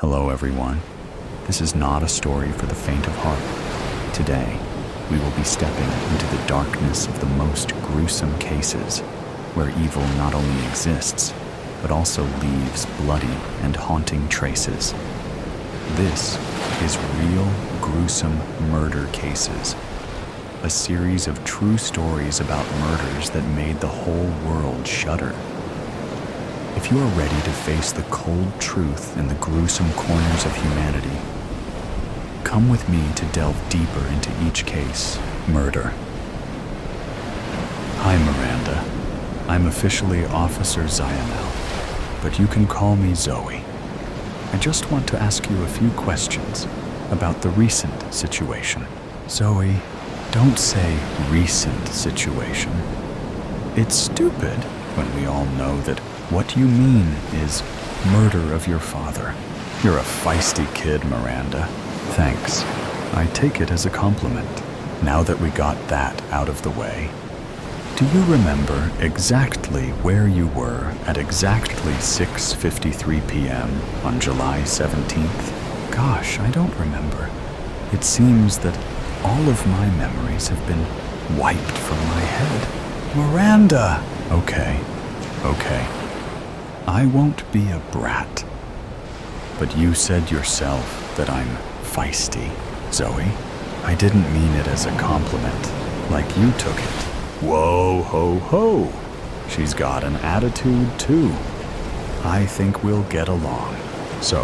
Hello everyone. This is not a story for the faint of heart. Today, we will be stepping into the darkness of the most gruesome cases, where evil not only exists, but also leaves bloody and haunting traces. This is Real Gruesome Murder Cases, a series of true stories about murders that made the whole world shudder. If you are ready to face the cold truth in the gruesome corners of humanity, come with me to delve deeper into each case. Murder. Hi, Miranda. I'm officially Officer Zionel, but you can call me Zoe. I just want to ask you a few questions about the recent situation. Zoe, don't say recent situation. It's stupid when we all know that what you mean is murder of your father. You're a feisty kid, Miranda. Thanks. I take it as a compliment. Now that we got that out of the way, do you remember exactly where you were at exactly 6:53 p.m. on July 17th? Gosh, I don't remember. It seems that all of my memories have been wiped from my head. Miranda! Okay. I won't be a brat. But you said yourself that I'm feisty, Zoe. I didn't mean it as a compliment, like you took it. Whoa, ho, ho. She's got an attitude, too. I think we'll get along. So,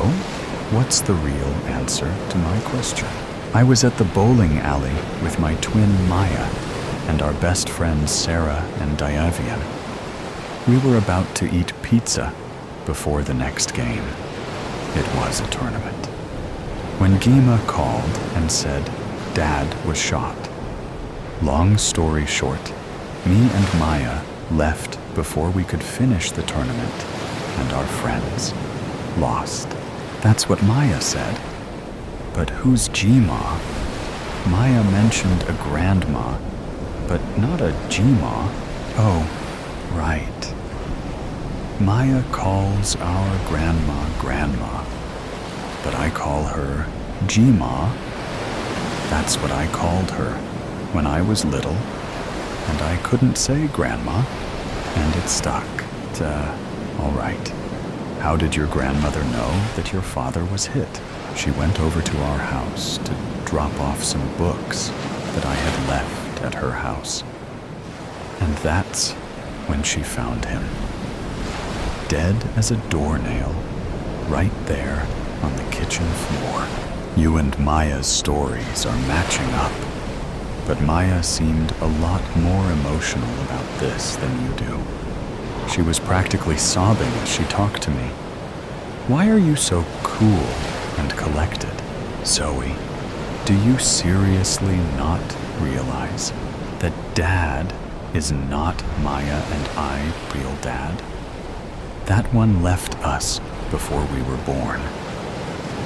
what's the real answer to my question? I was at the bowling alley with my twin Maya and our best friends Sarah and Diavian. We were about to eat pizza before the next game. It was a tournament. When Gima called and said Dad was shot. Long story short, me and Maya left before we could finish the tournament, and our friends lost. That's what Maya said. But who's Gma? Maya mentioned a grandma, but not a Gma. Oh, right. Maya calls our grandma, but I call her Gma. That's what I called her when I was little, and I couldn't say grandma, and it stuck. All right. How did your grandmother know that your father was hit? She went over to our house to drop off some books that I had left at her house. And that's when she found him. Dead as a doornail, right there on the kitchen floor. You and Maya's stories are matching up, but Maya seemed a lot more emotional about this than you do. She was practically sobbing as she talked to me. Why are you so cool and collected? Zoe, do you seriously not realize that Dad is not Maya and I real Dad? That one left us before we were born.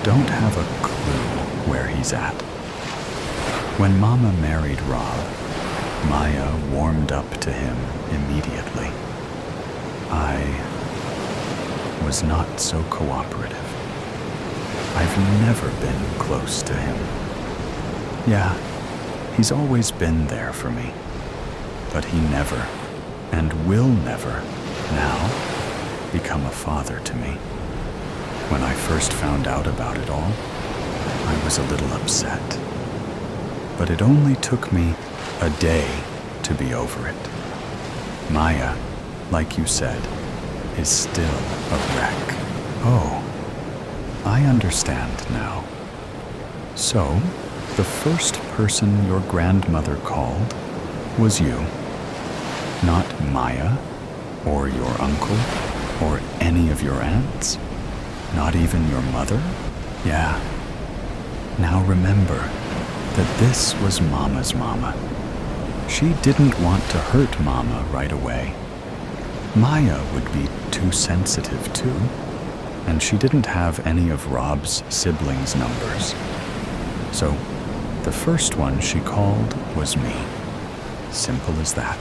Don't have a clue where he's at. When Mama married Rob, Maya warmed up to him immediately. I was not so cooperative. I've never been close to him. Yeah, he's always been there for me, but he never, and will never, now, become a father to me. When I first found out about it all, I was a little upset. But it only took me a day to be over it. Maya, like you said, is still a wreck. Oh, I understand now. So, the first person your grandmother called was you. Not Maya, or your uncle, or any of your aunts? Not even your mother? Yeah. Now remember that this was Mama's mama. She didn't want to hurt Mama right away. Maya would be too sensitive too, and she didn't have any of Rob's siblings' numbers. So, the first one she called was me. Simple as that.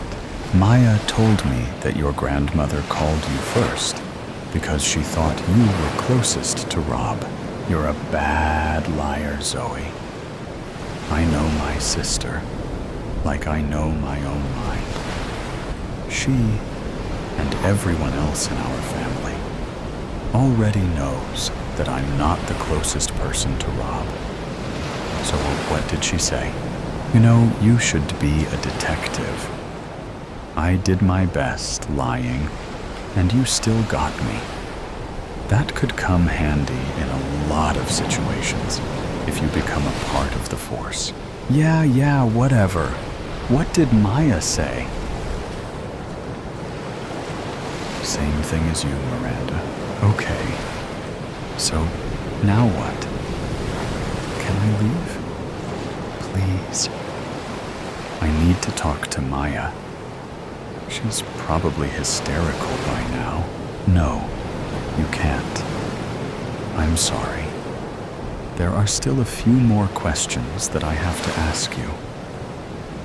Maya told me that your grandmother called you first because she thought you were closest to Rob. You're a bad liar, Zoe. I know my sister like I know my own mind. She, and everyone else in our family, already knows that I'm not the closest person to Rob. So what did she say? You know, you should be a detective. I did my best lying, and you still got me. That could come handy in a lot of situations if you become a part of the force. Yeah, whatever. What did Maya say? Same thing as you, Miranda. Okay. So, now what? Can I leave? Please. I need to talk to Maya. She's probably hysterical by now. No, you can't. I'm sorry. There are still a few more questions that I have to ask you.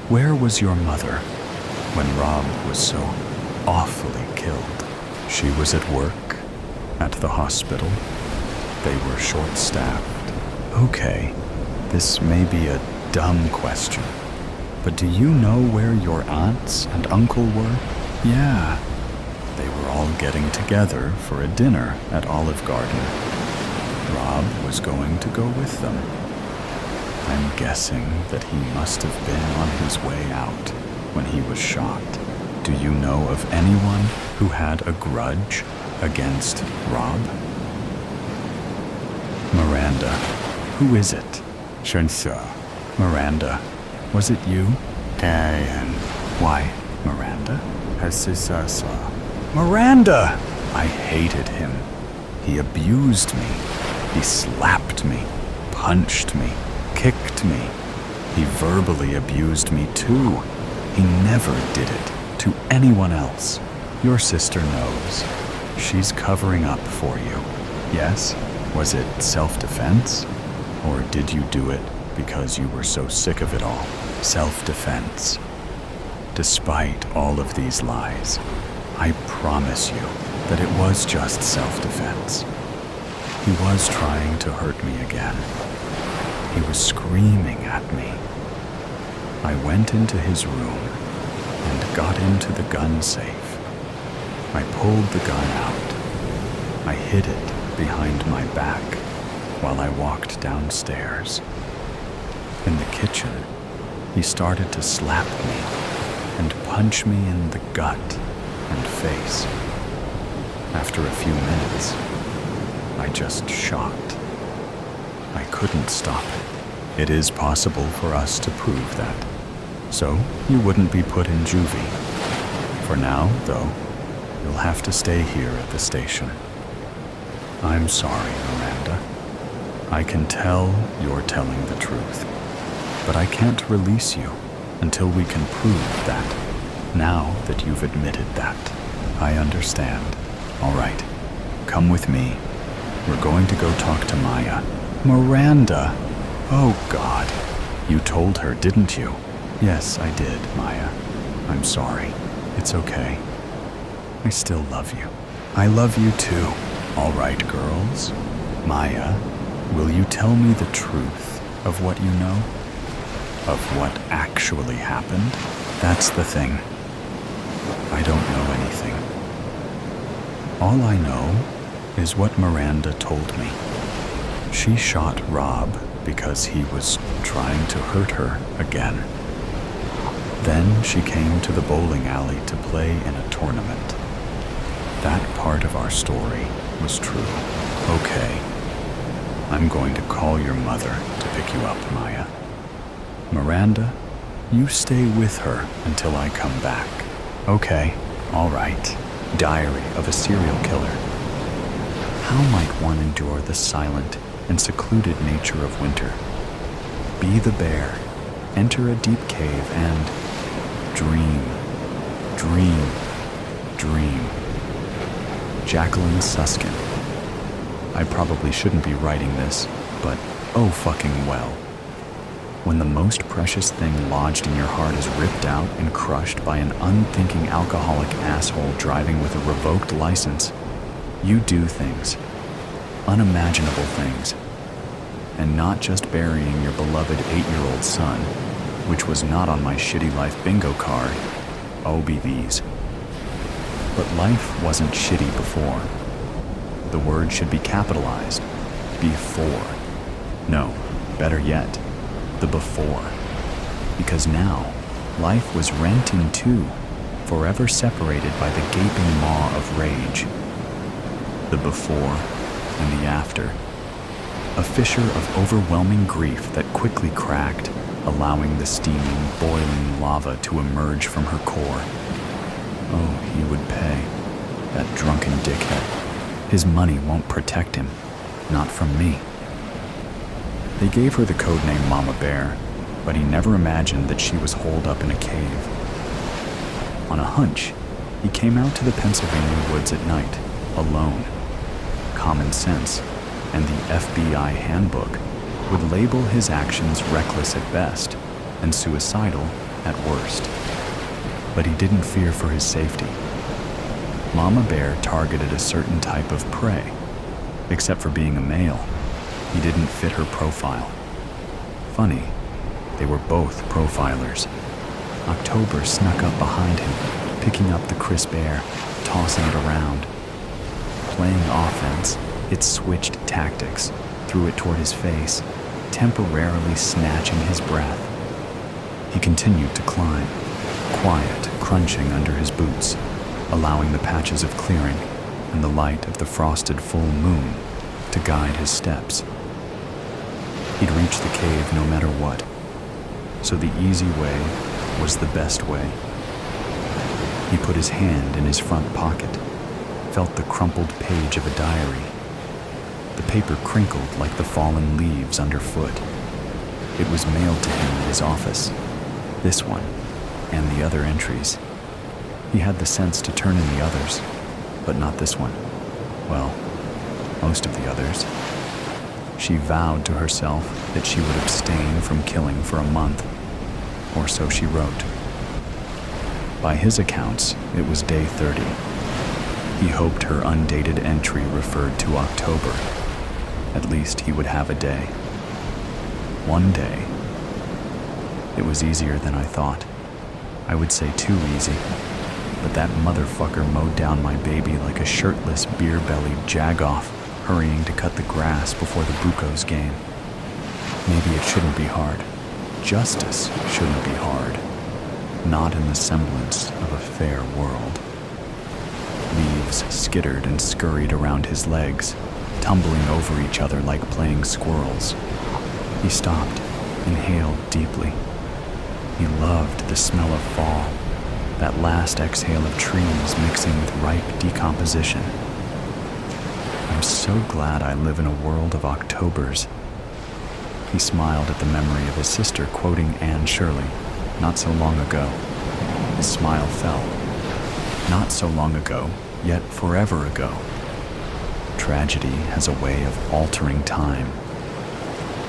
Where was your mother when Rob was so awfully killed? She was at work, at the hospital. They were short-staffed. Okay, this may be a dumb question, but do you know where your aunts and uncle were? Yeah, they were all getting together for a dinner at Olive Garden. Rob was going to go with them. I'm guessing that he must have been on his way out when he was shot. Do you know of anyone who had a grudge against Rob? Miranda, who is it? Sure. Miranda, was it you? Why, Miranda? Miranda! I hated him. He abused me. He slapped me, punched me, kicked me. He verbally abused me too. He never did it to anyone else. Your sister knows. She's covering up for you. Yes? Was it self-defense? Or did you do it because you were so sick of it all? Self-defense. Despite all of these lies, I promise you that it was just self-defense. He was trying to hurt me again. He was screaming at me. I went into his room and got into the gun safe. I pulled the gun out. I hid it behind my back while I walked downstairs. In the kitchen, he started to slap me and punch me in the gut and face. After a few minutes, I just shot. I couldn't stop it. It is possible for us to prove that. So you wouldn't be put in juvie. For now, though, you'll have to stay here at the station. I'm sorry, Miranda. I can tell you're telling the truth, but I can't release you until we can prove that, now that you've admitted that. I understand. All right, come with me. We're going to go talk to Maya. Miranda! Oh, God. You told her, didn't you? Yes, I did, Maya. I'm sorry. It's okay. I still love you. I love you too. All right, girls. Maya, will you tell me the truth of what you know? Of what actually happened? That's the thing. I don't know anything. All I know is what Miranda told me. She shot Rob because he was trying to hurt her again. Then she came to the bowling alley to play in a tournament. That part of our story was true. Okay. I'm going to call your mother to pick you up, Maya. Miranda, you stay with her until I come back. Okay, all right. Diary of a Serial Killer. How might one endure the silent and secluded nature of winter? Be the bear, enter a deep cave, and dream, dream, dream. Jacqueline Suskin. I probably shouldn't be writing this, but oh fucking well. When the most precious thing lodged in your heart is ripped out and crushed by an unthinking alcoholic asshole driving with a revoked license, you do things, unimaginable things, and not just burying your beloved 8-year-old son, which was not on my shitty life bingo card. Oh, be these. But life wasn't shitty before. The word should be capitalized. Before. No, better yet, the before. Because now, life was rent in two, forever separated by the gaping maw of rage. The before and the after. A fissure of overwhelming grief that quickly cracked, allowing the steaming, boiling lava to emerge from her core. Oh, he would pay. That drunken dickhead. His money won't protect him. Not from me. They gave her the codename Mama Bear, but he never imagined that she was holed up in a cave. On a hunch, he came out to the Pennsylvania woods at night, alone. Common sense and the FBI handbook would label his actions reckless at best and suicidal at worst. But he didn't fear for his safety. Mama Bear targeted a certain type of prey. Except for being a male, he didn't fit her profile. Funny, they were both profilers. October snuck up behind him, picking up the crisp air, tossing it around. Playing offense, it switched tactics, threw it toward his face, temporarily snatching his breath. He continued to climb, quiet, crunching under his boots, allowing the patches of clearing and the light of the frosted full moon to guide his steps. He'd reach the cave no matter what, so the easy way was the best way. He put his hand in his front pocket, felt the crumpled page of a diary. The paper crinkled like the fallen leaves underfoot. It was mailed to him at his office. This one, and the other entries. He had the sense to turn in the others, but not this one. Well, most of the others. She vowed to herself that she would abstain from killing for a month, or so she wrote. By his accounts, it was day 30. He hoped her undated entry referred to October. At least he would have a day. One day. It was easier than I thought. I would say too easy. But that motherfucker mowed down my baby like a shirtless, beer-bellied jagoff, hurrying to cut the grass before the Buccos game. Maybe it shouldn't be hard. Justice shouldn't be hard. Not in the semblance of a fair world. Leaves skittered and scurried around his legs, tumbling over each other like playing squirrels. He stopped, inhaled deeply. He loved the smell of fall, that last exhale of trees mixing with ripe decomposition. I'm so glad I live in a world of Octobers. He smiled at the memory of his sister quoting Anne Shirley, not so long ago. His smile fell. Not so long ago, yet forever ago. Tragedy has a way of altering time,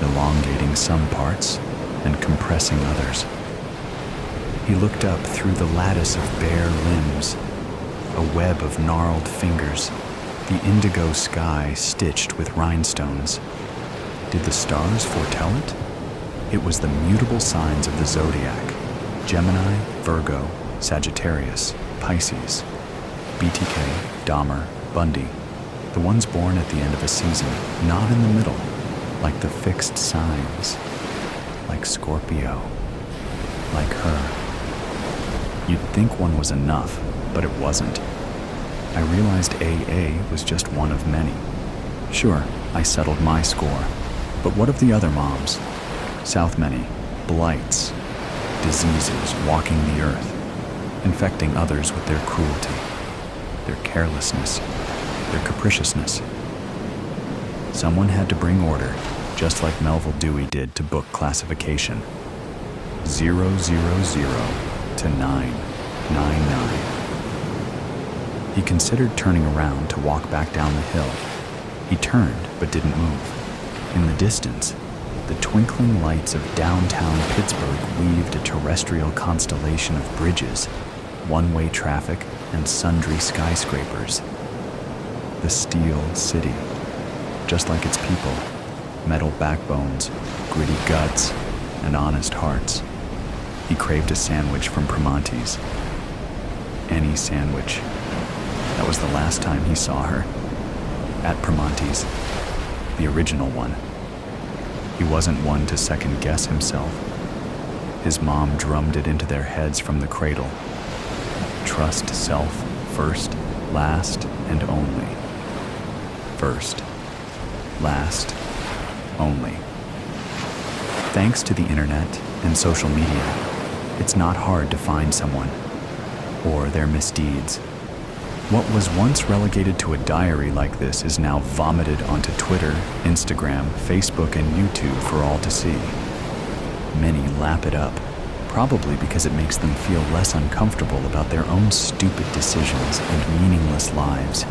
elongating some parts and compressing others. He looked up through the lattice of bare limbs, a web of gnarled fingers, the indigo sky stitched with rhinestones. Did the stars foretell it? It was the mutable signs of the zodiac: Gemini, Virgo, Sagittarius, Pisces, BTK, Dahmer, Bundy. The ones born at the end of a season, not in the middle, like the fixed signs, like Scorpio, like her. You'd think one was enough, but it wasn't. I realized AA was just one of many. Sure, I settled my score, but what of the other moms? South many, blights, diseases walking the earth, infecting others with their cruelty, their carelessness, their capriciousness. Someone had to bring order, just like Melville Dewey did to book classification. 000 to 999. He considered turning around to walk back down the hill. He turned, but didn't move. In the distance, the twinkling lights of downtown Pittsburgh weaved a terrestrial constellation of bridges, one-way traffic, and sundry skyscrapers. The Steel City, just like its people, metal backbones, gritty guts, and honest hearts. He craved a sandwich from Primanti's. Any sandwich. That was the last time he saw her. At Primanti's. The original one. He wasn't one to second-guess himself. His mom drummed it into their heads from the cradle. Trust self first, last, and only. First, last, only. Thanks to the internet and social media, it's not hard to find someone or their misdeeds. What was once relegated to a diary like this is now vomited onto Twitter, Instagram, Facebook, and YouTube for all to see. Many lap it up, probably because it makes them feel less uncomfortable about their own stupid decisions and meaningless lives.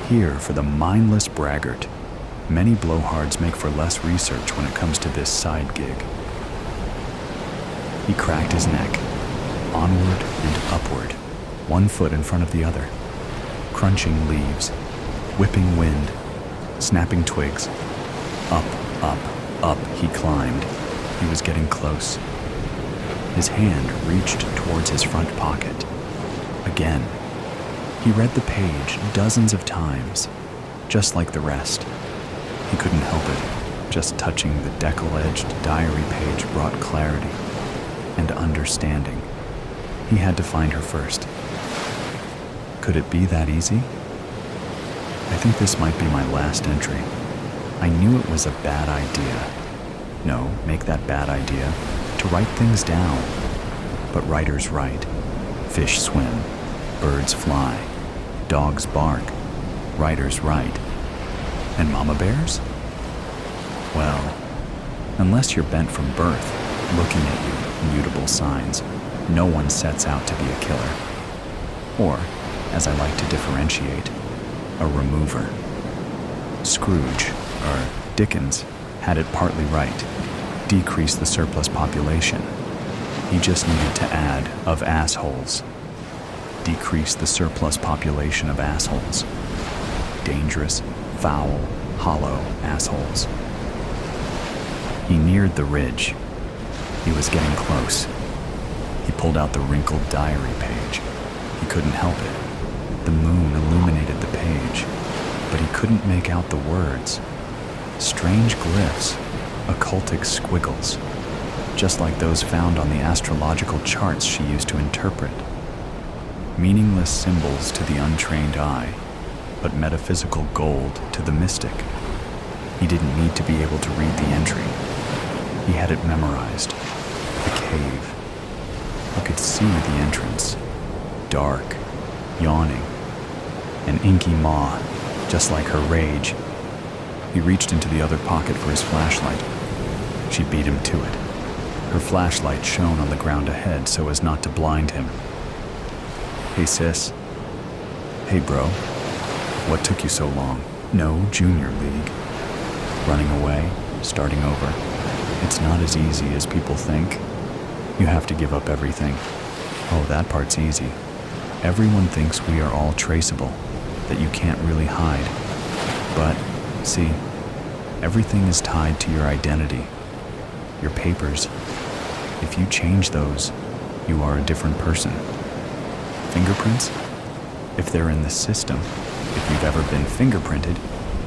Here for the mindless braggart. Many blowhards make for less research when it comes to this side gig. He cracked his neck, onward and upward, one foot in front of the other, crunching leaves, whipping wind, snapping twigs. Up he climbed. He was getting close. His hand reached towards his front pocket. Again. He read the page dozens of times, just like the rest. He couldn't help it. Just touching the decal-edged diary page brought clarity and understanding. He had to find her first. Could it be that easy? I think this might be my last entry. I knew it was a bad idea. No, make that bad idea. To write things down. But writers write. Fish swim. Birds fly. Dogs bark. Writers write. And mama bears? Well, unless you're bent from birth, looking at you, mutable signs, no one sets out to be a killer. Or, as I like to differentiate, a remover. Scrooge, or Dickens, had it partly right. Decrease the surplus population. He just needed to add of assholes. Decrease the surplus population of assholes. Dangerous, foul, hollow assholes. He neared the ridge. He was getting close. He pulled out the wrinkled diary page. He couldn't help it. The moon illuminated the page, but he couldn't make out the words. Strange glyphs, occultic squiggles, just like those found on the astrological charts she used to interpret. Meaningless symbols to the untrained eye, but metaphysical gold to the mystic. He didn't need to be able to read the entry. He had it memorized. The cave. He could see the entrance. Dark, yawning, an inky maw, just like her rage. He reached into the other pocket for his flashlight. She beat him to it. Her flashlight shone on the ground ahead so as not to blind him. Hey sis. Hey bro. What took you so long? No junior league. Running away, starting over. It's not as easy as people think. You have to give up everything. Oh, that part's easy. Everyone thinks we are all traceable, that you can't really hide. But, see, everything is tied to your identity, your papers. If you change those, you are a different person. Fingerprints? If they're in the system, if you've ever been fingerprinted,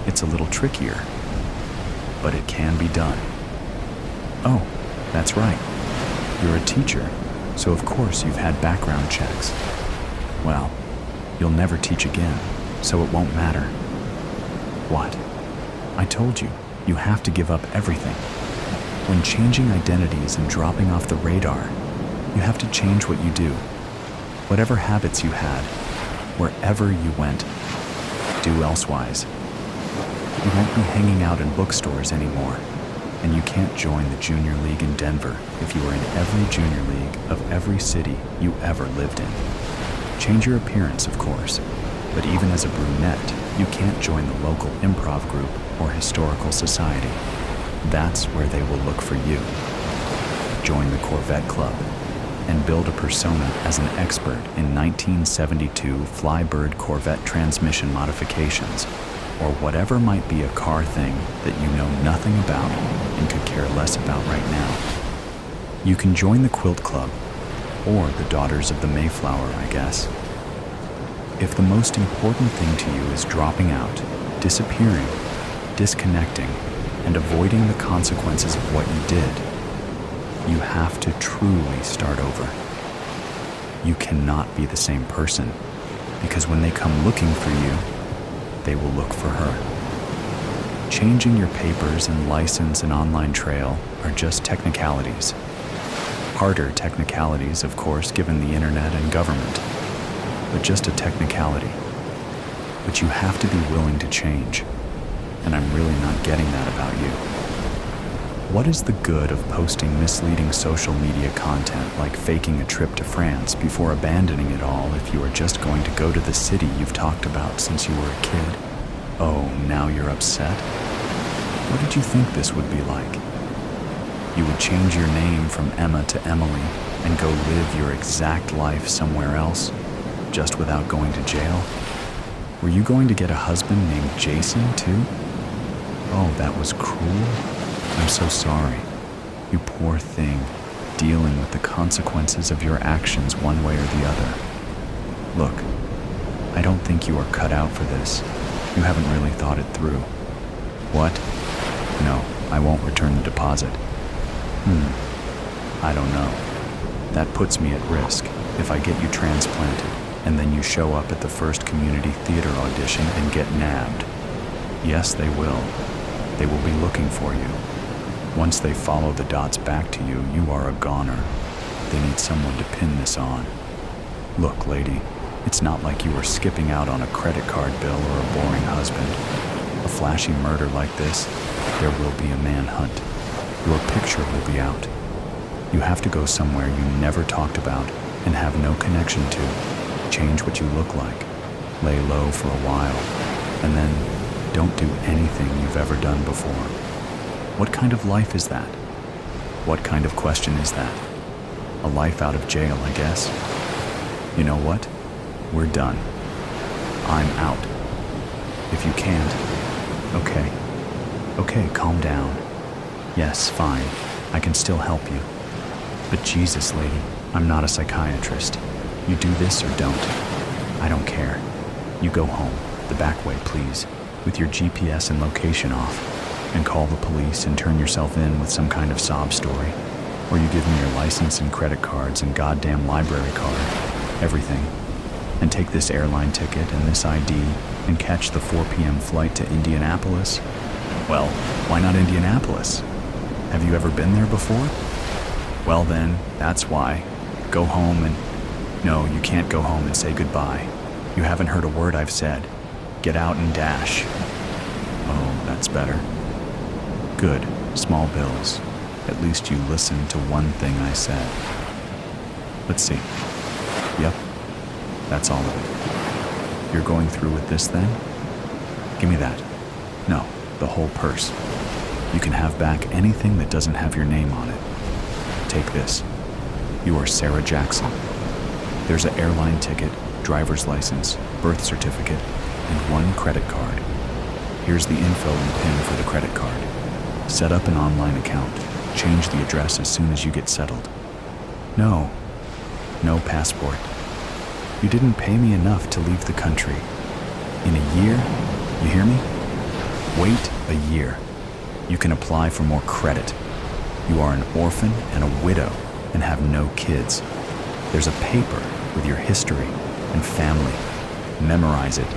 it's a little trickier. But it can be done. Oh, that's right. You're a teacher, so of course you've had background checks. Well, you'll never teach again, so it won't matter. What? I told you, you have to give up everything. When changing identities and dropping off the radar, you have to change what you do. Whatever habits you had, wherever you went, do elsewise. You won't be hanging out in bookstores anymore, and you can't join the junior league in Denver if you are in every junior league of every city you ever lived in. Change your appearance, of course, but even as a brunette, you can't join the local improv group or historical society. That's where they will look for you. Join the Corvette Club and build a persona as an expert in 1972 Flybird Corvette transmission modifications. or whatever might be a car thing that you know nothing about and could care less about right now. You can join the Quilt Club, or the Daughters of the Mayflower, I guess. If the most important thing to you is dropping out, disappearing, disconnecting, and avoiding the consequences of what you did, you have to truly start over. You cannot be the same person, because when they come looking for you, they will look for her. Changing your papers and license and online trail are just technicalities. Harder technicalities, of course, given the internet and government, but just a technicality. But you have to be willing to change, and I'm really not getting that about you. What is the good of posting misleading social media content like faking a trip to France before abandoning it all if you are just going to go to the city you've talked about since you were a kid? Oh, now you're upset? What did you think this would be like? You would change your name from Emma to Emily and go live your exact life somewhere else, just without going to jail? Were you going to get a husband named Jason, too? Oh, that was cruel. I'm so sorry. You poor thing, dealing with the consequences of your actions one way or the other. Look, I don't think you are cut out for this. You haven't really thought it through. What? No, I won't return the deposit. I don't know. That puts me at risk if I get you transplanted and then you show up at the first community theater audition and get nabbed. Yes, they will. They will be looking for you. Once they follow the dots back to you, you are a goner. They need someone to pin this on. Look, lady, it's not like you are skipping out on a credit card bill or a boring husband. A flashy murder like this, there will be a manhunt. Your picture will be out. You have to go somewhere you never talked about and have no connection to. Change what you look like. Lay low for a while. And then don't do anything you've ever done before. What kind of life is that? What kind of question is that? A life out of jail, I guess. You know what? We're done. I'm out. If you can't, okay. Okay, calm down. Yes, fine. I can still help you. But Jesus, lady, I'm not a psychiatrist. You do this or don't. I don't care. You go home, the back way, please, with your GPS and location off, and call the police and turn yourself in with some kind of sob story. Or you give me your license and credit cards and goddamn library card, everything, and take this airline ticket and this ID and catch the 4 p.m. flight to Indianapolis. Well, why not Indianapolis? Have you ever been there before? Well then, that's why. Go home and... No, you can't go home and say goodbye. You haven't heard a word I've said. Get out and dash. Oh, that's better. Good. Small bills. At least you listened to one thing I said. Let's see. Yep. That's all of it. You're going through with this then? Give me that. No, the whole purse. You can have back anything that doesn't have your name on it. Take this. You are Sarah Jackson. There's an airline ticket, driver's license, birth certificate, and one credit card. Here's the info and PIN for the credit card. Set up an online account. Change the address as soon as you get settled. No passport. You didn't pay me enough to leave the country. In a year, you hear me? Wait a year. You can apply for more credit. You are an orphan and a widow and have no kids. There's a paper with your history and family. Memorize it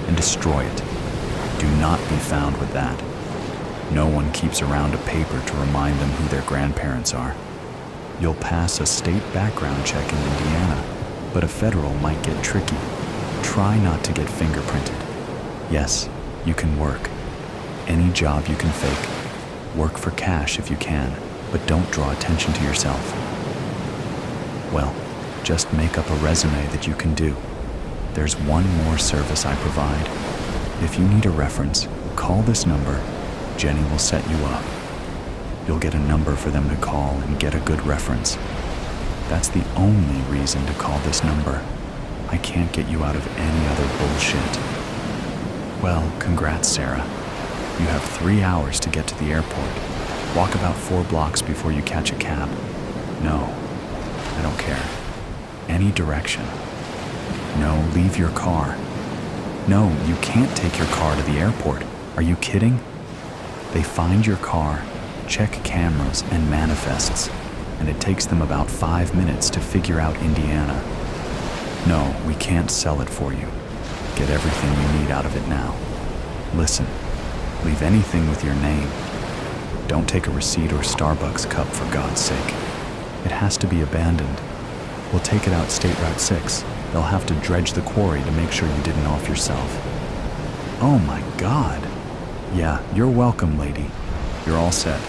and destroy it. Do not be found with that. No one keeps around a paper to remind them who their grandparents are. You'll pass a state background check in Indiana, but a federal might get tricky. Try not to get fingerprinted. Yes, you can work. Any job you can fake. Work for cash if you can, but don't draw attention to yourself. Well, just make up a resume that you can do. There's one more service I provide. If you need a reference, call this number. Jenny will set you up. You'll get a number for them to call and get a good reference. That's the only reason to call this number. I can't get you out of any other bullshit. Well, congrats, Sarah. You have 3 hours to get to the airport. Walk about 4 blocks before you catch a cab. No, I don't care. Any direction. No, leave your car. No, you can't take your car to the airport. Are you kidding? They find your car, check cameras and manifests, and it takes them about 5 minutes to figure out Indiana. No, we can't sell it for you. Get everything you need out of it now. Listen, leave anything with your name. Don't take a receipt or Starbucks cup, for God's sake. It has to be abandoned. We'll take it out State Route 6. They'll have to dredge the quarry to make sure you didn't off yourself. Oh my God. Yeah, you're welcome, lady. You're all set.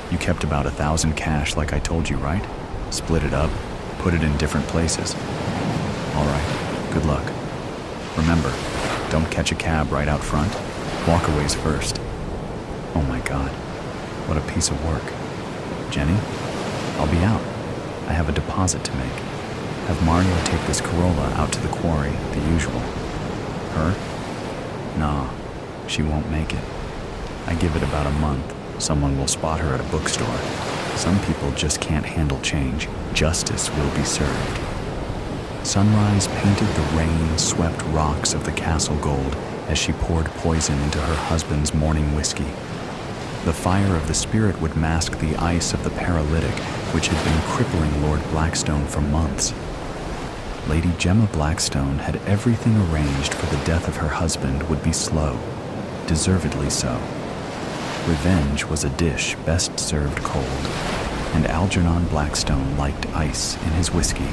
You kept about 1,000 cash like I told you, right? Split it up, put it in different places. All right, good luck. Remember, don't catch a cab right out front. Walkaways first. Oh my God, what a piece of work. Jenny, I'll be out. I have a deposit to make. Have Mario take this Corolla out to the quarry, the usual. Her? Nah, she won't make it. I give it about a month. Someone will spot her at a bookstore. Some people just can't handle change. Justice will be served. Sunrise painted the rain-swept rocks of the castle gold as she poured poison into her husband's morning whiskey. The fire of the spirit would mask the ice of the paralytic, which had been crippling Lord Blackstone for months. Lady Gemma Blackstone had everything arranged for the death of her husband would be slow, deservedly so. Revenge was a dish best served cold, and Algernon Blackstone liked ice in his whiskey.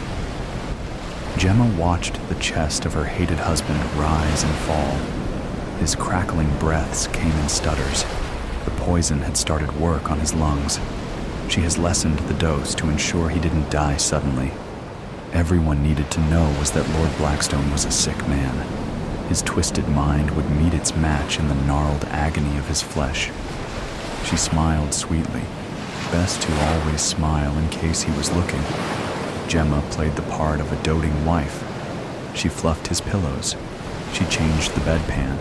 Gemma watched the chest of her hated husband rise and fall. His crackling breaths came in stutters. The poison had started work on his lungs. She has lessened the dose to ensure he didn't die suddenly. Everyone needed to know was that Lord Blackstone was a sick man. His twisted mind would meet its match in the gnarled agony of his flesh. She smiled sweetly. Best to always smile in case he was looking. Gemma played the part of a doting wife. She fluffed his pillows. She changed the bedpan.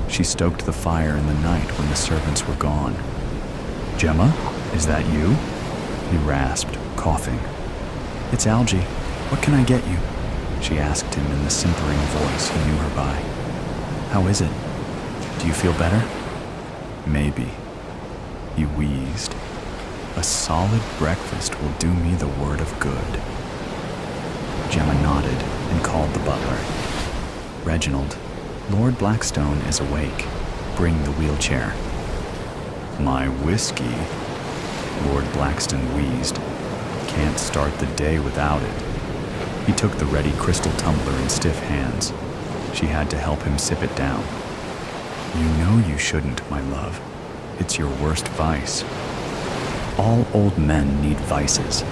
She stoked the fire in the night when the servants were gone. "Gemma, is that you?" he rasped, coughing. "It's Algie. What can I get you?" she asked him in the simpering voice he knew her by. "How is it? Do you feel better?" "Maybe," he wheezed. "A solid breakfast will do me the word of good." Gemma nodded and called the butler. "Reginald, Lord Blackstone is awake. Bring the wheelchair." "My whiskey," Lord Blackstone wheezed. "Can't start the day without it." He took the ready crystal tumbler in stiff hands. She had to help him sip it down. "You know you shouldn't, my love. It's your worst vice." All old men need vices.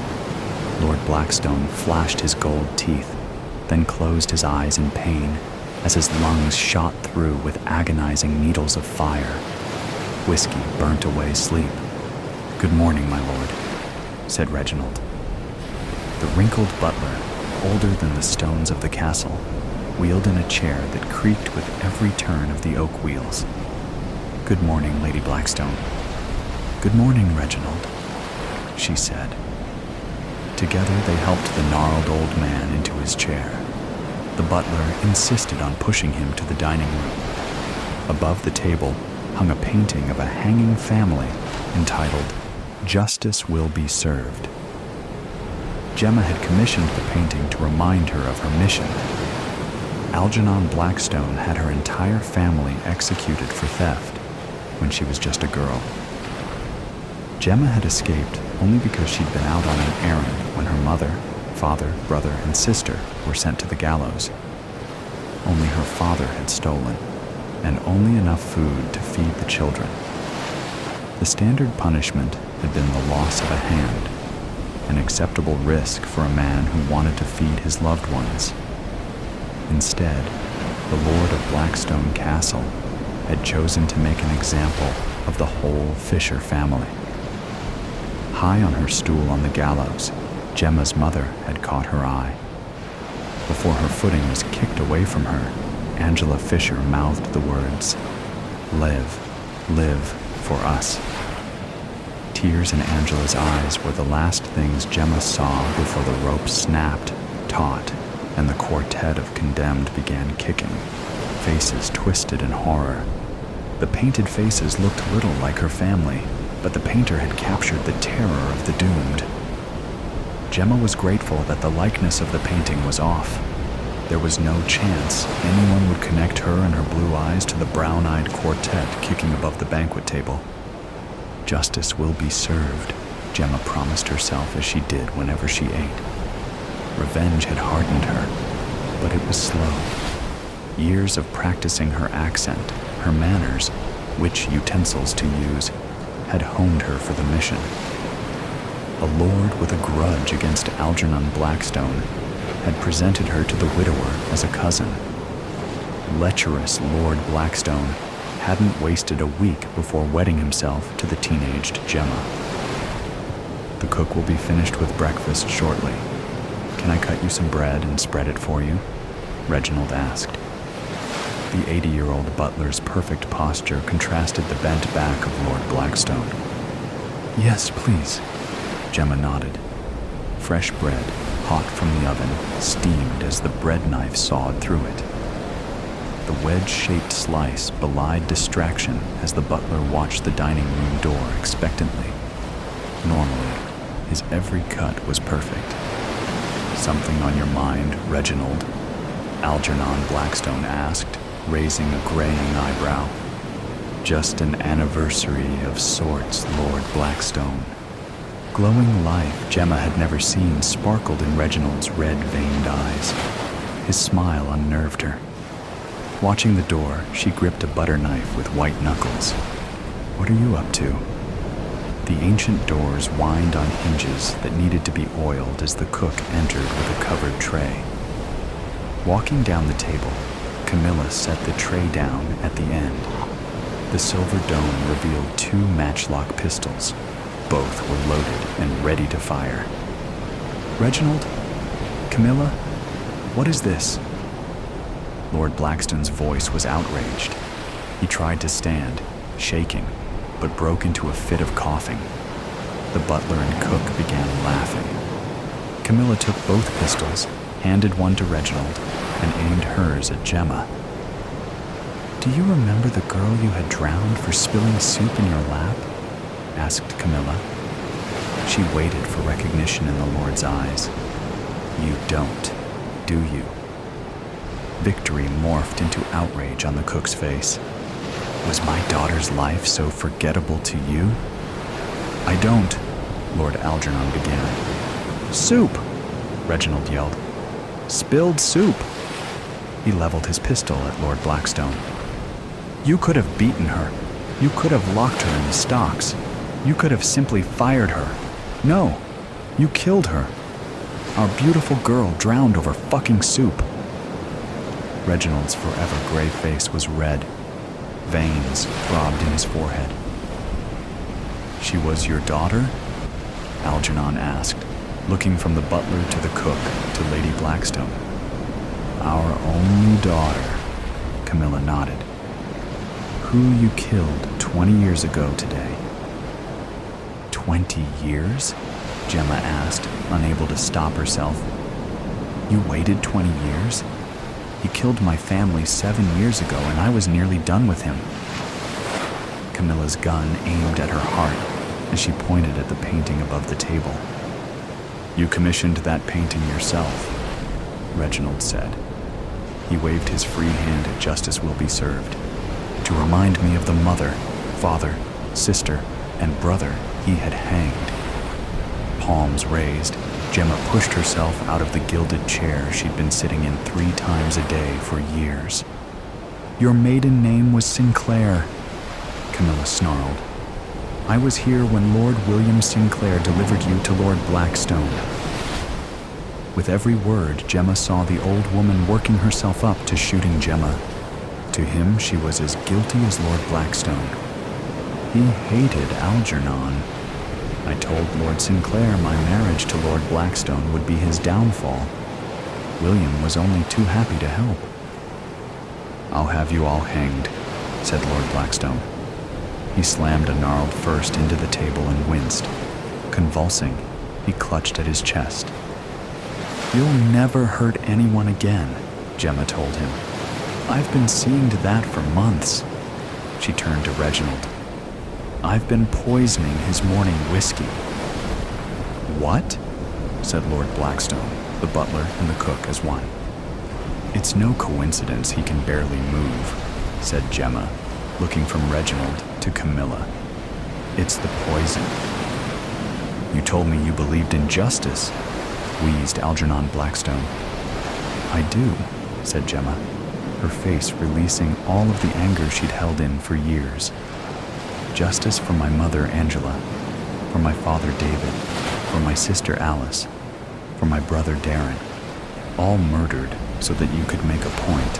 Lord Blackstone flashed his gold teeth, then closed his eyes in pain as his lungs shot through with agonizing needles of fire. Whiskey burnt away sleep. "Good morning, my lord," said Reginald. The wrinkled butler, older than the stones of the castle, wheeled in a chair that creaked with every turn of the oak wheels. "Good morning, Lady Blackstone." "Good morning, Reginald," she said. Together they helped the gnarled old man into his chair. The butler insisted on pushing him to the dining room. Above the table hung a painting of a hanging family entitled "Justice Will Be Served." Gemma had commissioned the painting to remind her of her mission. Algernon Blackstone had her entire family executed for theft when she was just a girl. Gemma had escaped only because she'd been out on an errand when her mother, father, brother, and sister were sent to the gallows. Only her father had stolen, and only enough food to feed the children. The standard punishment had been the loss of a hand, an acceptable risk for a man who wanted to feed his loved ones. Instead, the Lord of Blackstone Castle had chosen to make an example of the whole Fisher family. High on her stool on the gallows, Gemma's mother had caught her eye. Before her footing was kicked away from her, Angela Fisher mouthed the words, "Live, live for us." Tears in Angela's eyes were the last things Gemma saw before the rope snapped, taut, and the quartet of condemned began kicking, faces twisted in horror. The painted faces looked little like her family, but the painter had captured the terror of the doomed. Gemma was grateful that the likeness of the painting was off. There was no chance anyone would connect her and her blue eyes to the brown-eyed quartet kicking above the banquet table. Justice will be served, Gemma promised herself as she did whenever she ate. Revenge had hardened her, but it was slow. Years of practicing her accent, her manners, which utensils to use, had honed her for the mission. A lord with a grudge against Algernon Blackstone had presented her to the widower as a cousin. Lecherous Lord Blackstone hadn't wasted a week before wedding himself to the teenaged Gemma. The cook will be finished with breakfast shortly. Can I cut you some bread and spread it for you? Reginald asked. The 80-year-old butler's perfect posture contrasted the bent back of Lord Blackstone. Yes, please, Gemma nodded. Fresh bread, hot from the oven, steamed as the bread knife sawed through it. The wedge-shaped slice belied distraction as the butler watched the dining room door expectantly. Normally, his every cut was perfect. Something on your mind, Reginald? Algernon Blackstone asked, raising a graying eyebrow. Just an anniversary of sorts, Lord Blackstone. Glowing life Gemma had never seen sparkled in Reginald's red-veined eyes. His smile unnerved her. Watching the door, she gripped a butter knife with white knuckles. What are you up to? The ancient doors whined on hinges that needed to be oiled as the cook entered with a covered tray. Walking down the table, Camilla set the tray down at the end. The silver dome revealed 2 matchlock pistols. Both were loaded and ready to fire. Reginald? Camilla? What is this? Lord Blackstone's voice was outraged. He tried to stand, shaking, but broke into a fit of coughing. The butler and cook began laughing. Camilla took both pistols, handed one to Reginald, and aimed hers at Gemma. Do you remember the girl you had drowned for spilling soup in your lap? Asked Camilla. She waited for recognition in the Lord's eyes. You don't, do you? Victory morphed into outrage on the cook's face. Was my daughter's life so forgettable to you? I don't, Lord Algernon began. Soup, Reginald yelled. Spilled soup. He leveled his pistol at Lord Blackstone. You could have beaten her. You could have locked her in the stocks. You could have simply fired her. No, you killed her. Our beautiful girl drowned over fucking soup. Reginald's forever gray face was red. Veins throbbed in his forehead. She was your daughter? Algernon asked, looking from the butler to the cook to Lady Blackstone. Our only daughter, Camilla nodded. Who you killed 20 years ago today. 20 years? Gemma asked, unable to stop herself. You waited 20 years? He killed my family 7 years ago, and I was nearly done with him. Camilla's gun aimed at her heart as she pointed at the painting above the table. You commissioned that painting yourself, Reginald said. He waved his free hand at Justice Will Be Served, to remind me of the mother, father, sister, and brother he had hanged. Palms raised, Gemma pushed herself out of the gilded chair she'd been sitting in 3 times a day for years. Your maiden name was Sinclair, Camilla snarled. I was here when Lord William Sinclair delivered you to Lord Blackstone. With every word, Gemma saw the old woman working herself up to shooting Gemma. To him, she was as guilty as Lord Blackstone. He hated Algernon. I told Lord Sinclair my marriage to Lord Blackstone would be his downfall. William was only too happy to help. "I'll have you all hanged," said Lord Blackstone. He slammed a gnarled fist into the table and winced. Convulsing, he clutched at his chest. "You'll never hurt anyone again," Gemma told him. "I've been seeing to that for months." She turned to Reginald. "I've been poisoning his morning whiskey." "What?" said Lord Blackstone, the butler and the cook as one. "It's no coincidence he can barely move," said Gemma, looking from Reginald to Camilla. "It's the poison." "You told me you believed in justice," wheezed Algernon Blackstone. "I do," said Gemma, her face releasing all of the anger she'd held in for years. "Justice for my mother Angela, for my father David, for my sister Alice, for my brother Darren, all murdered so that you could make a point."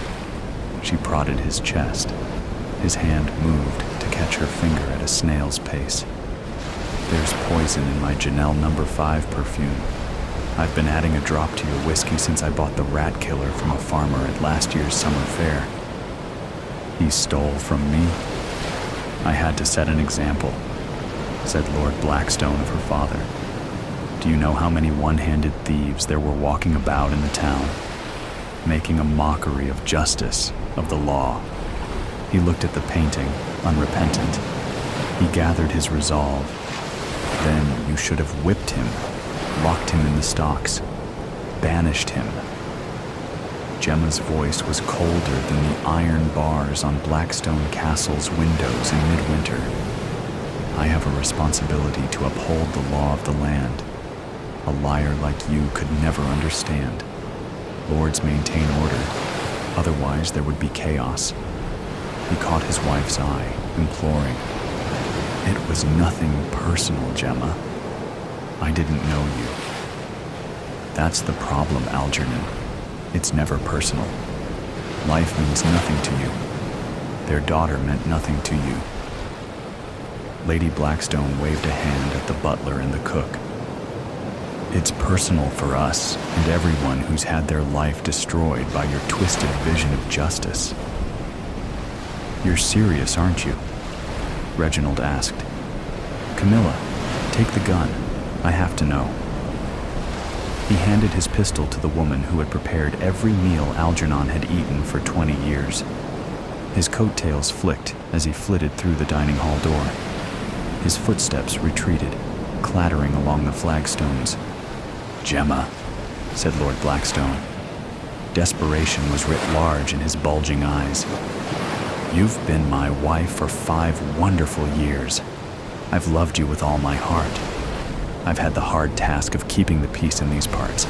She prodded his chest. His hand moved to catch her finger at a snail's pace. "There's poison in my Janelle No. 5 perfume. I've been adding a drop to your whiskey since I bought the rat killer from a farmer at last year's summer fair." "He stole from me. I had to set an example," said Lord Blackstone of her father. "Do you know how many one-handed thieves there were walking about in the town, making a mockery of justice, of the law?" He looked at the painting, unrepentant. He gathered his resolve. "Then you should have whipped him, locked him in the stocks, banished him." Gemma's voice was colder than the iron bars on Blackstone Castle's windows in midwinter. "I have a responsibility to uphold the law of the land. A liar like you could never understand. Lords maintain order, otherwise there would be chaos." He caught his wife's eye, imploring. "It was nothing personal, Gemma. I didn't know you." "That's the problem, Algernon. It's never personal. Life means nothing to you. Their daughter meant nothing to you." Lady Blackstone waved a hand at the butler and the cook. "It's personal for us and everyone who's had their life destroyed by your twisted vision of justice." "You're serious, aren't you?" Reginald asked. "Camilla, take the gun. I have to know." He handed his pistol to the woman who had prepared every meal Algernon had eaten for 20 years. His coattails flicked as he flitted through the dining hall door. His footsteps retreated, clattering along the flagstones. "Gemma," said Lord Blackstone. Desperation was writ large in his bulging eyes. "You've been my wife for 5 wonderful years. I've loved you with all my heart. I've had the hard task of keeping the peace in these parts,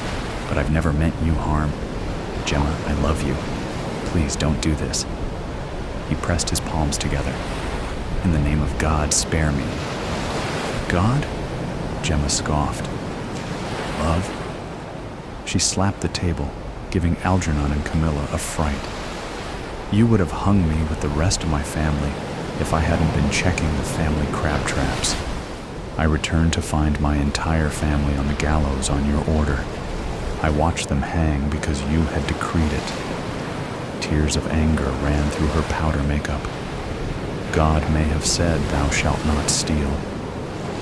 but I've never meant you harm. Gemma, I love you. Please don't do this." He pressed his palms together. "In the name of God, spare me." "God?" Gemma scoffed. "Love?" She slapped the table, giving Algernon and Camilla a fright. "You would have hung me with the rest of my family if I hadn't been checking the family crab traps. I returned to find my entire family on the gallows on your order. I watched them hang because you had decreed it." Tears of anger ran through her powder makeup. "God may have said, 'Thou shalt not steal,'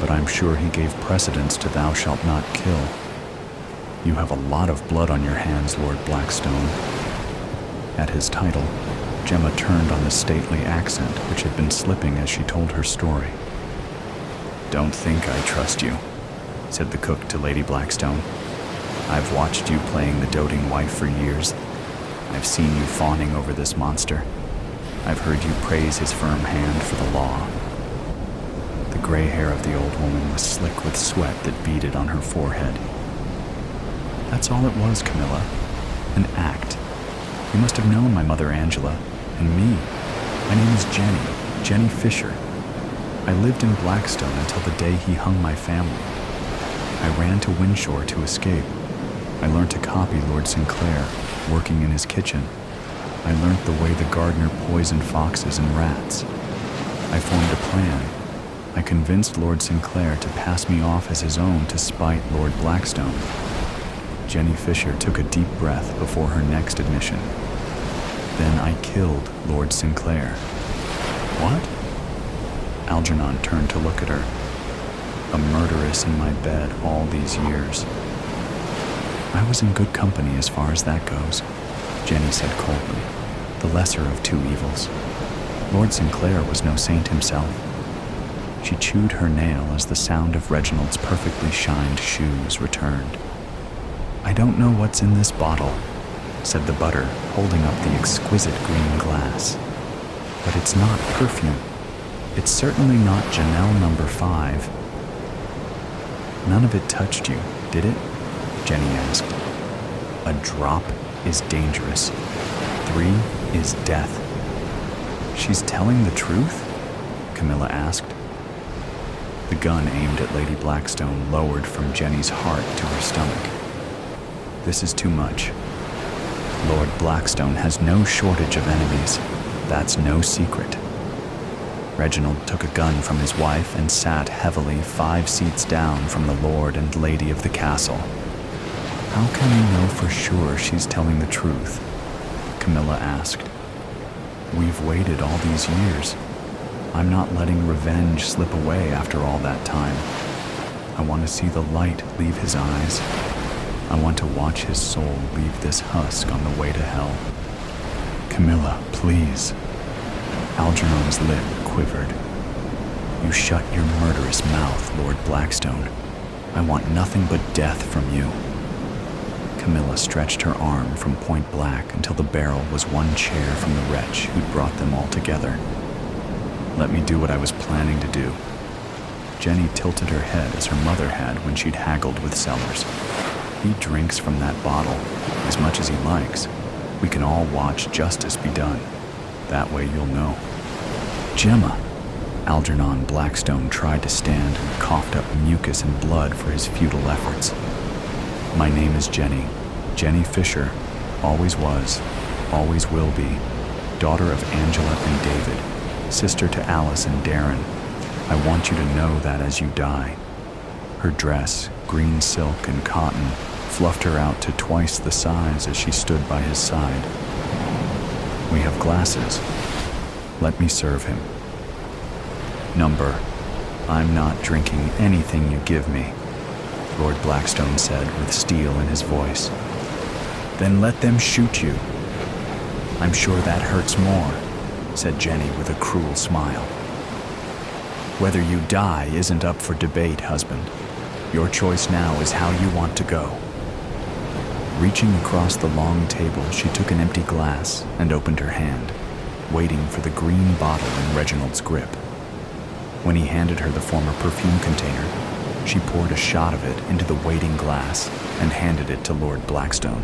but I'm sure he gave precedence to 'Thou shalt not kill.' You have a lot of blood on your hands, Lord Blackstone." At his title, Gemma turned on the stately accent which had been slipping as she told her story. "Don't think I trust you," said the cook to Lady Blackstone. "I've watched you playing the doting wife for years. I've seen you fawning over this monster. I've heard you praise his firm hand for the law." The gray hair of the old woman was slick with sweat that beaded on her forehead. "That's all it was, Camilla. An act. You must have known my mother Angela, and me. My name is Jenny Fisher. I lived in Blackstone until the day he hung my family. I ran to Winshore to escape. I learned to copy Lord Sinclair, working in his kitchen. I learned the way the gardener poisoned foxes and rats. I formed a plan. I convinced Lord Sinclair to pass me off as his own to spite Lord Blackstone." Jenny Fisher took a deep breath before her next admission. Then I killed Lord Sinclair. What? Algernon turned to look at her. A murderess in my bed all these years. I was in good company as far as that goes, Jenny said coldly, the lesser of two evils. Lord Sinclair was no saint himself. She chewed her nail as the sound of Reginald's perfectly shined shoes returned. I don't know what's in this bottle, said the butter, holding up the exquisite green glass. But it's not perfume. It's certainly not Janelle number 5. None of it touched you, did it? Jenny asked. A drop is dangerous. 3 is death. She's telling the truth? Camilla asked. The gun aimed at Lady Blackstone lowered from Jenny's heart to her stomach. This is too much. Lord Blackstone has no shortage of enemies. That's no secret. Reginald took a gun from his wife and sat heavily 5 seats down from the lord and lady of the castle. How can we know for sure she's telling the truth? Camilla asked. We've waited all these years. I'm not letting revenge slip away after all that time. I want to see the light leave his eyes. I want to watch his soul leave this husk on the way to hell. Camilla, please. Algernon's lip quivered. You shut your murderous mouth, Lord Blackstone. I want nothing but death from you. Camilla stretched her arm from point blank until the barrel was 1 chair from the wretch who'd brought them all together. Let me do what I was planning to do. Jenny tilted her head as her mother had when she'd haggled with Sellers. He drinks from that bottle as much as he likes. We can all watch justice be done. That way you'll know. Gemma! Algernon Blackstone tried to stand and coughed up mucus and blood for his futile efforts. My name is Jenny. Jenny Fisher. Always was. Always will be. Daughter of Angela and David. Sister to Alice and Darren. I want you to know that as you die. Her dress, green silk and cotton, fluffed her out to twice the size as she stood by his side. We have glasses. Let me serve him. Number, I'm not drinking anything you give me, Lord Blackstone said with steel in his voice. Then let them shoot you. I'm sure that hurts more, said Jenny with a cruel smile. Whether you die isn't up for debate, husband. Your choice now is how you want to go. Reaching across the long table, she took an empty glass and opened her hand, waiting for the green bottle in Reginald's grip. When he handed her the former perfume container, she poured a shot of it into the waiting glass and handed it to Lord Blackstone.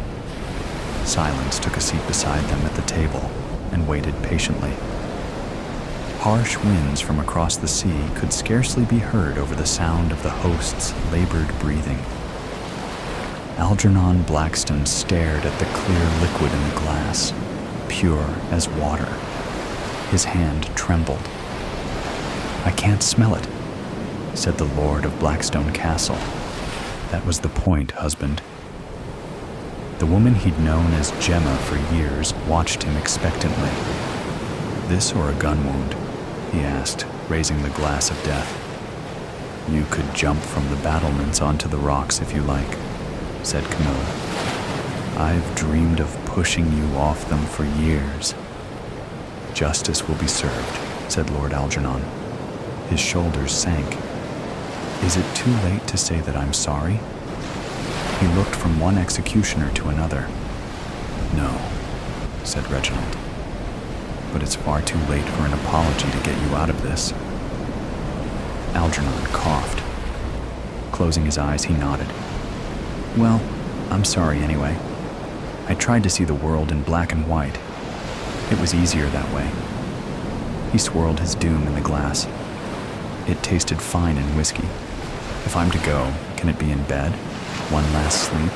Silence took a seat beside them at the table and waited patiently. Harsh winds from across the sea could scarcely be heard over the sound of the host's labored breathing. Algernon Blackstone stared at the clear liquid in the glass, pure as water. His hand trembled. I can't smell it, said the Lord of Blackstone Castle. That was the point, husband. The woman he'd known as Gemma for years watched him expectantly. This or a gun wound? He asked, raising the glass of death. You could jump from the battlements onto the rocks if you like, said Camilla. I've dreamed of pushing you off them for years. Justice will be served, said Lord Algernon. His shoulders sank. Is it too late to say that I'm sorry? He looked from one executioner to another. No, said Reginald. But it's far too late for an apology to get you out of this. Algernon coughed. Closing his eyes, he nodded. Well, I'm sorry anyway. I tried to see the world in black and white. It was easier that way. He swirled his doom in the glass. It tasted fine in whiskey. If I'm to go, can it be in bed? One last sleep?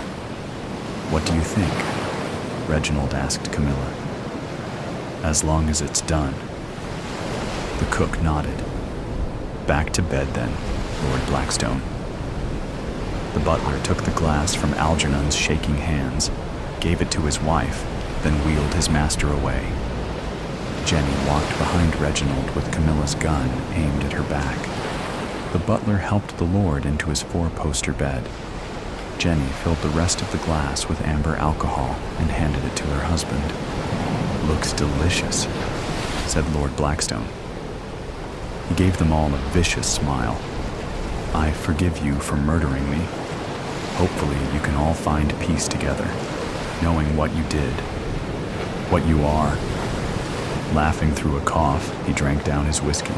What do you think? Reginald asked Camilla. As long as it's done. The cook nodded. Back to bed then, Lord Blackstone. The butler took the glass from Algernon's shaking hands, gave it to his wife, then wheeled his master away. Jenny walked behind Reginald with Camilla's gun aimed at her back. The butler helped the lord into his four-poster bed. Jenny filled the rest of the glass with amber alcohol and handed it to her husband. "Looks delicious," said Lord Blackstone. He gave them all a vicious smile. "I forgive you for murdering me. Hopefully you can all find peace together, knowing what you did, what you are." Laughing through a cough, he drank down his whiskey.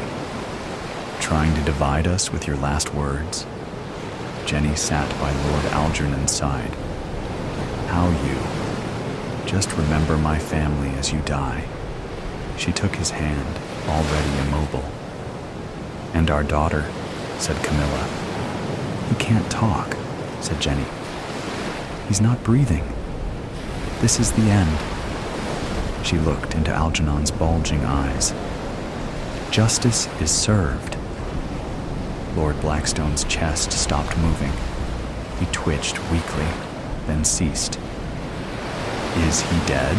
"Trying to divide us with your last words?" Jenny sat by Lord Algernon's side. "How you? Just remember my family as you die." She took his hand, already immobile. "And our daughter," said Camilla. "He can't talk," said Jenny. "He's not breathing. This is the end." She looked into Algernon's bulging eyes. "Justice is served." Lord Blackstone's chest stopped moving. He twitched weakly, then ceased. "Is he dead?"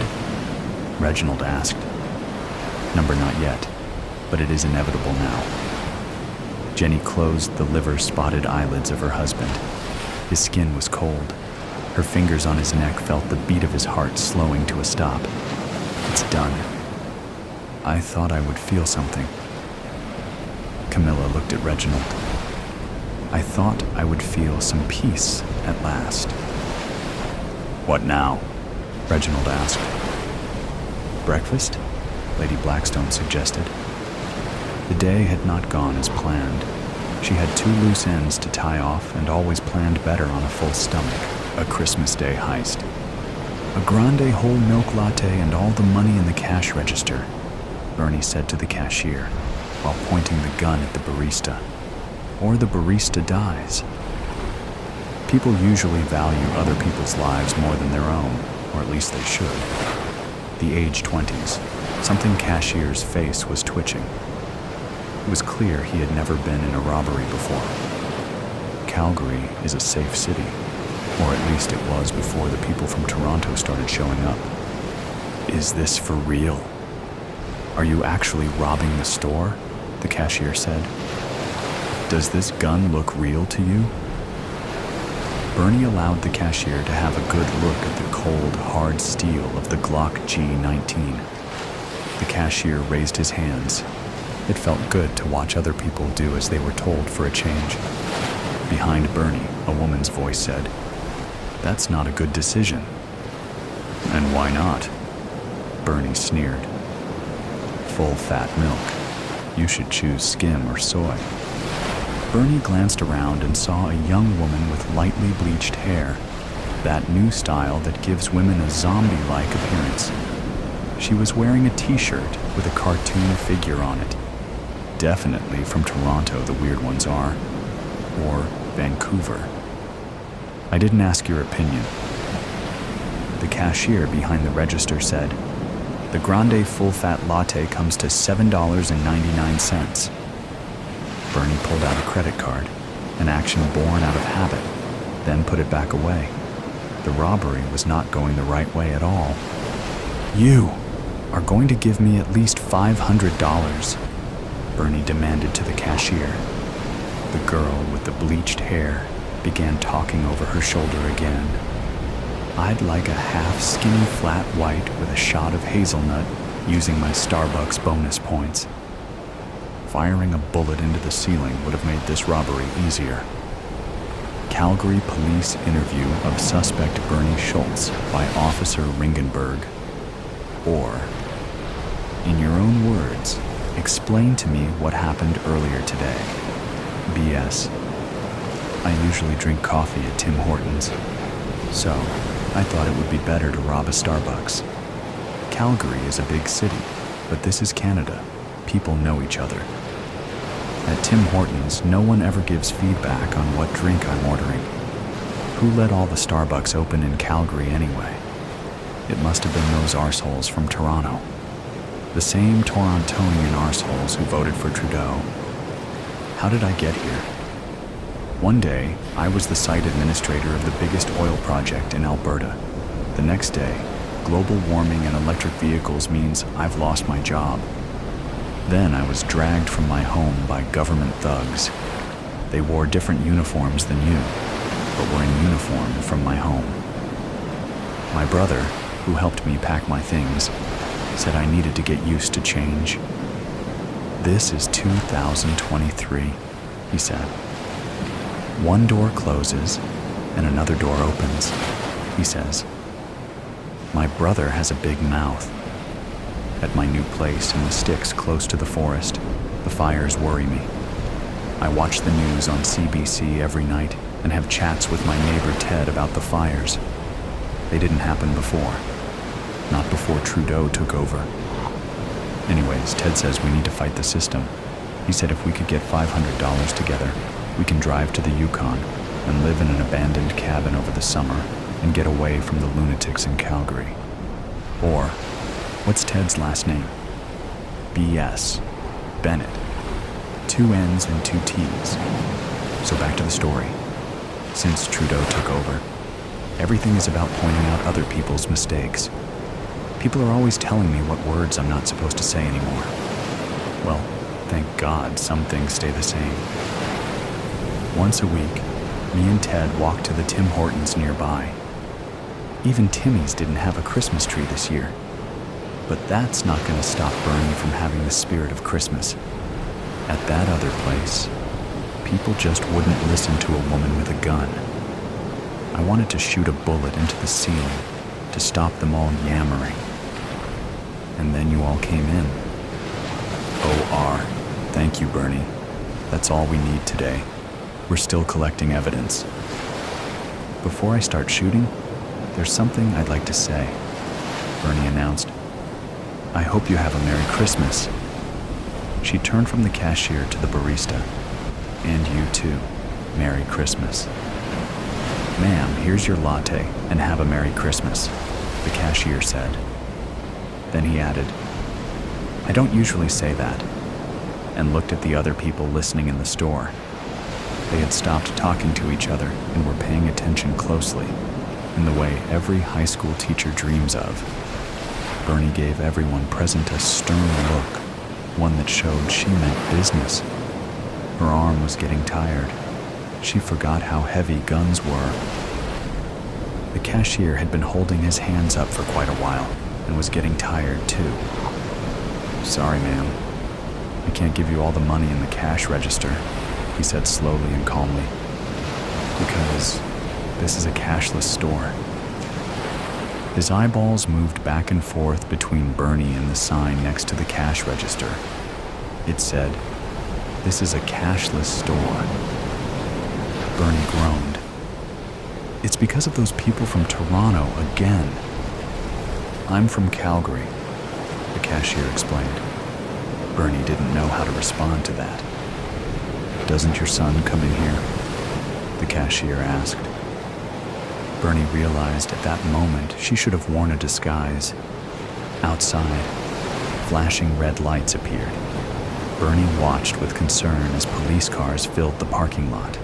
Reginald asked. "Number not yet, but it is inevitable now." Jenny closed the liver-spotted eyelids of her husband. His skin was cold. Her fingers on his neck felt the beat of his heart slowing to a stop. "It's done. I thought I would feel something." Camilla looked at Reginald. "I thought I would feel some peace at last." "What now?" Reginald asked. "Breakfast?" Lady Blackstone suggested. The day had not gone as planned. She had 2 loose ends to tie off and always planned better on a full stomach, a Christmas Day heist. "A grande whole milk latte and all the money in the cash register," Bernie said to the cashier, while pointing the gun at the barista. "Or the barista dies." People usually value other people's lives more than their own, or at least they should. The age 20s, something cashier's face was twitching. It was clear he had never been in a robbery before. Calgary is a safe city, or at least it was before the people from Toronto started showing up. "Is this for real? Are you actually robbing the store?" the cashier said. "Does this gun look real to you?" Bernie allowed the cashier to have a good look at the cold, hard steel of the Glock G19. The cashier raised his hands. It felt good to watch other people do as they were told for a change. Behind Bernie, a woman's voice said, "That's not a good decision." "And why not?" Bernie sneered. "Full-fat milk. You should choose skim or soy." Bernie glanced around and saw a young woman with lightly bleached hair, that new style that gives women a zombie-like appearance. She was wearing a t-shirt with a cartoon figure on it. Definitely from Toronto, the weird ones are. Or Vancouver. "I didn't ask your opinion." The cashier behind the register said, "The grande full-fat latte comes to $7.99. Bernie pulled out a credit card, an action born out of habit, then put it back away. The robbery was not going the right way at all. "You are going to give me at least $500, Bernie demanded to the cashier. The girl with the bleached hair began talking over her shoulder again. "I'd like a half skinny flat white with a shot of hazelnut using my Starbucks bonus points." Firing a bullet into the ceiling would have made this robbery easier. Calgary police interview of suspect Bernie Schultz by Officer Ringenberg. Or, in your own words, explain to me what happened earlier today. BS. I usually drink coffee at Tim Hortons, so I thought it would be better to rob a Starbucks. Calgary is a big city, but this is Canada. People know each other. At Tim Hortons, no one ever gives feedback on what drink I'm ordering. Who let all the Starbucks open in Calgary anyway? It must have been those arseholes from Toronto. The same Torontonian arseholes who voted for Trudeau. How did I get here? One day, I was the site administrator of the biggest oil project in Alberta. The next day, Global warming and electric vehicles means I've lost my job. Then I was dragged from my home by government thugs. They wore different uniforms than you, but were in uniform from my home. My brother, who helped me pack my things, said I needed to get used to change. This is 2023, he said. One door closes and another door opens, he says. My brother has a big mouth. At my new place in the sticks close to the forest, the fires worry me. I watch the news on CBC every night and have chats with my neighbor Ted about the fires. They didn't happen before. Not before Trudeau took over. Anyways, Ted says we need to fight the system. He said if we could get $500 together, we can drive to the Yukon and live in an abandoned cabin over the summer and get away from the lunatics in Calgary. Or, what's Ted's last name? B.S. Bennett. 2 N's and 2 T's. So back to the story. Since Trudeau took over, everything is about pointing out other people's mistakes. People are always telling me what words I'm not supposed to say anymore. Well, thank God some things stay the same. Once a week, me and Ted walk to the Tim Hortons nearby. Even Timmy's didn't have a Christmas tree this year. But that's not going to stop Bernie from having the spirit of Christmas. At that other place, people just wouldn't listen to a woman with a gun. I wanted to shoot a bullet into the ceiling to stop them all yammering. And then you all came in. O.R. Thank you, Bernie. That's all we need today. We're still collecting evidence. Before I start shooting, there's something I'd like to say, Bernie announced. I hope you have a Merry Christmas. She turned from the cashier to the barista. And you too. Merry Christmas. Ma'am, here's your latte, and have a Merry Christmas, the cashier said. Then he added, I don't usually say that, and looked at the other people listening in the store. They had stopped talking to each other and were paying attention closely, in the way every high school teacher dreams of. Bernie gave everyone present a stern look, one that showed she meant business. Her arm was getting tired. She forgot how heavy guns were. The cashier had been holding his hands up for quite a while and was getting tired too. Sorry, ma'am. I can't give you all the money in the cash register, he said slowly and calmly, because this is a cashless store. His eyeballs moved back and forth between Bernie and the sign next to the cash register. It said, This is a cashless store. Bernie groaned. It's because of those people from Toronto again. I'm from Calgary, the cashier explained. Bernie didn't know how to respond to that. Doesn't your son come in here? The cashier asked. Bernie realized at that moment she should have worn a disguise. Outside, flashing red lights appeared. Bernie watched with concern as police cars filled the parking lot.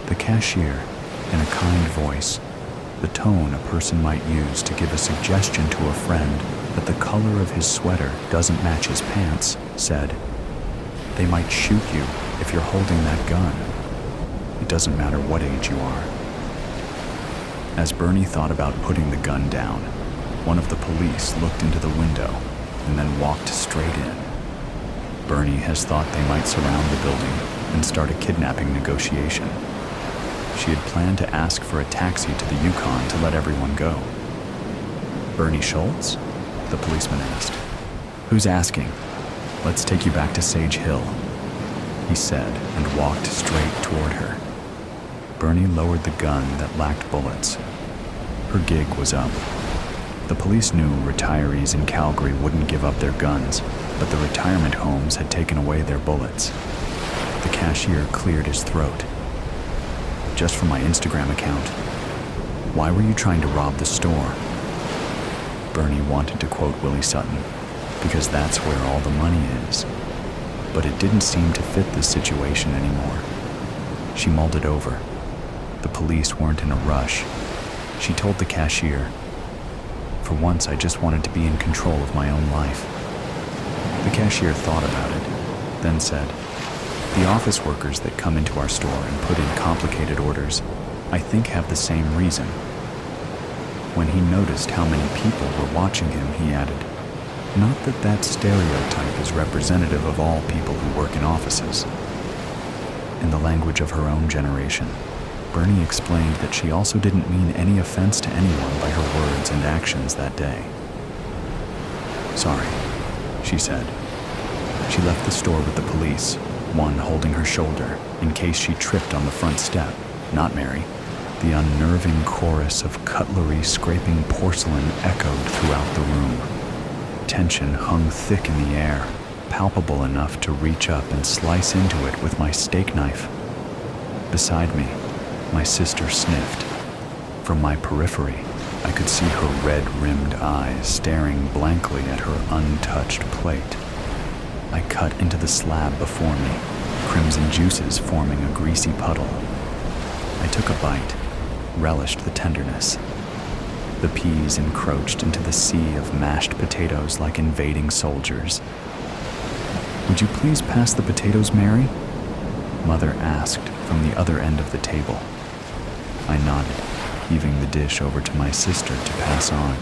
The cashier, in a kind voice, the tone a person might use to give a suggestion to a friend that the color of his sweater doesn't match his pants, said, They might shoot you if you're holding that gun. It doesn't matter what age you are. As Bernie thought about putting the gun down, one of the police looked into the window and then walked straight in. Bernie has thought they might surround the building and start a kidnapping negotiation. She had planned to ask for a taxi to the Yukon to let everyone go. Bernie Schultz? The policeman asked. Who's asking? Let's take you back to Sage Hill, he said, and walked straight toward her. Bernie lowered the gun that lacked bullets. Her gig was up. The police knew retirees in Calgary wouldn't give up their guns, but the retirement homes had taken away their bullets. The cashier cleared his throat. Just for my Instagram account. Why were you trying to rob the store? Bernie wanted to quote Willie Sutton, because that's where all the money is. But it didn't seem to fit this situation anymore. She mulled it over. The police weren't in a rush. She told the cashier, For once, I just wanted to be in control of my own life. The cashier thought about it, then said, "The office workers that come into our store and put in complicated orders, I think have the same reason." When he noticed how many people were watching him, he added, "Not that that stereotype is representative of all people who work in offices." In the language of her own generation, Bernie explained that she also didn't mean any offense to anyone by her words and actions that day. "Sorry," she said. She left the store with the police, one holding her shoulder in case she tripped on the front step, not Mary. The unnerving chorus of cutlery scraping porcelain echoed throughout the room. Tension hung thick in the air, palpable enough to reach up and slice into it with my steak knife. Beside me, my sister sniffed. From my periphery, I could see her red-rimmed eyes staring blankly at her untouched plate. I cut into the slab before me, crimson juices forming a greasy puddle. I took a bite, relished the tenderness. The peas encroached into the sea of mashed potatoes like invading soldiers. "Would you please pass the potatoes, Mary?" Mother asked from the other end of the table. I nodded, heaving the dish over to my sister to pass on.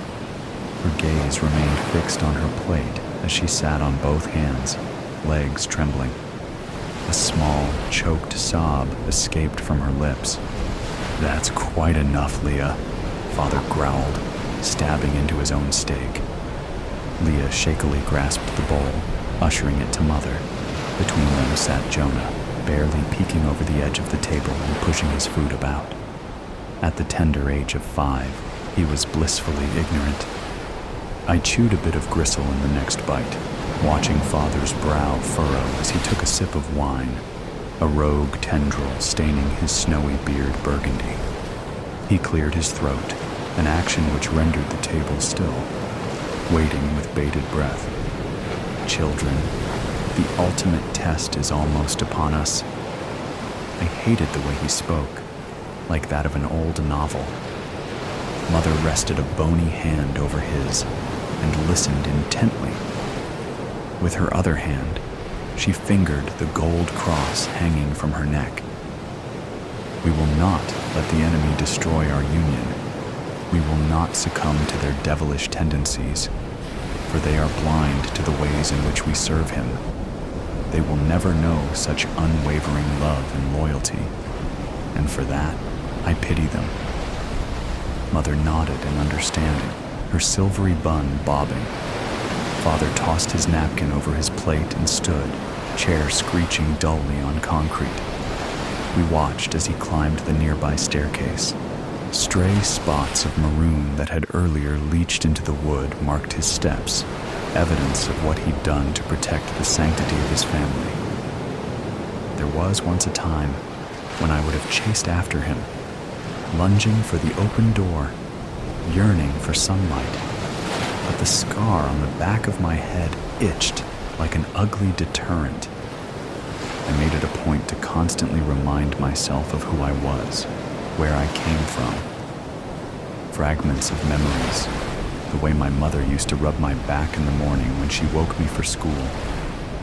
Her gaze remained fixed on her plate as she sat on both hands, legs trembling. A small, choked sob escaped from her lips. "That's quite enough, Leah," Father growled, stabbing into his own steak. Leah shakily grasped the bowl, ushering it to Mother. Between them sat Jonah, barely peeking over the edge of the table and pushing his food about. At the tender age of 5, he was blissfully ignorant. I chewed a bit of gristle in the next bite, watching Father's brow furrow as he took a sip of wine, a rogue tendril staining his snowy beard burgundy. He cleared his throat, an action which rendered the table still, waiting with bated breath. Children, the ultimate test is almost upon us. I hated the way he spoke, like that of an old novel. Mother rested a bony hand over his and listened intently. With her other hand, she fingered the gold cross hanging from her neck. "We will not let the enemy destroy our union. We will not succumb to their devilish tendencies, for they are blind to the ways in which we serve him. They will never know such unwavering love and loyalty, and for that, I pity them." Mother nodded in understanding, her silvery bun bobbing. Father tossed his napkin over his plate and stood, chair screeching dully on concrete. We watched as he climbed the nearby staircase. Stray spots of maroon that had earlier leached into the wood marked his steps, evidence of what he'd done to protect the sanctity of his family. There was once a time when I would have chased after him, lunging for the open door, yearning for sunlight, but the scar on the back of my head itched like an ugly deterrent. I made it a point to constantly remind myself of who I was, where I came from. Fragments of memories, the way my mother used to rub my back in the morning when she woke me for school,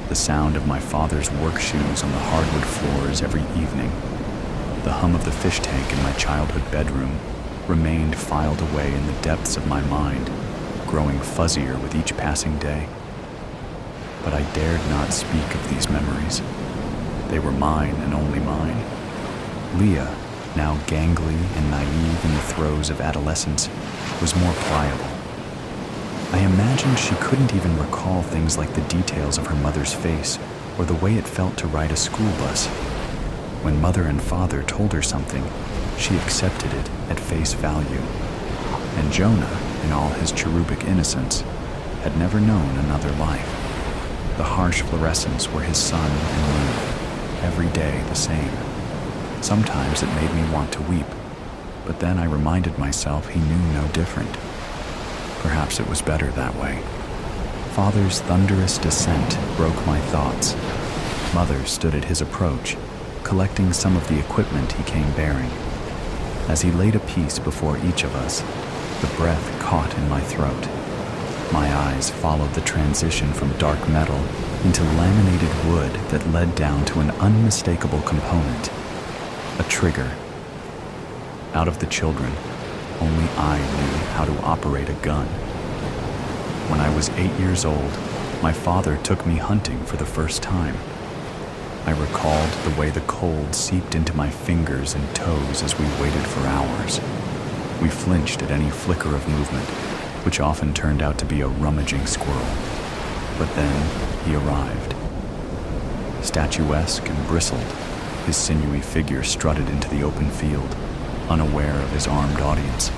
the sound of my father's work shoes on the hardwood floors every evening, the hum of the fish tank in my childhood bedroom remained filed away in the depths of my mind, growing fuzzier with each passing day. But I dared not speak of these memories. They were mine and only mine. Leah, now gangly and naive in the throes of adolescence, was more pliable. I imagined she couldn't even recall things like the details of her mother's face or the way it felt to ride a school bus. When Mother and Father told her something, she accepted it at face value. And Jonah, in all his cherubic innocence, had never known another life. The harsh fluorescents were his sun and moon, every day the same. Sometimes it made me want to weep, but then I reminded myself he knew no different. Perhaps it was better that way. Father's thunderous descent broke my thoughts. Mother stood at his approach, collecting some of the equipment he came bearing. As he laid a piece before each of us, The breath caught in my throat. My eyes followed the transition from dark metal into laminated wood that led down to an unmistakable component, a trigger. Out of the children, only I knew how to operate a gun. When I was 8 years old, my father took me hunting for the first time. I recalled the way the cold seeped into my fingers and toes as we waited for hours. We flinched at any flicker of movement, which often turned out to be a rummaging squirrel. But then he arrived. Statuesque and bristled, his sinewy figure strutted into the open field, unaware of his armed audience.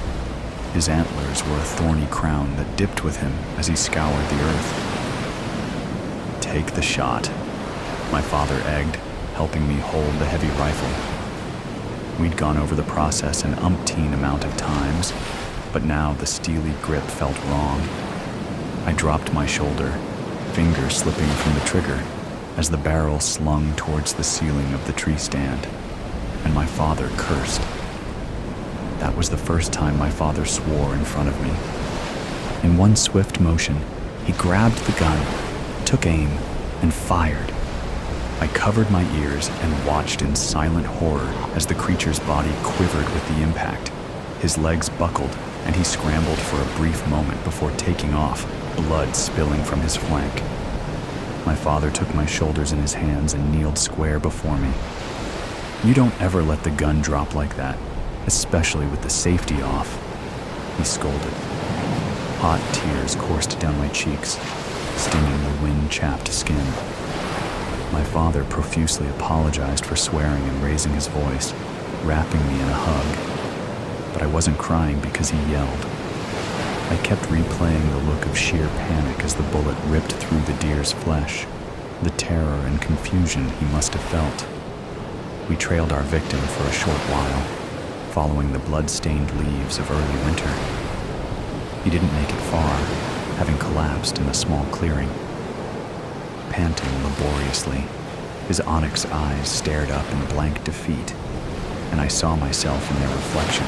His antlers were a thorny crown that dipped with him as he scoured the earth. "Take the shot," my father egged, helping me hold the heavy rifle. We'd gone over the process an umpteen amount of times, but now the steely grip felt wrong. I dropped my shoulder, fingers slipping from the trigger, as the barrel slung towards the ceiling of the tree stand, and my father cursed. That was the first time my father swore in front of me. In one swift motion, he grabbed the gun, took aim, and fired. I covered my ears and watched in silent horror as the creature's body quivered with the impact. His legs buckled, and he scrambled for a brief moment before taking off, blood spilling from his flank. My father took my shoulders in his hands and kneeled square before me. "You don't ever let the gun drop like that, especially with the safety off," he scolded. Hot tears coursed down my cheeks, stinging the wind-chapped skin. My father profusely apologized for swearing and raising his voice, wrapping me in a hug. But I wasn't crying because he yelled. I kept replaying the look of sheer panic as the bullet ripped through the deer's flesh, the terror and confusion he must have felt. We trailed our victim for a short while, following the blood-stained leaves of early winter. He didn't make it far, having collapsed in a small clearing. Panting laboriously, his onyx eyes stared up in blank defeat, and I saw myself in their reflection.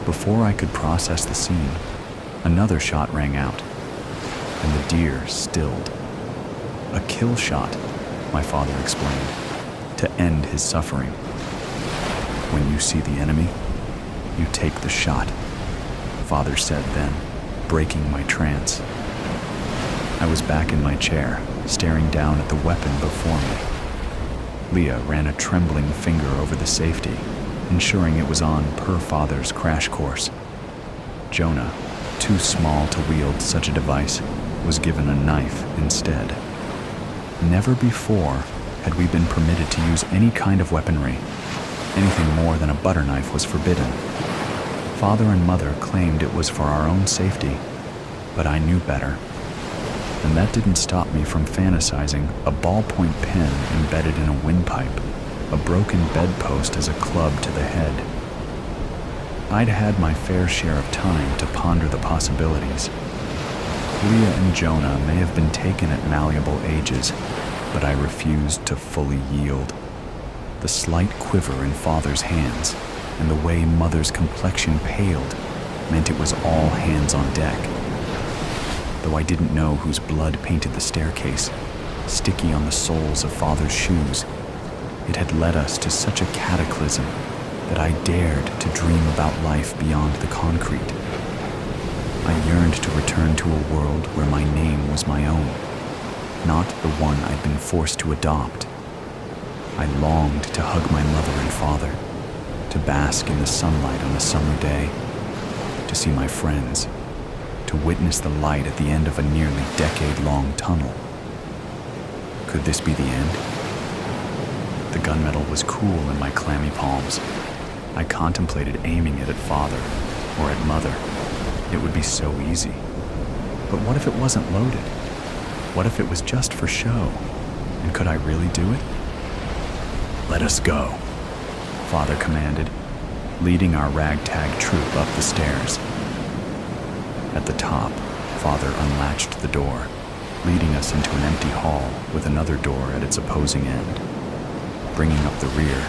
Before I could process the scene, another shot rang out, and the deer stilled. "A kill shot," my father explained, "to end his suffering. When you see the enemy, you take the shot," Father said then, breaking my trance. I was back in my chair, staring down at the weapon before me. Leah ran a trembling finger over the safety, ensuring it was on per Father's crash course. Jonah, too small to wield such a device, was given a knife instead. Never before had we been permitted to use any kind of weaponry. Anything more than a butter knife was forbidden. Father and Mother claimed it was for our own safety, but I knew better. And that didn't stop me from fantasizing a ballpoint pen embedded in a windpipe, a broken bedpost as a club to the head. I'd had my fair share of time to ponder the possibilities. Leah and Jonah may have been taken at malleable ages, but I refused to fully yield. The slight quiver in Father's hands and the way Mother's complexion paled meant it was all hands on deck. Though I didn't know whose blood painted the staircase, sticky on the soles of Father's shoes, it had led us to such a cataclysm that I dared to dream about life beyond the concrete. I yearned to return to a world where my name was my own, not the one I'd been forced to adopt. I longed to hug my mother and father, to bask in the sunlight on a summer day, to see my friends, to witness the light at the end of a nearly decade-long tunnel. Could this be the end? The gunmetal was cool in my clammy palms. I contemplated aiming it at Father or at Mother. It would be so easy. But what if it wasn't loaded? What if it was just for show? And could I really do it? "Let us go," Father commanded, leading our ragtag troop up the stairs. At the top, Father unlatched the door, leading us into an empty hall with another door at its opposing end. Bringing up the rear,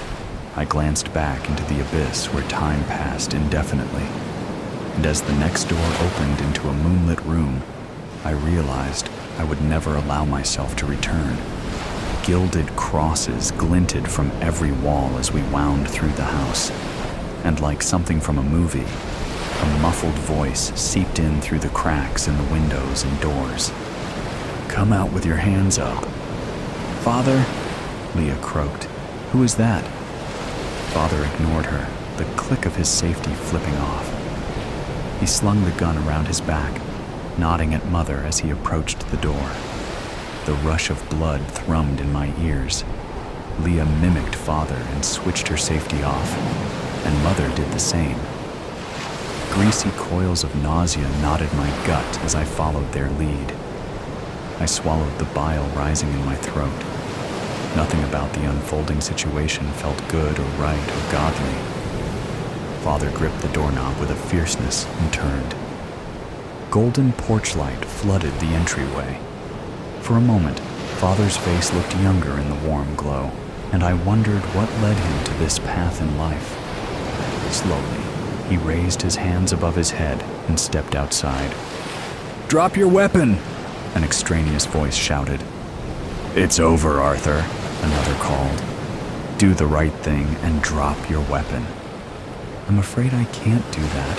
I glanced back into the abyss where time passed indefinitely. and as the next door opened into a moonlit room, I realized I would never allow myself to return. Gilded crosses glinted from every wall as we wound through the house, and like something from a movie, a muffled voice seeped in through the cracks in the windows and doors. "Come out with your hands up." "Father," Leah croaked. "Who is that?" Father ignored her, the click of his safety flipping off. He slung the gun around his back, nodding at Mother as he approached the door. The rush of blood thrummed in my ears. Leah mimicked Father and switched her safety off, and Mother did the same. Greasy coils of nausea knotted my gut as I followed their lead. I swallowed the bile rising in my throat. Nothing about the unfolding situation felt good or right or godly. Father gripped the doorknob with a fierceness and turned. Golden porch light flooded the entryway. For a moment, Father's face looked younger in the warm glow, and I wondered what led him to this path in life. Slowly, he raised his hands above his head and stepped outside. "Drop your weapon!" an extraneous voice shouted. "It's over, Arthur," another called. "Do the right thing and drop your weapon." "I'm afraid I can't do that,"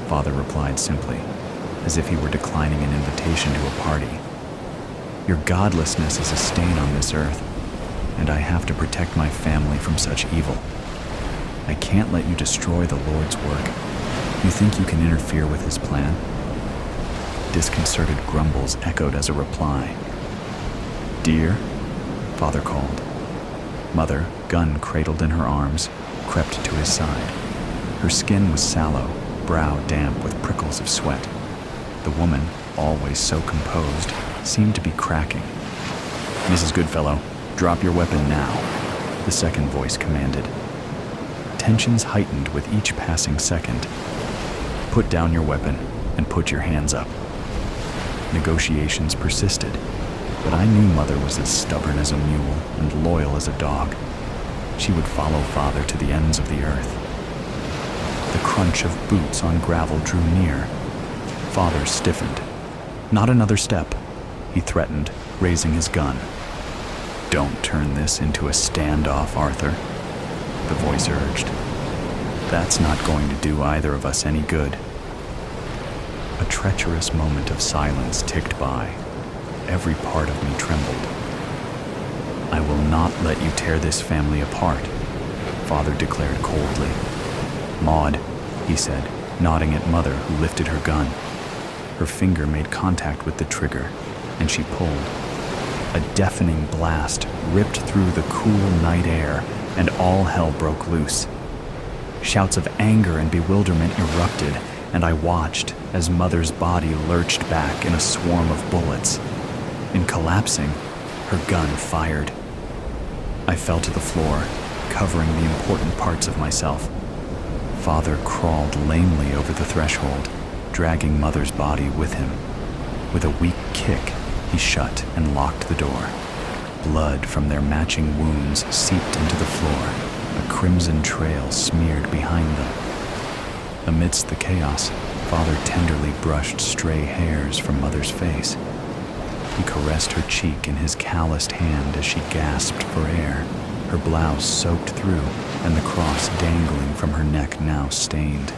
Father replied simply, as if he were declining an invitation to a party. "Your godlessness is a stain on this earth, and I have to protect my family from such evil. I can't let you destroy the Lord's work. You think you can interfere with his plan?" Disconcerted grumbles echoed as a reply. "Dear?" Father called. Mother, gun cradled in her arms, crept to his side. Her skin was sallow, brow damp with prickles of sweat. The woman, always so composed, seemed to be cracking. "Mrs. Goodfellow, drop your weapon now," the second voice commanded. Tensions heightened with each passing second. "Put down your weapon and put your hands up." Negotiations persisted, but I knew Mother was as stubborn as a mule and loyal as a dog. She would follow Father to the ends of the earth. The crunch of boots on gravel drew near. Father stiffened. "Not another step," he threatened, raising his gun. "Don't turn this into a standoff, Arthur," the voice urged. "That's not going to do either of us any good." A treacherous moment of silence ticked by. Every part of me trembled. "I will not let you tear this family apart," Father declared coldly. "Maud," he said, nodding at Mother, who lifted her gun. Her finger made contact with the trigger, and she pulled. A deafening blast ripped through the cool night air, and all hell broke loose. Shouts of anger and bewilderment erupted, and I watched as Mother's body lurched back in a swarm of bullets. In collapsing, her gun fired. I fell to the floor, covering the important parts of myself. Father crawled lamely over the threshold, dragging Mother's body with him. With a weak kick, he shut and locked the door. Blood from their matching wounds seeped into the floor, a crimson trail smeared behind them. Amidst the chaos, Father tenderly brushed stray hairs from Mother's face. He caressed her cheek in his calloused hand as she gasped for air, her blouse soaked through and the cross dangling from her neck now stained.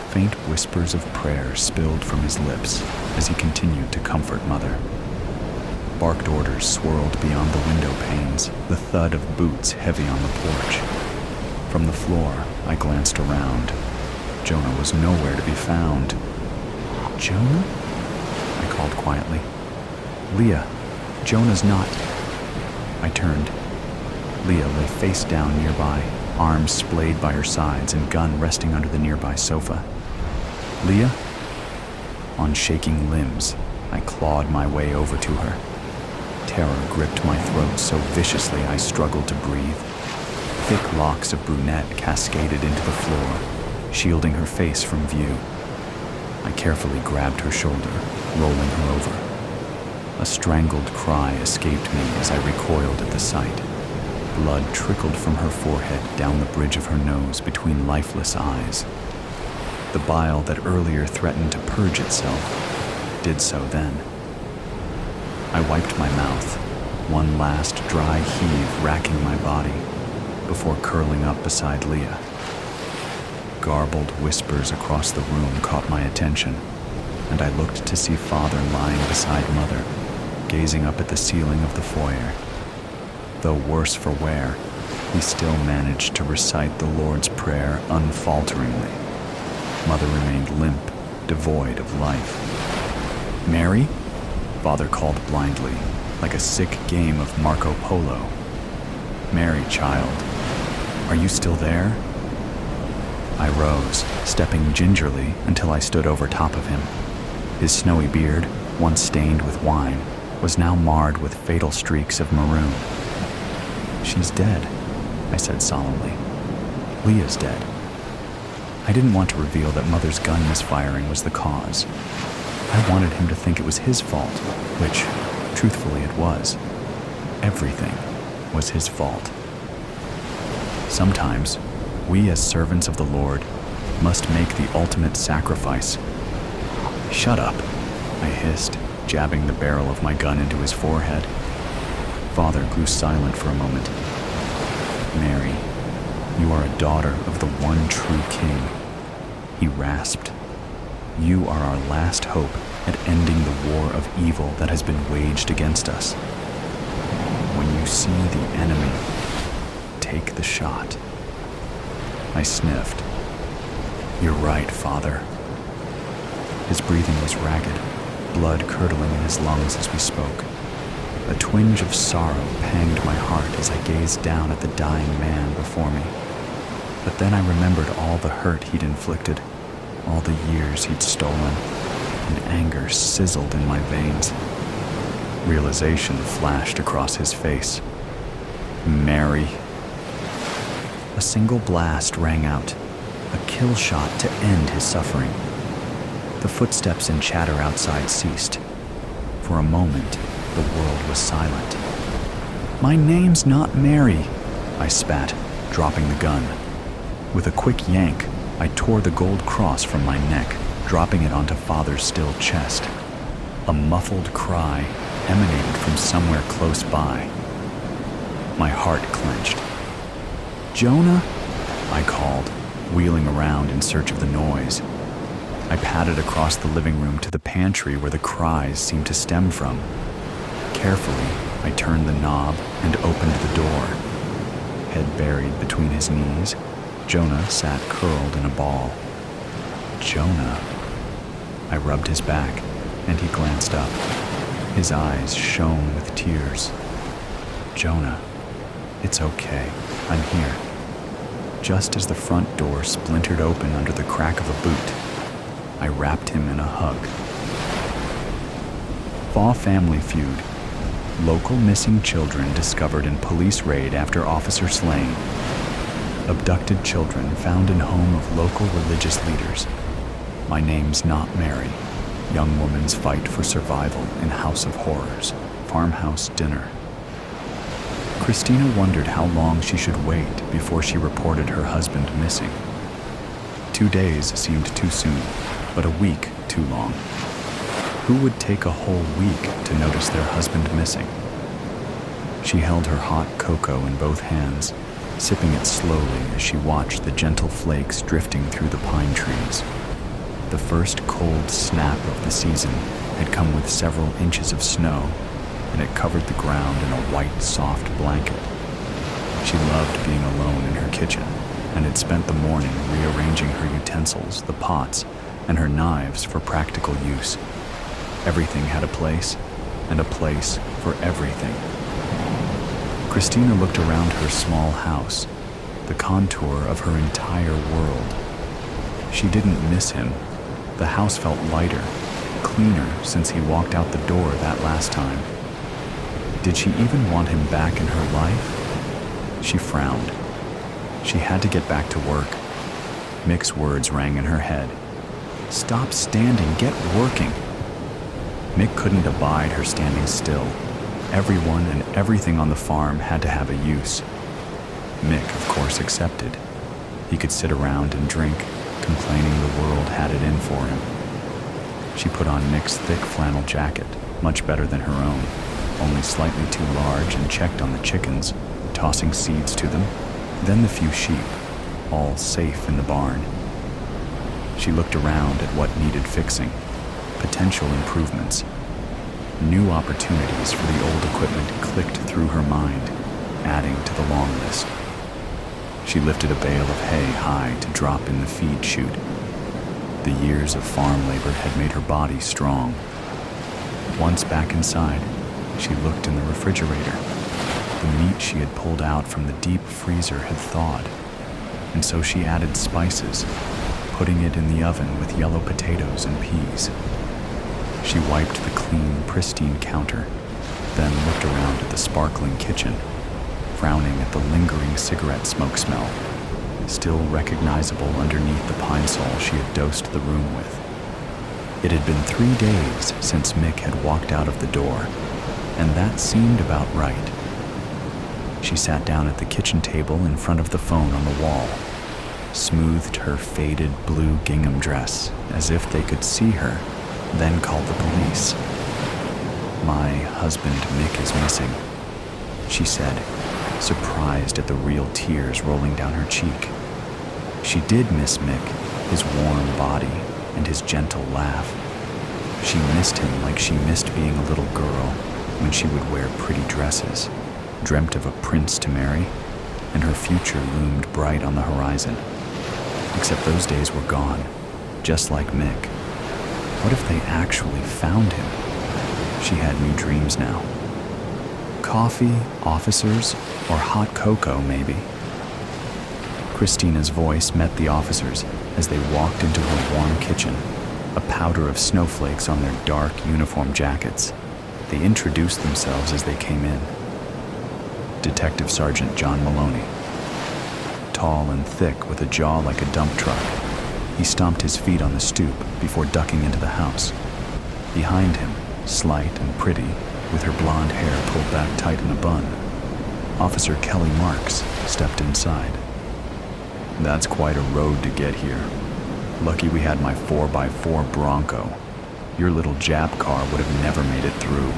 Faint whispers of prayer spilled from his lips as he continued to comfort Mother. Barked orders swirled beyond the window panes, the thud of boots heavy on the porch. From the floor, I glanced around. Jonah was nowhere to be found. "Jonah?" I called quietly. "Leah, Jonah's not." I turned. Leah lay face down nearby, arms splayed by her sides and gun resting under the nearby sofa. "Leah?" On shaking limbs, I clawed my way over to her. Terror gripped my throat so viciously I struggled to breathe. Thick locks of brunette cascaded into the floor, shielding her face from view. I carefully grabbed her shoulder, rolling her over. A strangled cry escaped me as I recoiled at the sight. Blood trickled from her forehead down the bridge of her nose between lifeless eyes. The bile that earlier threatened to purge itself did so then. I wiped my mouth, one last dry heave racking my body, before curling up beside Leah. Garbled whispers across the room caught my attention, and I looked to see Father lying beside Mother, gazing up at the ceiling of the foyer. Though worse for wear, he still managed to recite the Lord's Prayer unfalteringly. Mother remained limp, devoid of life. "Mary?" Father called blindly, like a sick game of Marco Polo. "Mary, child, are you still there?" I rose, stepping gingerly until I stood over top of him. His snowy beard, once stained with wine, was now marred with fatal streaks of maroon. "She's dead," I said solemnly. "Leah's dead." I didn't want to reveal that Mother's gun misfiring was the cause. I wanted him to think it was his fault, which, truthfully, it was. Everything was his fault. Sometimes, we as servants of the Lord must make the ultimate sacrifice. "Shut up," I hissed, jabbing the barrel of my gun into his forehead. Father grew silent for a moment. "Mary, you are a daughter of the one true King," he rasped. "You are our last hope at ending the war of evil that has been waged against us. When you see the enemy, take the shot." I sniffed. "You're right, Father." His breathing was ragged, blood curdling in his lungs as we spoke. A twinge of sorrow panged my heart as I gazed down at the dying man before me. But then I remembered all the hurt he'd inflicted, all the years he'd stolen, and anger sizzled in my veins. Realization flashed across his face. "Mary." A single blast rang out, a kill shot to end his suffering. The footsteps and chatter outside ceased. For a moment, the world was silent. "My name's not Mary," I spat, dropping the gun. With a quick yank, I tore the gold cross from my neck, dropping it onto Father's still chest. A muffled cry emanated from somewhere close by. My heart clenched. "Jonah?" I called, wheeling around in search of the noise. I padded across the living room to the pantry where the cries seemed to stem from. Carefully, I turned the knob and opened the door. Head buried between his knees, Jonah sat curled in a ball. "Jonah?" I rubbed his back, and he glanced up. His eyes shone with tears. "Jonah, it's okay. I'm here." Just as the front door splintered open under the crack of a boot, I wrapped him in a hug. Fall family feud. Local missing children discovered in police raid after officer slain. Abducted children found in home of local religious leaders. My name's not Mary. Young woman's fight for survival in House of Horrors. Farmhouse dinner. Christina wondered how long she should wait before she reported her husband missing. 2 days seemed too soon, but a week too long. Who would take a whole week to notice their husband missing? She held her hot cocoa in both hands, sipping it slowly as she watched the gentle flakes drifting through the pine trees. The first cold snap of the season had come with several inches of snow, and it covered the ground in a white, soft blanket. She loved being alone in her kitchen, and had spent the morning rearranging her utensils, the pots, and her knives for practical use. Everything had a place, and a place for everything. Christina looked around her small house, the contour of her entire world. She didn't miss him. The house felt lighter, cleaner since he walked out the door that last time. Did she even want him back in her life? She frowned. She had to get back to work. Mick's words rang in her head. "Stop standing, get working." Mick couldn't abide her standing still. Everyone and everything on the farm had to have a use. Mick, of course, accepted. He could sit around and drink, complaining the world had it in for him. She put on Mick's thick flannel jacket, much better than her own, only slightly too large, and checked on the chickens, tossing seeds to them, then the few sheep, all safe in the barn. She looked around at what needed fixing, potential improvements. New opportunities for the old equipment clicked through her mind, adding to the long list. She lifted a bale of hay high to drop in the feed chute. The years of farm labor had made her body strong. Once back inside, she looked in the refrigerator. The meat she had pulled out from the deep freezer had thawed, and so she added spices, putting it in the oven with yellow potatoes and peas. She wiped the clean, pristine counter, then looked around at the sparkling kitchen, frowning at the lingering cigarette smoke smell, still recognizable underneath the pine sol she had dosed the room with. It had been 3 days since Mick had walked out of the door, and that seemed about right. She sat down at the kitchen table in front of the phone on the wall, smoothed her faded blue gingham dress as if they could see her, then called the police. "My husband Mick is missing," she said, surprised at the real tears rolling down her cheek. She did miss Mick, his warm body and his gentle laugh. She missed him like she missed being a little girl when she would wear pretty dresses, dreamt of a prince to marry, and her future loomed bright on the horizon. Except those days were gone, just like Mick. What if they actually found him? She had new dreams now. Coffee, officers, or hot cocoa, maybe. Christina's voice met the officers as they walked into her warm kitchen, a powder of snowflakes on their dark uniform jackets. They introduced themselves as they came in. Detective Sergeant John Maloney. Tall and thick with a jaw like a dump truck, he stomped his feet on the stoop before ducking into the house. Behind him, slight and pretty, with her blonde hair pulled back tight in a bun, Officer Kelly Marks stepped inside. "That's quite a road to get here. Lucky we had my 4x4 Bronco. Your little Jap car would have never made it through."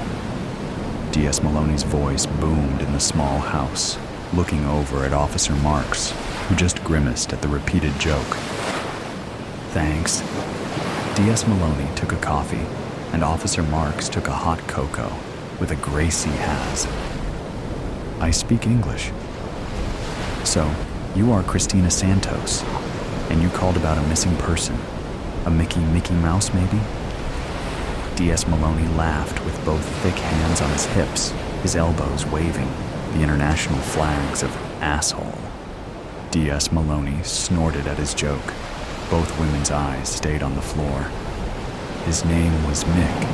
D.S. Maloney's voice boomed in the small house, looking over at Officer Marks, who just grimaced at the repeated joke. "Thanks." D.S. Maloney took a coffee, and Officer Marks took a hot cocoa with a Gracie has. "I speak English." "So, you are Christina Santos, and you called about a missing person. A Mickey Mouse, maybe?" D.S. Maloney laughed with both thick hands on his hips, his elbows waving, the international flags of asshole. D.S. Maloney snorted at his joke. Both women's eyes stayed on the floor. "His name was Mick,"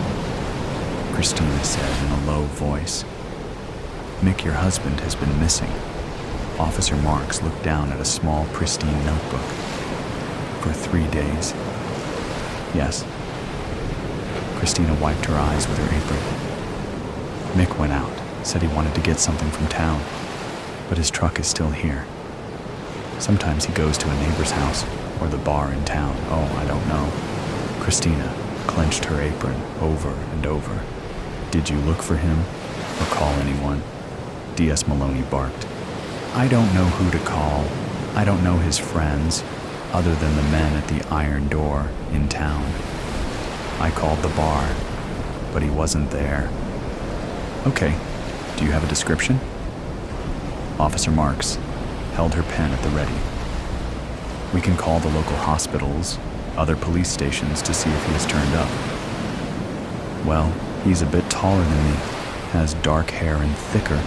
Christina said in a low voice. "Mick, your husband, has been missing." Officer Marks looked down at a small, pristine notebook. "For 3 days?" "Yes." Christina wiped her eyes with her apron. "Mick went out, said he wanted to get something from town, but his truck is still here. Sometimes he goes to a neighbor's house or the bar in town. Oh, I don't know." Christina clenched her apron over and over. "Did you look for him or call anyone?" D.S. Maloney barked. "I don't know who to call. I don't know his friends, other than the men at the Iron Door in town. I called the bar, but he wasn't there." "Okay, do you have a description?" Officer Marks held her pen at the ready. "We can call the local hospitals, other police stations to see if he has turned up." "Well, he's a bit taller than me, has dark hair and thicker."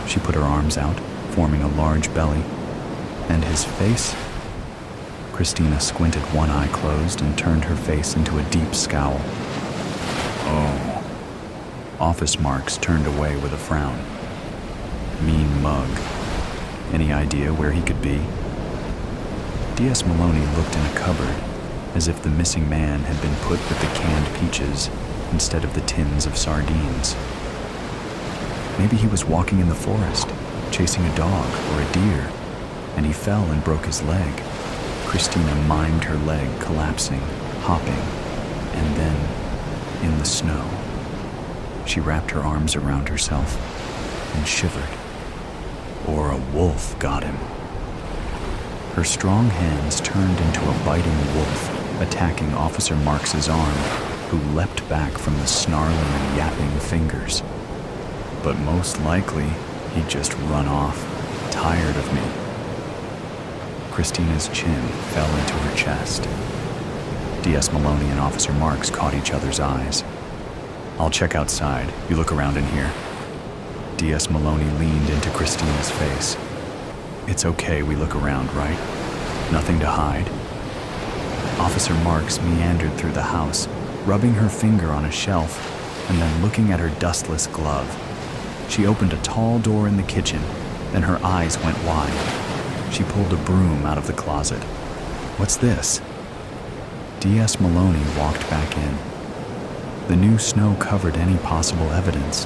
She put her arms out, forming a large belly. "And his face?" Christina squinted one eye closed and turned her face into a deep scowl. "Oh." Office Marks turned away with a frown. "Mean mug. Any idea where he could be?" D.S. Maloney looked in a cupboard, as if the missing man had been put with the canned peaches instead of the tins of sardines. "Maybe he was walking in the forest, chasing a dog or a deer, and he fell and broke his leg." Christina mimed her leg collapsing, hopping, and then in the snow. She wrapped her arms around herself and shivered. Or a wolf got him. Her strong hands turned into a biting wolf, attacking Officer Marks's arm, who leapt back from the snarling and yapping fingers. But most likely, he'd just run off, tired of me. Christina's chin fell into her chest. D.S. Maloney and Officer Marks caught each other's eyes. "I'll check outside. You look around in here." D.S. Maloney leaned into Christina's face. "It's okay we look around, right? Nothing to hide." Officer Marks meandered through the house, rubbing her finger on a shelf and then looking at her dustless glove. She opened a tall door in the kitchen, then her eyes went wide. She pulled a broom out of the closet. "What's this?" D.S. Maloney walked back in. "The new snow covered any possible evidence.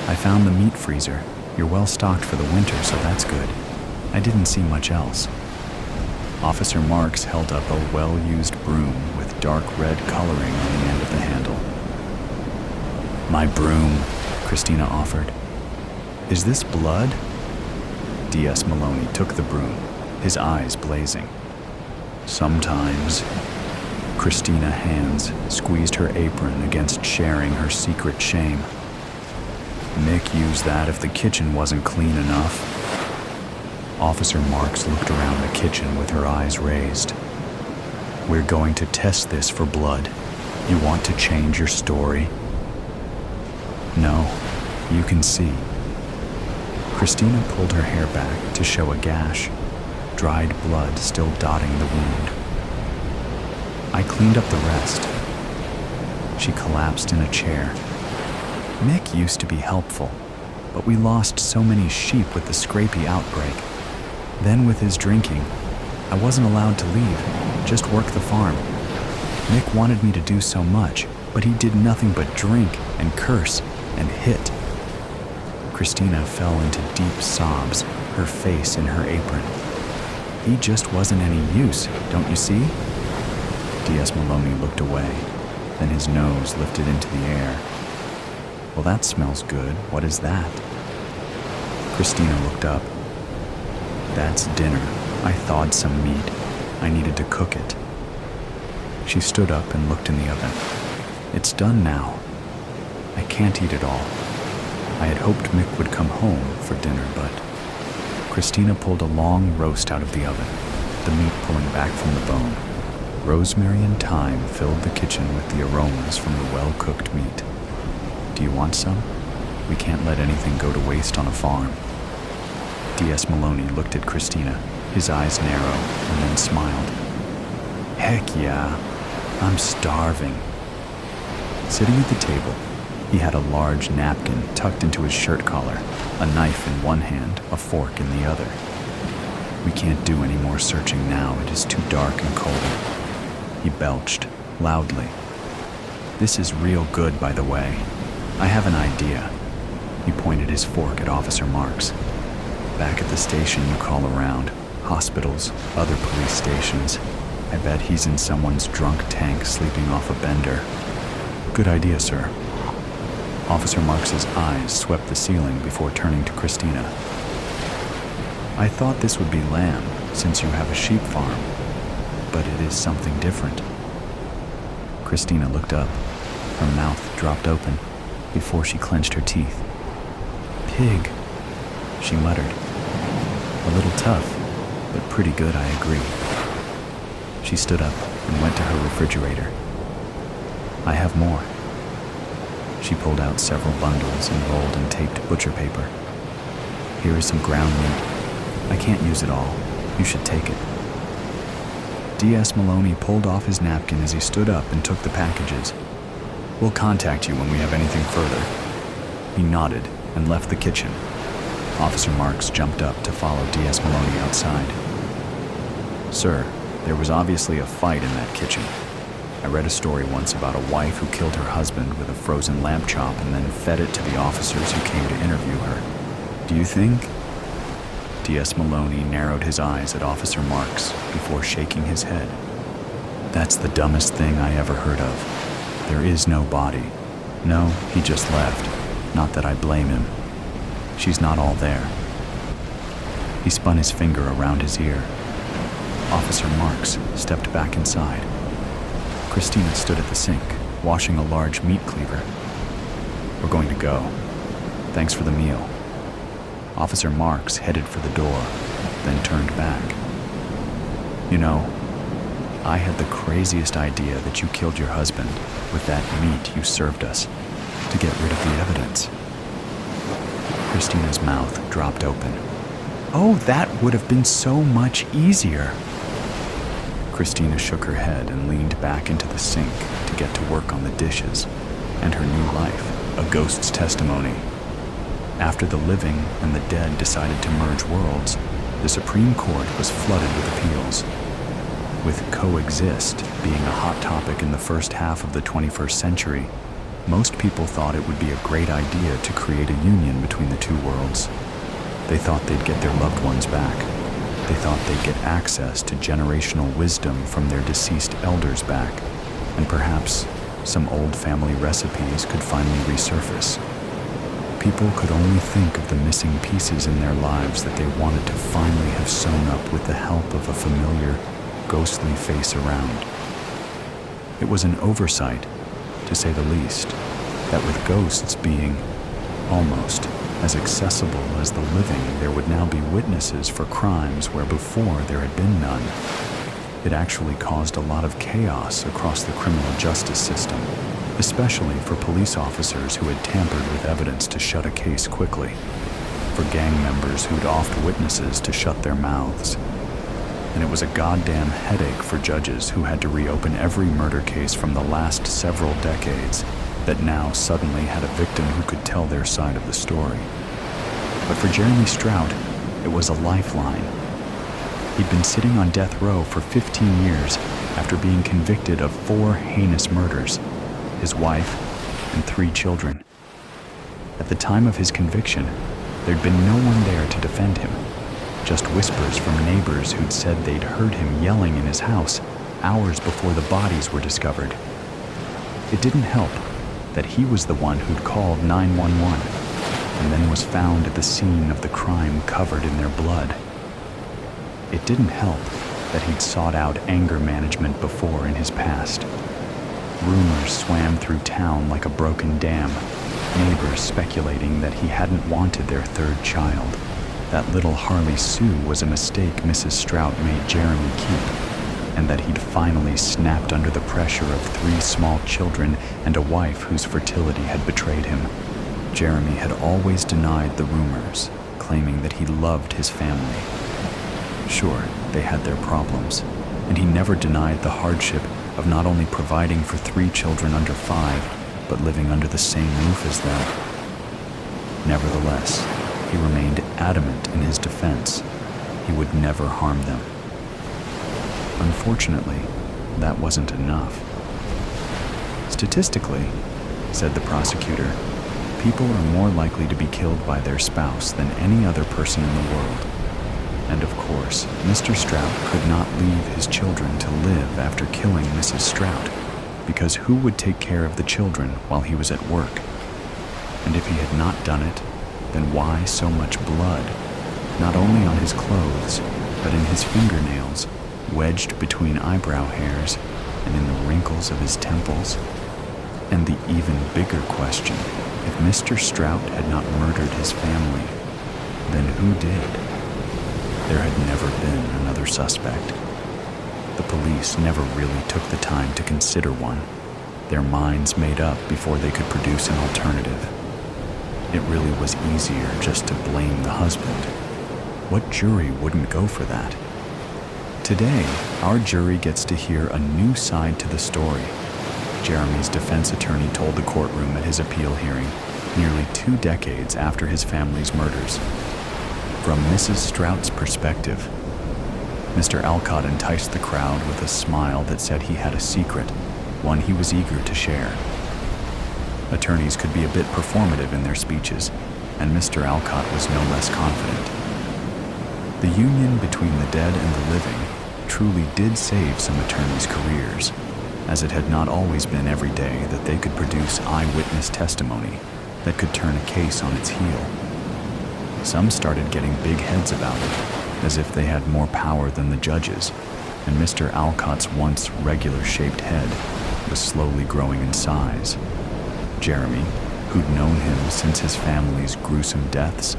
I found the meat freezer. You're well stocked for the winter, so that's good. I didn't see much else." Officer Marks held up a well-used broom with dark red coloring on the end of the handle. "My broom," Christina offered. "Is this blood?" D.S. Maloney took the broom, his eyes blazing. "Sometimes." Christina's hands squeezed her apron against sharing her secret shame. "Mick used that if the kitchen wasn't clean enough." Officer Marks looked around the kitchen with her eyes raised. "We're going to test this for blood. You want to change your story?" "No, you can see." Christina pulled her hair back to show a gash, dried blood still dotting the wound. "I cleaned up the rest." She collapsed in a chair. "Mick used to be helpful, but we lost so many sheep with the scrapie outbreak. Then with his drinking, I wasn't allowed to leave, just work the farm. Mick wanted me to do so much, but he did nothing but drink and curse and hit." Christina fell into deep sobs, her face in her apron. "He just wasn't any use, don't you see?" D.S. Maloney looked away, then his nose lifted into the air. "Well, that smells good. What is that?" Christina looked up. "That's dinner. I thawed some meat. I needed to cook it." She stood up and looked in the oven. "It's done now. I can't eat it all. I had hoped Mick would come home for dinner, but..." Christina pulled a long roast out of the oven, the meat pulling back from the bone. Rosemary and thyme filled the kitchen with the aromas from the well-cooked meat. "Do you want some? We can't let anything go to waste on a farm." D.S. Maloney looked at Christina, his eyes narrow, and then smiled. "Heck yeah, I'm starving." Sitting at the table, he had a large napkin tucked into his shirt collar, a knife in one hand, a fork in the other. "We can't do any more searching now. It is too dark and cold." He belched, loudly. "This is real good, by the way. I have an idea." He pointed his fork at Officer Marks. "Back at the station you call around, hospitals, other police stations. I bet he's in someone's drunk tank sleeping off a bender." "Good idea, sir." Officer Marks's eyes swept the ceiling before turning to Christina. "I thought this would be lamb, since you have a sheep farm, but it is something different." Christina looked up. Her mouth dropped open before she clenched her teeth. "Pig," she muttered. "A little tough, but pretty good, I agree." She stood up and went to her refrigerator. "I have more." She pulled out several bundles and rolled and taped butcher paper. "Here is some ground meat. I can't use it all. You should take it." D.S. Maloney pulled off his napkin as he stood up and took the packages. "We'll contact you when we have anything further." He nodded and left the kitchen. Officer Marks jumped up to follow D.S. Maloney outside. "Sir, there was obviously a fight in that kitchen. I read a story once about a wife who killed her husband with a frozen lamb chop and then fed it to the officers who came to interview her. Do you think..." D.S. Maloney narrowed his eyes at Officer Marks before shaking his head. That's the dumbest thing I ever heard of. There is no body. No, he just left. Not that I blame him. She's not all there. He spun his finger around his ear. Officer Marks stepped back inside. Christina stood at the sink, washing a large meat cleaver. We're going to go. Thanks for the meal. Officer Marks headed for the door, then turned back. You know, I had the craziest idea that you killed your husband with that meat you served us to get rid of the evidence. Christina's mouth dropped open. Oh, that would have been so much easier. Christina shook her head and leaned back into the sink to get to work on the dishes and her new life, a ghost's testimony. After the living and the dead decided to merge worlds, the Supreme Court was flooded with appeals. With coexist being a hot topic in the first half of the 21st century, most people thought it would be a great idea to create a union between the two worlds. They thought they'd get their loved ones back. They thought they'd get access to generational wisdom from their deceased elders back, and perhaps some old family recipes could finally resurface. People could only think of the missing pieces in their lives that they wanted to finally have sewn up with the help of a familiar, ghostly face around. It was an oversight, to say the least, that with ghosts being almost as accessible as the living, there would now be witnesses for crimes where before there had been none. It actually caused a lot of chaos across the criminal justice system, especially for police officers who had tampered with evidence to shut a case quickly, for gang members who'd offed witnesses to shut their mouths. And it was a goddamn headache for judges who had to reopen every murder case from the last several decades that now suddenly had a victim who could tell their side of the story. But for Jeremy Strout, it was a lifeline. He'd been sitting on death row for 15 years after being convicted of 4 heinous murders, his wife, and 3 children. At the time of his conviction, there'd been no one there to defend him, just whispers from neighbors who'd said they'd heard him yelling in his house hours before the bodies were discovered. It didn't help that he was the one who'd called 911 and then was found at the scene of the crime covered in their blood. It didn't help that he'd sought out anger management before in his past. Rumors swam through town like a broken dam, neighbors speculating that he hadn't wanted their 3rd child. That little Harley Sue was a mistake Mrs. Strout made Jeremy keep, and that he'd finally snapped under the pressure of 3 small children and a wife whose fertility had betrayed him. Jeremy had always denied the rumors, claiming that he loved his family. Sure, they had their problems, and he never denied the hardship of not only providing for 3 children under 5, but living under the same roof as them. Nevertheless, he remained adamant in his defense. He would never harm them. Unfortunately, that wasn't enough. Statistically, said the prosecutor, people are more likely to be killed by their spouse than any other person in the world. And of course, Mr. Strout could not leave his children to live after killing Mrs. Strout, because who would take care of the children while he was at work? And if he had not done it, then why so much blood, not only on his clothes, but in his fingernails, wedged between eyebrow hairs and in the wrinkles of his temples? And the even bigger question, if Mr. Strout had not murdered his family, then who did? There had never been another suspect. The police never really took the time to consider one, their minds made up before they could produce an alternative. It really was easier just to blame the husband. What jury wouldn't go for that? Today, our jury gets to hear a new side to the story. Jeremy's defense attorney told the courtroom at his appeal hearing, nearly 2 decades after his family's murders. From Mrs. Strout's perspective, Mr. Alcott enticed the crowd with a smile that said he had a secret, one he was eager to share. Attorneys could be a bit performative in their speeches, and Mr. Alcott was no less confident. The union between the dead and the living truly did save some attorneys' careers, as it had not always been every day that they could produce eyewitness testimony that could turn a case on its heel. Some started getting big heads about it, as if they had more power than the judges, and Mr. Alcott's once regular-shaped head was slowly growing in size. Jeremy, who'd known him since his family's gruesome deaths,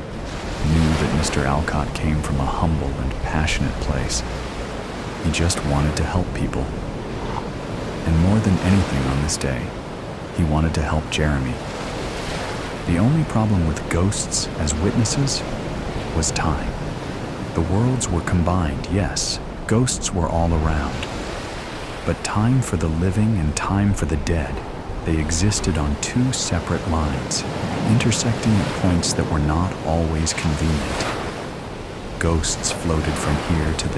knew that Mr. Alcott came from a humble and passionate place. He just wanted to help people. And more than anything on this day, he wanted to help Jeremy. The only problem with ghosts as witnesses was time. The worlds were combined, yes, ghosts were all around. But time for the living and time for the dead, they existed on two separate lines, intersecting at points that were not always convenient. Ghosts floated from here to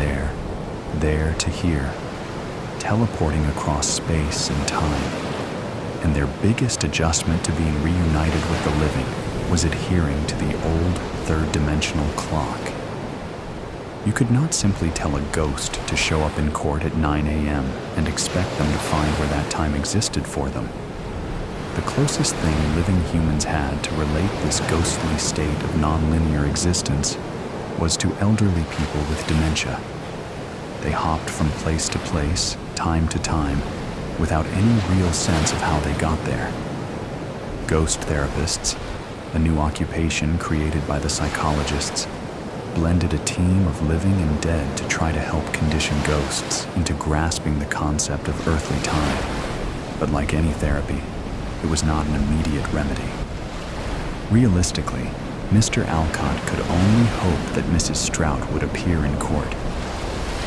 there to here, teleporting across space and time. And their biggest adjustment to being reunited with the living was adhering to the old third-dimensional clock. You could not simply tell a ghost to show up in court at 9 a.m. and expect them to find where that time existed for them. The closest thing living humans had to relate this ghostly state of nonlinear existence was to elderly people with dementia. They hopped from place to place, time to time, without any real sense of how they got there. Ghost therapists, a new occupation created by the psychologists, blended a team of living and dead to try to help condition ghosts into grasping the concept of earthly time. But like any therapy, it was not an immediate remedy. Realistically, Mr. Alcott could only hope that Mrs. Strout would appear in court.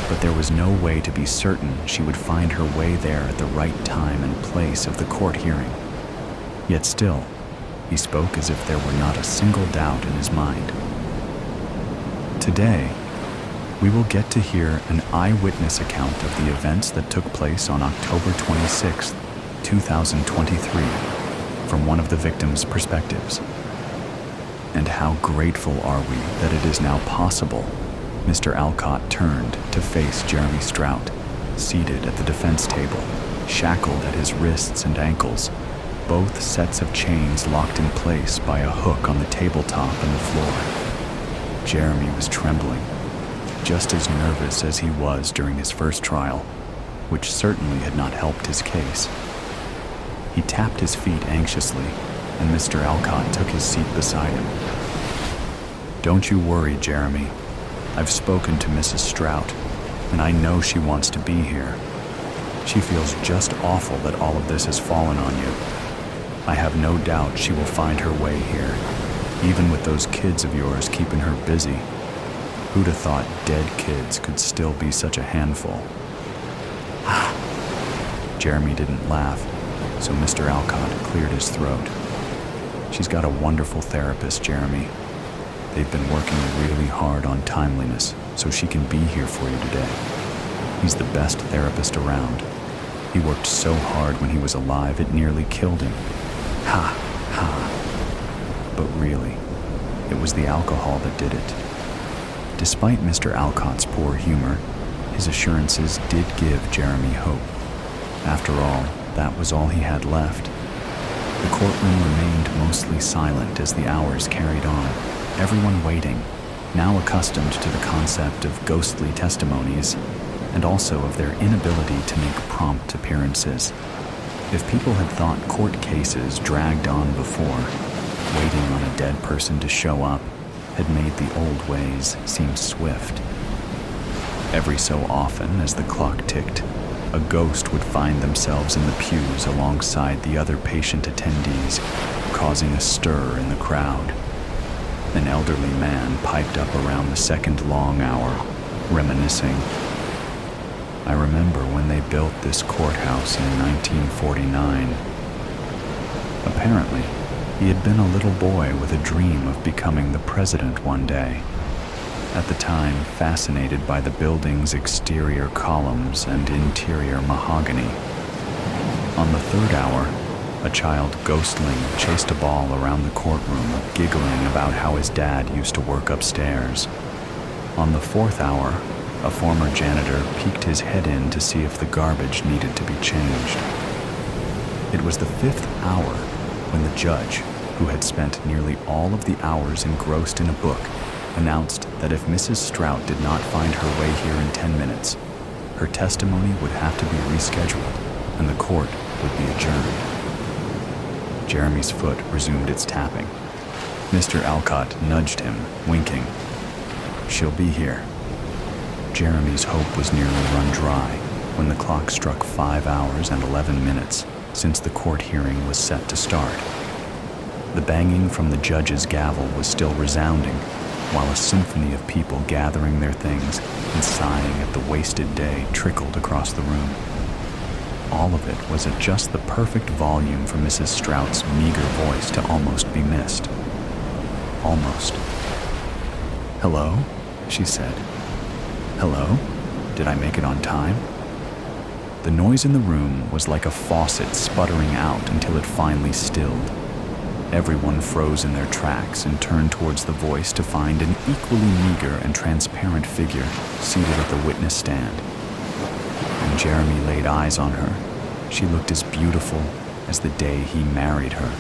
But there was no way to be certain she would find her way there at the right time and place of the court hearing. Yet still, he spoke as if there were not a single doubt in his mind. Today, we will get to hear an eyewitness account of the events that took place on October 26, 2023, from one of the victims' perspectives. And how grateful are we that it is now possible Mr. Alcott turned to face Jeremy Strout, seated at the defense table, shackled at his wrists and ankles, both sets of chains locked in place by a hook on the tabletop and the floor. Jeremy was trembling, just as nervous as he was during his first trial, which certainly had not helped his case. He tapped his feet anxiously, and Mr. Alcott took his seat beside him. "Don't you worry, Jeremy. I've spoken to Mrs. Strout, and I know she wants to be here. She feels just awful that all of this has fallen on you. I have no doubt she will find her way here, even with those kids of yours keeping her busy. Who'd have thought dead kids could still be such a handful?" Jeremy didn't laugh, so Mr. Alcott cleared his throat. "She's got a wonderful therapist, Jeremy. They've been working really hard on timeliness so she can be here for you today. He's the best therapist around. He worked so hard when he was alive it nearly killed him. Ha, ha. But really, it was the alcohol that did it." Despite Mr. Alcott's poor humor, his assurances did give Jeremy hope. After all, that was all he had left. The courtroom remained mostly silent as the hours carried on, everyone waiting, now accustomed to the concept of ghostly testimonies, and also of their inability to make prompt appearances. If people had thought court cases dragged on before, waiting on a dead person to show up had made the old ways seem swift. Every so often, as the clock ticked, a ghost would find themselves in the pews alongside the other patient attendees, causing a stir in the crowd. An elderly man piped up around the second long hour, reminiscing. "I remember when they built this courthouse in 1949. Apparently, he had been a little boy with a dream of becoming the president one day. At the time, fascinated by the building's exterior columns and interior mahogany. On the third hour, a child ghostling chased a ball around the courtroom, giggling about how his dad used to work upstairs. On the 4th hour, a former janitor peeked his head in to see if the garbage needed to be changed. It was the 5th hour when the judge, who had spent nearly all of the hours engrossed in a book, announced that if Mrs. Strout did not find her way here in 10 minutes, her testimony would have to be rescheduled and the court would be adjourned. Jeremy's foot resumed its tapping. Mr. Alcott nudged him, winking. "She'll be here." Jeremy's hope was nearly run dry when the clock struck 5 hours and 11 minutes since the court hearing was set to start. The banging from the judge's gavel was still resounding, while a symphony of people gathering their things and sighing at the wasted day trickled across the room. All of it was at just the perfect volume for Mrs. Strout's meager voice to almost be missed. Almost. "Hello?" she said. "Hello? Did I make it on time?" The noise in the room was like a faucet sputtering out until it finally stilled. Everyone froze in their tracks and turned towards the voice to find an equally meager and transparent figure seated at the witness stand. When Jeremy laid eyes on her, she looked as beautiful as the day he married her.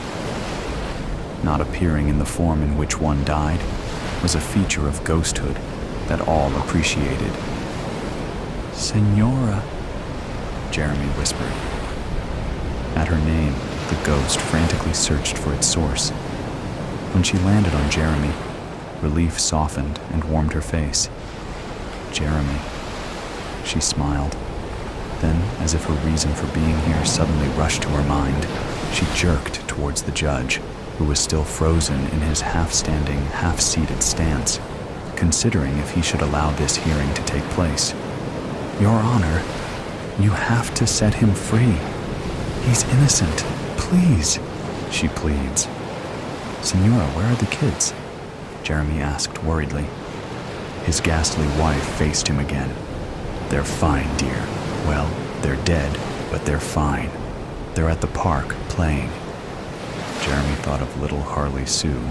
Not appearing in the form in which one died was a feature of ghosthood that all appreciated. "Senora," Jeremy whispered. At her name, the ghost frantically searched for its source. When she landed on Jeremy, relief softened and warmed her face. "Jeremy," she smiled. Then, as if her reason for being here suddenly rushed to her mind, she jerked towards the judge, who was still frozen in his half-standing, half-seated stance, considering if he should allow this hearing to take place. "Your Honor, you have to set him free. He's innocent. Please," she pleads. "Senora, where are the kids?" Jeremy asked worriedly. His ghastly wife faced him again. "They're fine, dear. Well, they're dead, but they're fine. They're at the park, playing." Jeremy thought of little Harley Sue,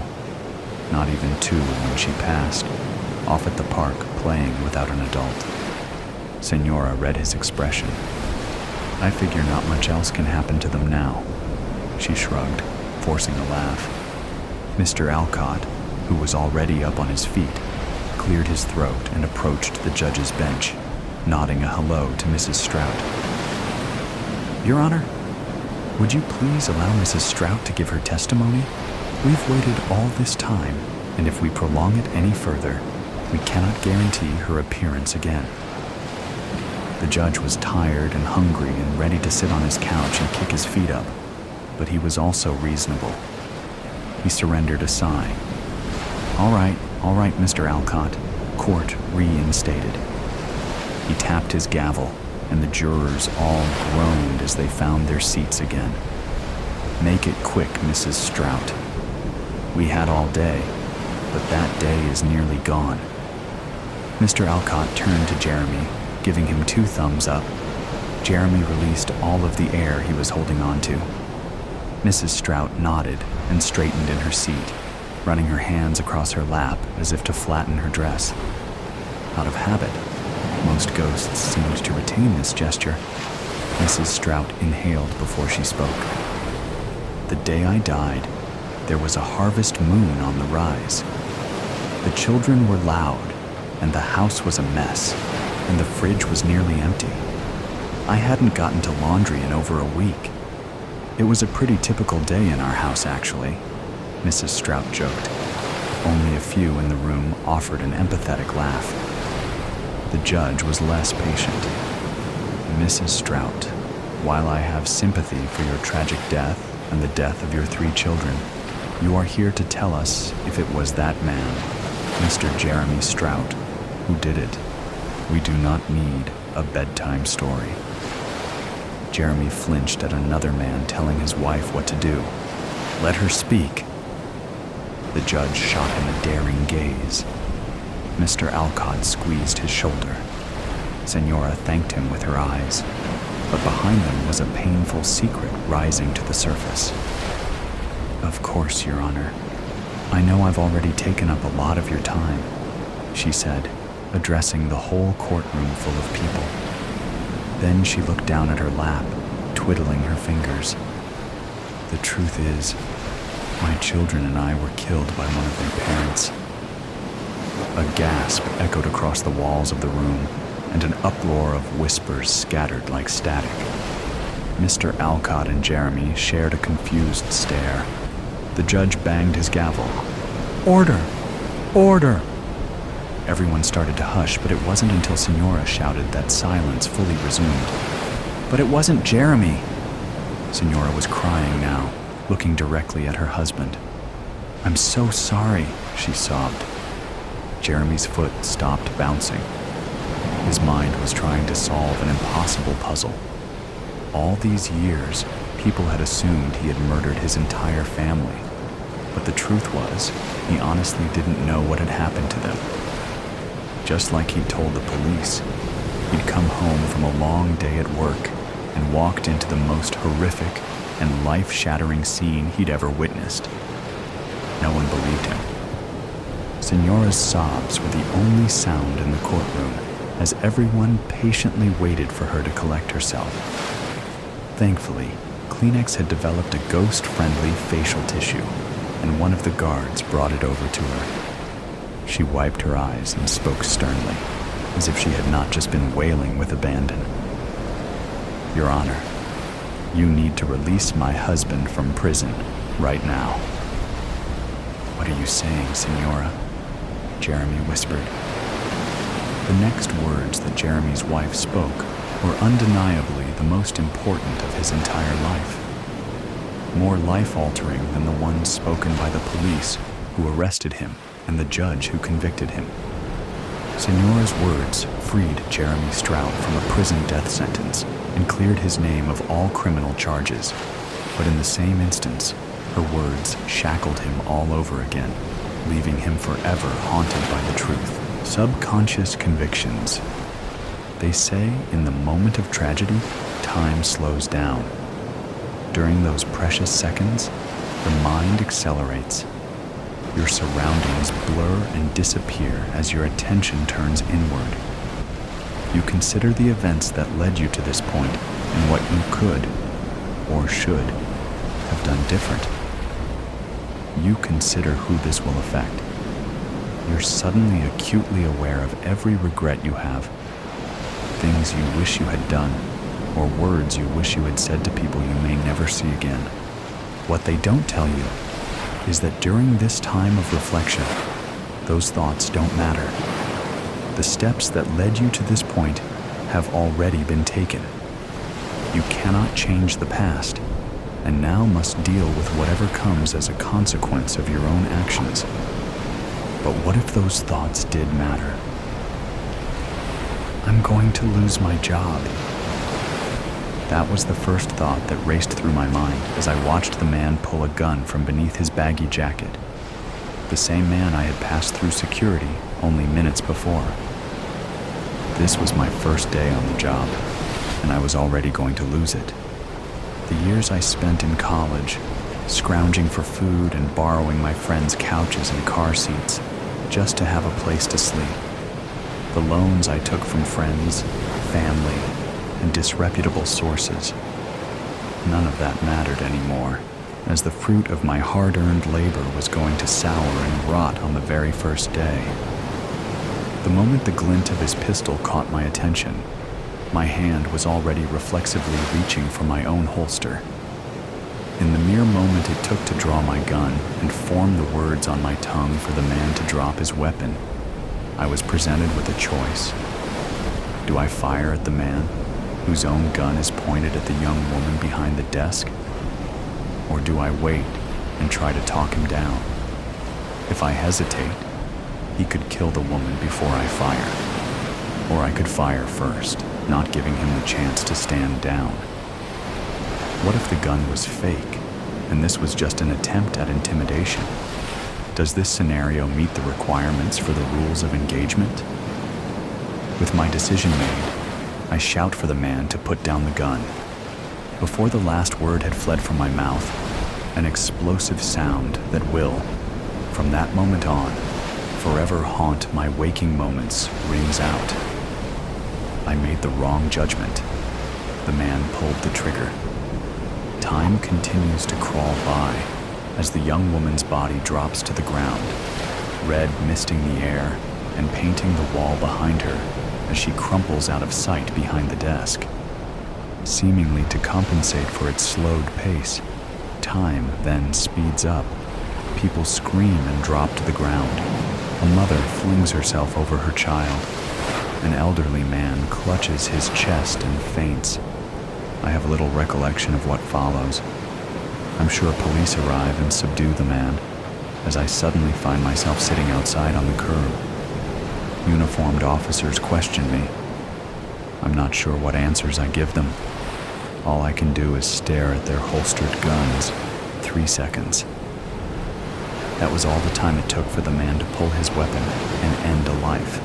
not even 2 when she passed, off at the park playing without an adult. Senora read his expression. "I figure not much else can happen to them now." She shrugged, forcing a laugh. Mr. Alcott, who was already up on his feet, cleared his throat and approached the judge's bench, nodding a hello to Mrs. Strout. "Your Honor, would you please allow Mrs. Strout to give her testimony? We've waited all this time, and if we prolong it any further, we cannot guarantee her appearance again." The judge was tired and hungry and ready to sit on his couch and kick his feet up, but he was also reasonable. He surrendered a sigh. All right, Mr. Alcott," court reinstated. He tapped his gavel, and the jurors all groaned as they found their seats again. "Make it quick, Mrs. Strout. We had all day, but that day is nearly gone." Mr. Alcott turned to Jeremy, giving him 2 thumbs up. Jeremy released all of the air he was holding on to. Mrs. Strout nodded and straightened in her seat, running her hands across her lap as if to flatten her dress. Out of habit, most ghosts seemed to retain this gesture. Mrs. Strout inhaled before she spoke. "The day I died, there was a harvest moon on the rise. The children were loud, and the house was a mess, and the fridge was nearly empty. I hadn't gotten to laundry in over a week. It was a pretty typical day in our house, actually," Mrs. Strout joked. Only a few in the room offered an empathetic laugh. The judge was less patient. "Mrs. Strout, while I have sympathy for your tragic death and the death of your 3 children, you are here to tell us if it was that man, Mr. Jeremy Strout, who did it. We do not need a bedtime story." Jeremy flinched at another man telling his wife what to do. "Let her speak." The judge shot him a daring gaze. Mr. Alcott squeezed his shoulder. Senora thanked him with her eyes, but behind them was a painful secret rising to the surface. "Of course, Your Honor. I know I've already taken up a lot of your time," she said, addressing the whole courtroom full of people. Then she looked down at her lap, twiddling her fingers. The truth is, my children and I were killed by one of their parents. A gasp echoed across the walls of the room, and an uproar of whispers scattered like static. Mr. Alcott and Jeremy shared a confused stare. The judge banged his gavel. "Order! Order!" Everyone started to hush, but it wasn't until Senora shouted that silence fully resumed. "But it wasn't Jeremy!" Senora was crying now, looking directly at her husband. "I'm so sorry," she sobbed. Jeremy's foot stopped bouncing. His mind was trying to solve an impossible puzzle. All these years, people had assumed he had murdered his entire family. But the truth was, he honestly didn't know what had happened to them. Just like he'd told the police, he'd come home from a long day at work and walked into the most horrific and life-shattering scene he'd ever witnessed. No one believed him. Senora's sobs were the only sound in the courtroom as everyone patiently waited for her to collect herself. Thankfully, Kleenex had developed a ghost-friendly facial tissue, and one of the guards brought it over to her. She wiped her eyes and spoke sternly, as if she had not just been wailing with abandon. "Your Honor, you need to release my husband from prison right now." "What are you saying, Senora?" Jeremy whispered. The next words that Jeremy's wife spoke were undeniably the most important of his entire life. More life-altering than the ones spoken by the police who arrested him and the judge who convicted him. Senora's words freed Jeremy Strout from a prison death sentence and cleared his name of all criminal charges. But in the same instance, her words shackled him all over again, leaving him forever haunted by the truth. Subconscious convictions. They say in the moment of tragedy, time slows down. During those precious seconds, the mind accelerates. Your surroundings blur and disappear as your attention turns inward. You consider the events that led you to this point and what you could, or should, have done different. You consider who this will affect. You're suddenly acutely aware of every regret you have, things you wish you had done, or words you wish you had said to people you may never see again. What they don't tell you is that during this time of reflection, those thoughts don't matter. The steps that led you to this point have already been taken. You cannot change the past, and now must deal with whatever comes as a consequence of your own actions. But what if those thoughts did matter? I'm going to lose my job. That was the first thought that raced through my mind as I watched the man pull a gun from beneath his baggy jacket. The same man I had passed through security only minutes before. This was my first day on the job, and I was already going to lose it. The years I spent in college, scrounging for food and borrowing my friends' couches and car seats just to have a place to sleep. The loans I took from friends, family, and disreputable sources. None of that mattered anymore, as the fruit of my hard-earned labor was going to sour and rot on the very first day. The moment the glint of his pistol caught my attention, my hand was already reflexively reaching for my own holster. In the mere moment it took to draw my gun and form the words on my tongue for the man to drop his weapon, I was presented with a choice. Do I fire at the man whose own gun is pointed at the young woman behind the desk? Or do I wait and try to talk him down? If I hesitate, he could kill the woman before I fire. Or I could fire first, not giving him the chance to stand down. What if the gun was fake, and this was just an attempt at intimidation? Does this scenario meet the requirements for the rules of engagement? With my decision made, I shout for the man to put down the gun. Before the last word had fled from my mouth, an explosive sound that will, from that moment on, forever haunt my waking moments rings out. I made the wrong judgment. The man pulled the trigger. Time continues to crawl by as the young woman's body drops to the ground, red misting the air and painting the wall behind her as she crumples out of sight behind the desk. Seemingly to compensate for its slowed pace, time then speeds up. People scream and drop to the ground. A mother flings herself over her child. An elderly man clutches his chest and faints. I have little recollection of what follows. I'm sure police arrive and subdue the man, as I suddenly find myself sitting outside on the curb. Uniformed officers question me. I'm not sure what answers I give them. All I can do is stare at their holstered guns. 3 seconds. That was all the time it took for the man to pull his weapon and end a life.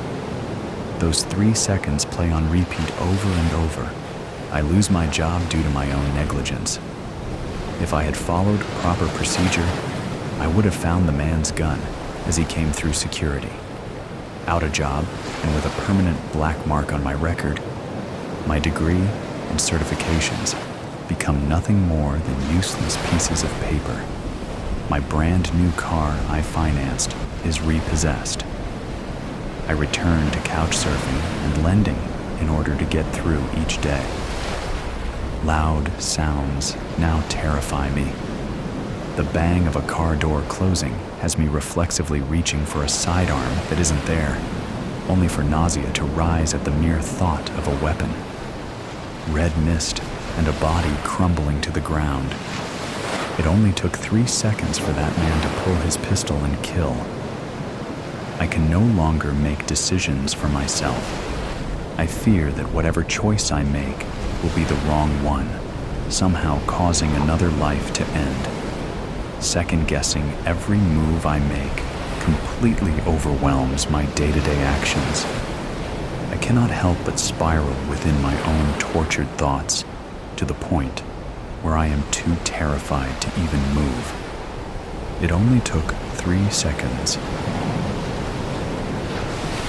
Those 3 seconds play on repeat over and over. I lose my job due to my own negligence. If I had followed proper procedure, I would have found the man's gun as he came through security. Out of job and with a permanent black mark on my record, my degree and certifications become nothing more than useless pieces of paper. My brand new car I financed is repossessed. I return to couch surfing and lending in order to get through each day. Loud sounds now terrify me. The bang of a car door closing has me reflexively reaching for a sidearm that isn't there, only for nausea to rise at the mere thought of a weapon. Red mist and a body crumbling to the ground. It only took 3 seconds for that man to pull his pistol and kill. I can no longer make decisions for myself. I fear that whatever choice I make will be the wrong one, somehow causing another life to end. Second-guessing every move I make completely overwhelms my day-to-day actions. I cannot help but spiral within my own tortured thoughts to the point where I am too terrified to even move. It only took 3 seconds.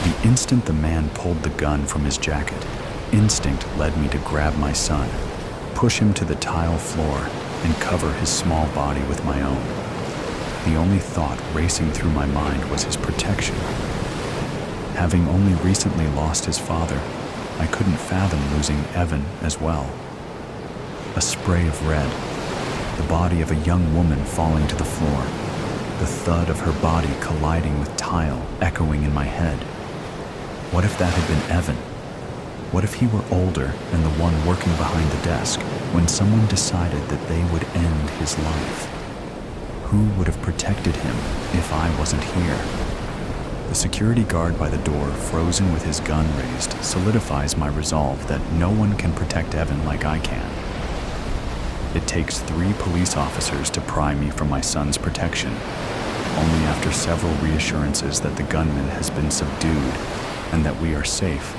The instant the man pulled the gun from his jacket, instinct led me to grab my son, push him to the tile floor, and cover his small body with my own. The only thought racing through my mind was his protection. Having only recently lost his father, I couldn't fathom losing Evan as well. A spray of red, the body of a young woman falling to the floor, the thud of her body colliding with tile echoing in my head. What if that had been Evan? What if he were older and the one working behind the desk when someone decided that they would end his life? Who would have protected him if I wasn't here? The security guard by the door, frozen with his gun raised, solidifies my resolve that no one can protect Evan like I can. It takes 3 police officers to pry me from my son's protection. Only after several reassurances that the gunman has been subdued and that we are safe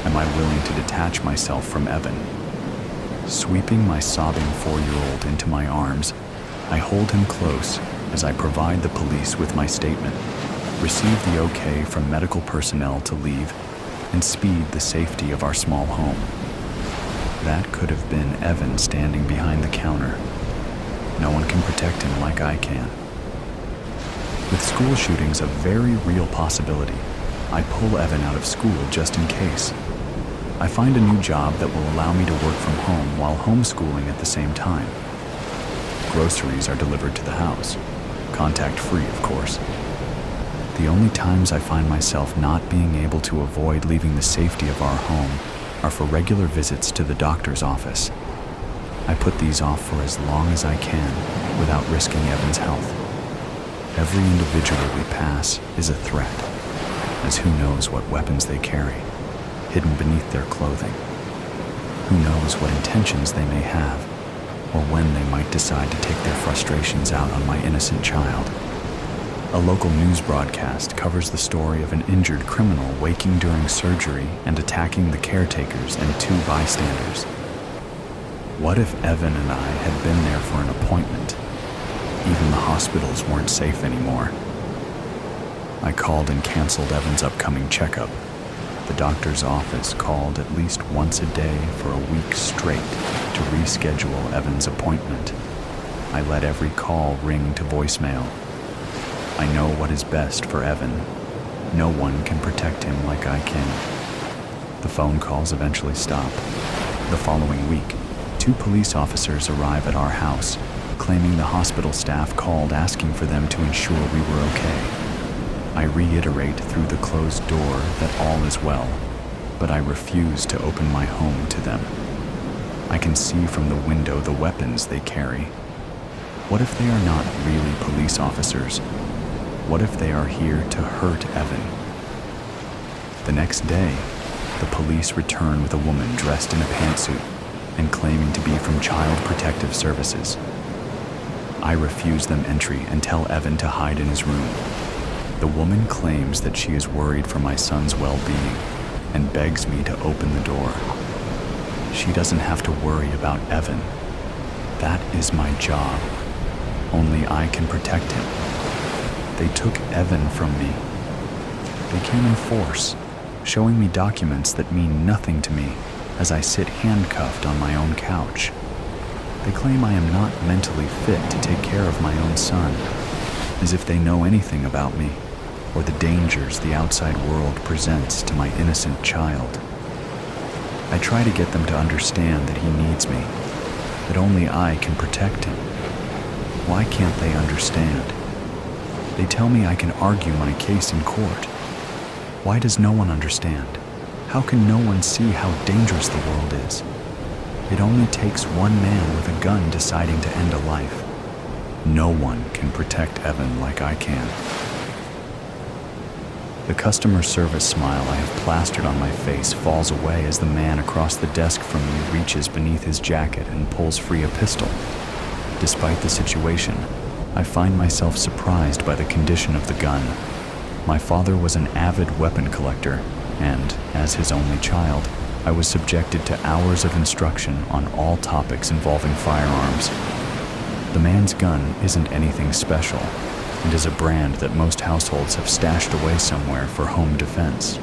am I willing to detach myself from Evan. Sweeping my sobbing 4-year-old into my arms, I hold him close as I provide the police with my statement, receive the okay from medical personnel to leave, and speed the safety of our small home. That could have been Evan standing behind the counter. No one can protect him like I can. With school shootings a very real possibility, I pull Evan out of school just in case. I find a new job that will allow me to work from home while homeschooling at the same time. Groceries are delivered to the house. Contact-free, of course. The only times I find myself not being able to avoid leaving the safety of our home are for regular visits to the doctor's office. I put these off for as long as I can without risking Evan's health. Every individual we pass is a threat, as who knows what weapons they carry, hidden beneath their clothing. Who knows what intentions they may have, or when they might decide to take their frustrations out on my innocent child. A local news broadcast covers the story of an injured criminal waking during surgery and attacking the caretakers and 2 bystanders. What if Evan and I had been there for an appointment? Even the hospitals weren't safe anymore. I called and canceled Evan's upcoming checkup. The doctor's office called at least once a day for a week straight to reschedule Evan's appointment. I let every call ring to voicemail. I know what is best for Evan. No one can protect him like I can. The phone calls eventually stop. The following week, 2 police officers arrive at our house, claiming the hospital staff called asking for them to ensure we were okay. I reiterate through the closed door that all is well, but I refuse to open my home to them. I can see from the window the weapons they carry. What if they are not really police officers? What if they are here to hurt Evan? The next day, the police return with a woman dressed in a pantsuit and claiming to be from Child Protective Services. I refuse them entry and tell Evan to hide in his room. The woman claims that she is worried for my son's well-being and begs me to open the door. She doesn't have to worry about Evan. That is my job. Only I can protect him. They took Evan from me. They came in force, showing me documents that mean nothing to me as I sit handcuffed on my own couch. They claim I am not mentally fit to take care of my own son, as if they know anything about me or the dangers the outside world presents to my innocent child. I try to get them to understand that he needs me, that only I can protect him. Why can't they understand? They tell me I can argue my case in court. Why does no one understand? How can no one see how dangerous the world is? It only takes one man with a gun deciding to end a life. No one can protect Evan like I can. The customer service smile I have plastered on my face falls away as the man across the desk from me reaches beneath his jacket and pulls free a pistol. Despite the situation, I find myself surprised by the condition of the gun. My father was an avid weapon collector, and, as his only child, I was subjected to hours of instruction on all topics involving firearms. The man's gun isn't anything special, and is a brand that most households have stashed away somewhere for home defense.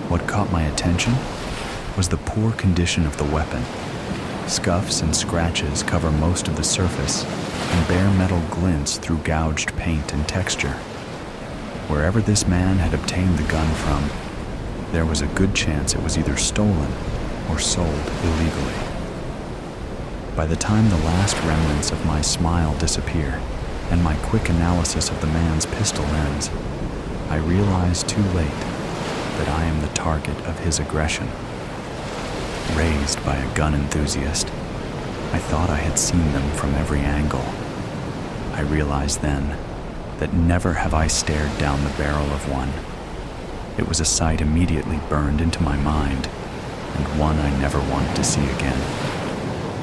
What caught my attention was the poor condition of the weapon. Scuffs and scratches cover most of the surface, and bare metal glints through gouged paint and texture. Wherever this man had obtained the gun from, there was a good chance it was either stolen or sold illegally. By the time the last remnants of my smile disappear, and my quick analysis of the man's pistol ends, I realize too late that I am the target of his aggression. Raised by a gun enthusiast, I thought I had seen them from every angle. I realized then that never have I stared down the barrel of one. It was a sight immediately burned into my mind, and one I never wanted to see again.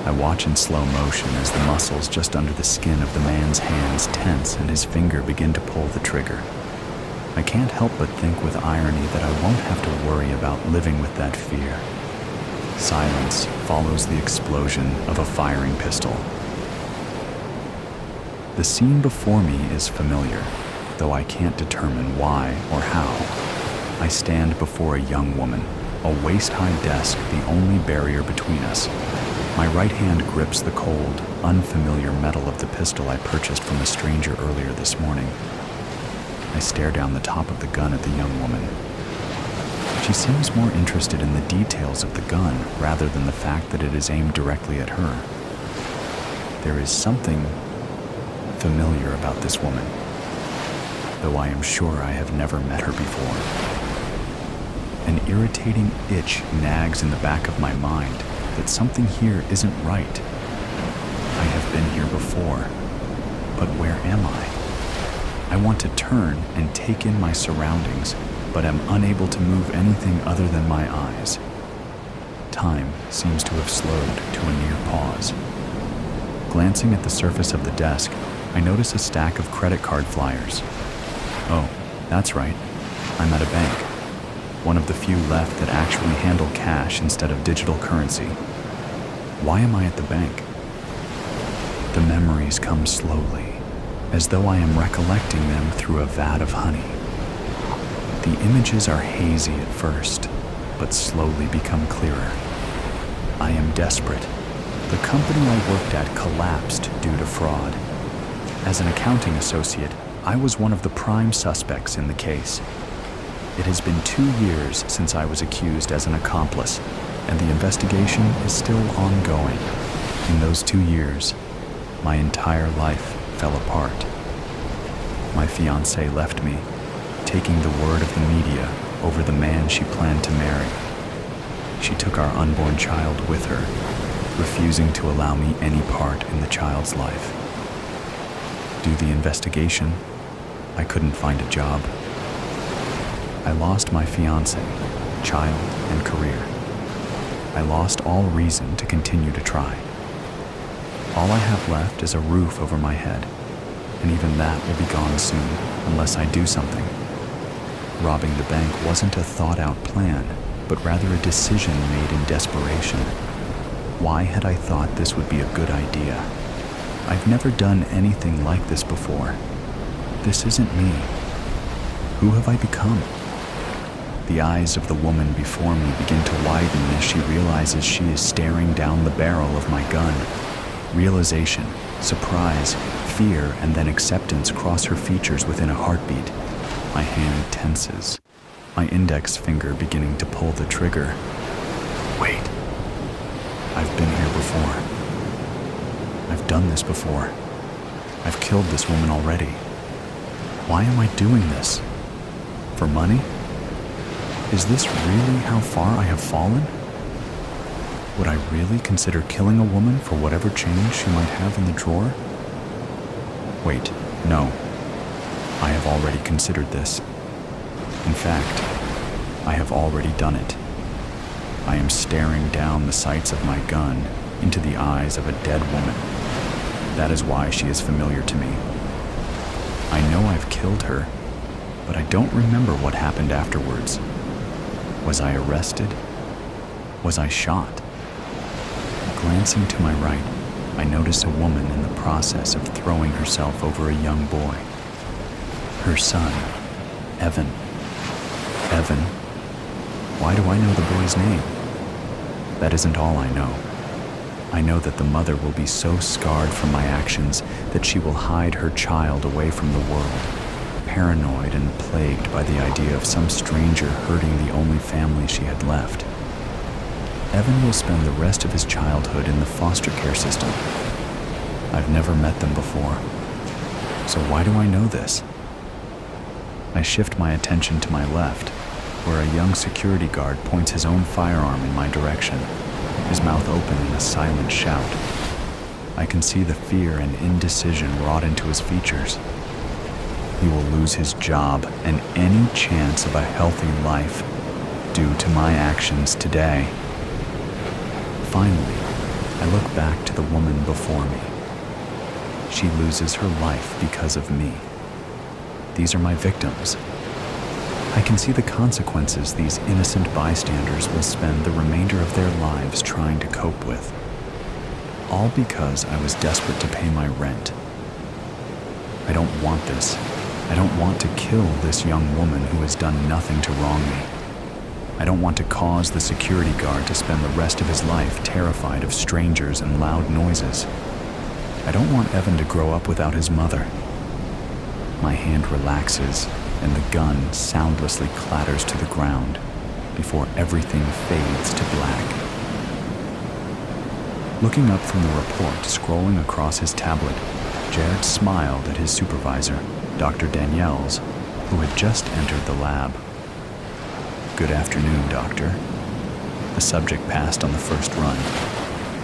I watch in slow motion as the muscles just under the skin of the man's hands tense and his finger begin to pull the trigger. I can't help but think with irony that I won't have to worry about living with that fear. Silence follows the explosion of a firing pistol. The scene before me is familiar, though I can't determine why or how. I stand before a young woman, a waist-high desk the only barrier between us. My right hand grips the cold, unfamiliar metal of the pistol I purchased from a stranger earlier this morning. I stare down the top of the gun at the young woman. She seems more interested in the details of the gun rather than the fact that it is aimed directly at her. There is something familiar about this woman, though I am sure I have never met her before. An irritating itch nags in the back of my mind that something here isn't right. I have been here before, but where am I? I want to turn and take in my surroundings, but am unable to move anything other than my eyes. Time seems to have slowed to a near pause. Glancing at the surface of the desk, I notice a stack of credit card flyers. Oh, that's right. I'm at a bank. One of the few left that actually handle cash instead of digital currency. Why am I at the bank? The memories come slowly, as though I am recollecting them through a vat of honey. The images are hazy at first, but slowly become clearer. I am desperate. The company I worked at collapsed due to fraud. As an accounting associate, I was one of the prime suspects in the case. It has been 2 years since I was accused as an accomplice, and the investigation is still ongoing. In those 2 years, my entire life fell apart. My fiancée left me, taking the word of the media over the man she planned to marry. She took our unborn child with her, refusing to allow me any part in the child's life. Due to the investigation, I couldn't find a job. I lost my fiancé, child, and career. I lost all reason to continue to try. All I have left is a roof over my head, and even that will be gone soon unless I do something. Robbing the bank wasn't a thought-out plan, but rather a decision made in desperation. Why had I thought this would be a good idea? I've never done anything like this before. This isn't me. Who have I become? The eyes of the woman before me begin to widen as she realizes she is staring down the barrel of my gun. Realization, surprise, fear, and then acceptance cross her features within a heartbeat. My hand tenses, my index finger beginning to pull the trigger. Wait. I've been here before. I've done this before. I've killed this woman already. Why am I doing this? For money? Is this really how far I have fallen? Would I really consider killing a woman for whatever change she might have in the drawer? Wait, no. I have already considered this. In fact, I have already done it. I am staring down the sights of my gun into the eyes of a dead woman. That is why she is familiar to me. I know I've killed her, but I don't remember what happened afterwards. Was I arrested? Was I shot? Glancing to my right, I notice a woman in the process of throwing herself over a young boy. Her son, Evan. Evan? Why do I know the boy's name? That isn't all I know. I know that the mother will be so scarred from my actions that she will hide her child away from the world, paranoid and plagued by the idea of some stranger hurting the only family she had left. Evan will spend the rest of his childhood in the foster care system. I've never met them before. So why do I know this? I shift my attention to my left, where a young security guard points his own firearm in my direction, his mouth open in a silent shout. I can see the fear and indecision wrought into his features. He will lose his job and any chance of a healthy life due to my actions today. Finally, I look back to the woman before me. She loses her life because of me. These are my victims. I can see the consequences these innocent bystanders will spend the remainder of their lives trying to cope with. All because I was desperate to pay my rent. I don't want this. I don't want to kill this young woman who has done nothing to wrong me. I don't want to cause the security guard to spend the rest of his life terrified of strangers and loud noises. I don't want Evan to grow up without his mother. My hand relaxes, and the gun soundlessly clatters to the ground before everything fades to black. Looking up from the report scrolling across his tablet, Jared smiled at his supervisor, Dr. Daniels, who had just entered the lab. "Good afternoon, Doctor." The subject passed on the first run.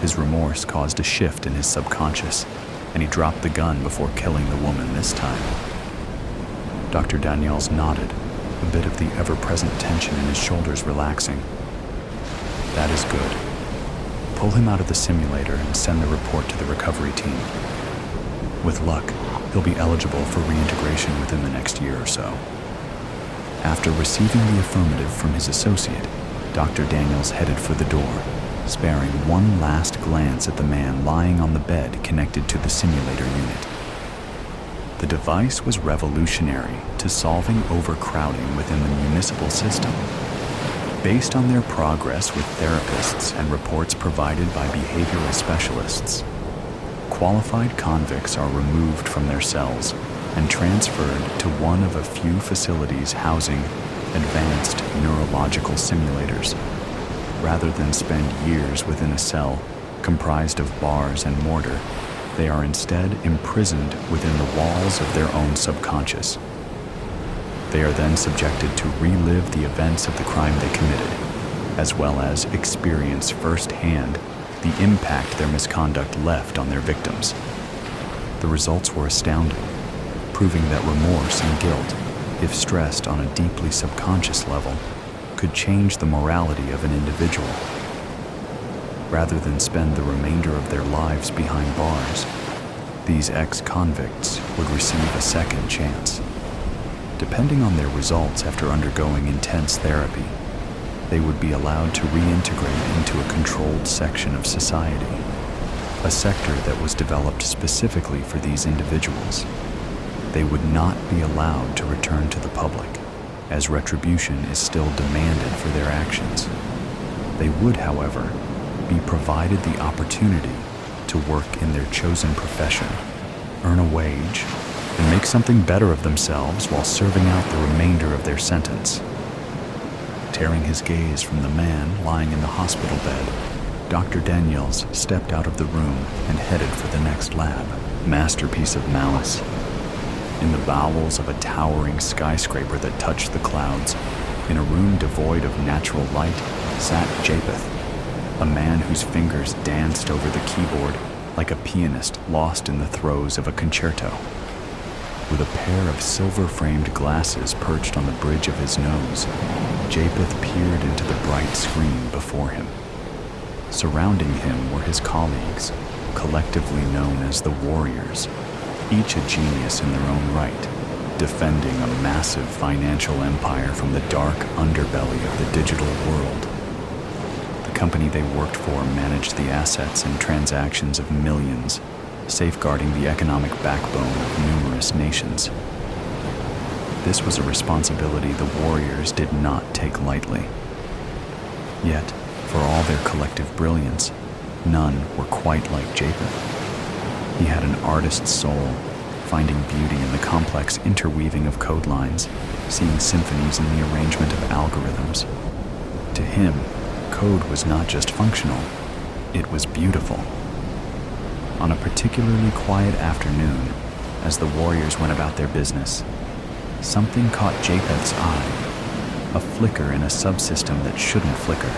His remorse caused a shift in his subconscious, and he dropped the gun before killing the woman this time. Dr. Daniels nodded, a bit of the ever-present tension in his shoulders relaxing. "That is good. Pull him out of the simulator and send the report to the recovery team. With luck, he'll be eligible for reintegration within the next year or so." After receiving the affirmative from his associate, Dr. Daniels headed for the door, sparing one last glance at the man lying on the bed connected to the simulator unit. The device was revolutionary to solving overcrowding within the municipal system. Based on their progress with therapists and reports provided by behavioral specialists, qualified convicts are removed from their cells and transferred to one of a few facilities housing advanced neurological simulators. Rather than spend years within a cell comprised of bars and mortar, they are instead imprisoned within the walls of their own subconscious. They are then subjected to relive the events of the crime they committed, as well as experience firsthand the impact their misconduct left on their victims. The results were astounding, proving that remorse and guilt, if stressed on a deeply subconscious level, could change the morality of an individual. Rather than spend the remainder of their lives behind bars, these ex-convicts would receive a second chance. Depending on their results after undergoing intense therapy, they would be allowed to reintegrate into a controlled section of society, a sector that was developed specifically for these individuals. They would not be allowed to return to the public, as retribution is still demanded for their actions. They would, however, be provided the opportunity to work in their chosen profession, earn a wage, and make something better of themselves while serving out the remainder of their sentence. Tearing his gaze from the man lying in the hospital bed, Dr. Daniels stepped out of the room and headed for the next lab, masterpiece of malice. In the bowels of a towering skyscraper that touched the clouds, in a room devoid of natural light, sat Japheth, a man whose fingers danced over the keyboard like a pianist lost in the throes of a concerto. With a pair of silver-framed glasses perched on the bridge of his nose, Japheth peered into the bright screen before him. Surrounding him were his colleagues, collectively known as the Warriors, each a genius in their own right, defending a massive financial empire from the dark underbelly of the digital world. The company they worked for managed the assets and transactions of millions, safeguarding the economic backbone of numerous nations. This was a responsibility the Warriors did not take lightly. Yet, for all their collective brilliance, none were quite like Japheth. He had an artist's soul, finding beauty in the complex interweaving of code lines, seeing symphonies in the arrangement of algorithms. To him, code was not just functional, it was beautiful. On a particularly quiet afternoon, as the Warriors went about their business, something caught Japheth's eye, a flicker in a subsystem that shouldn't flicker,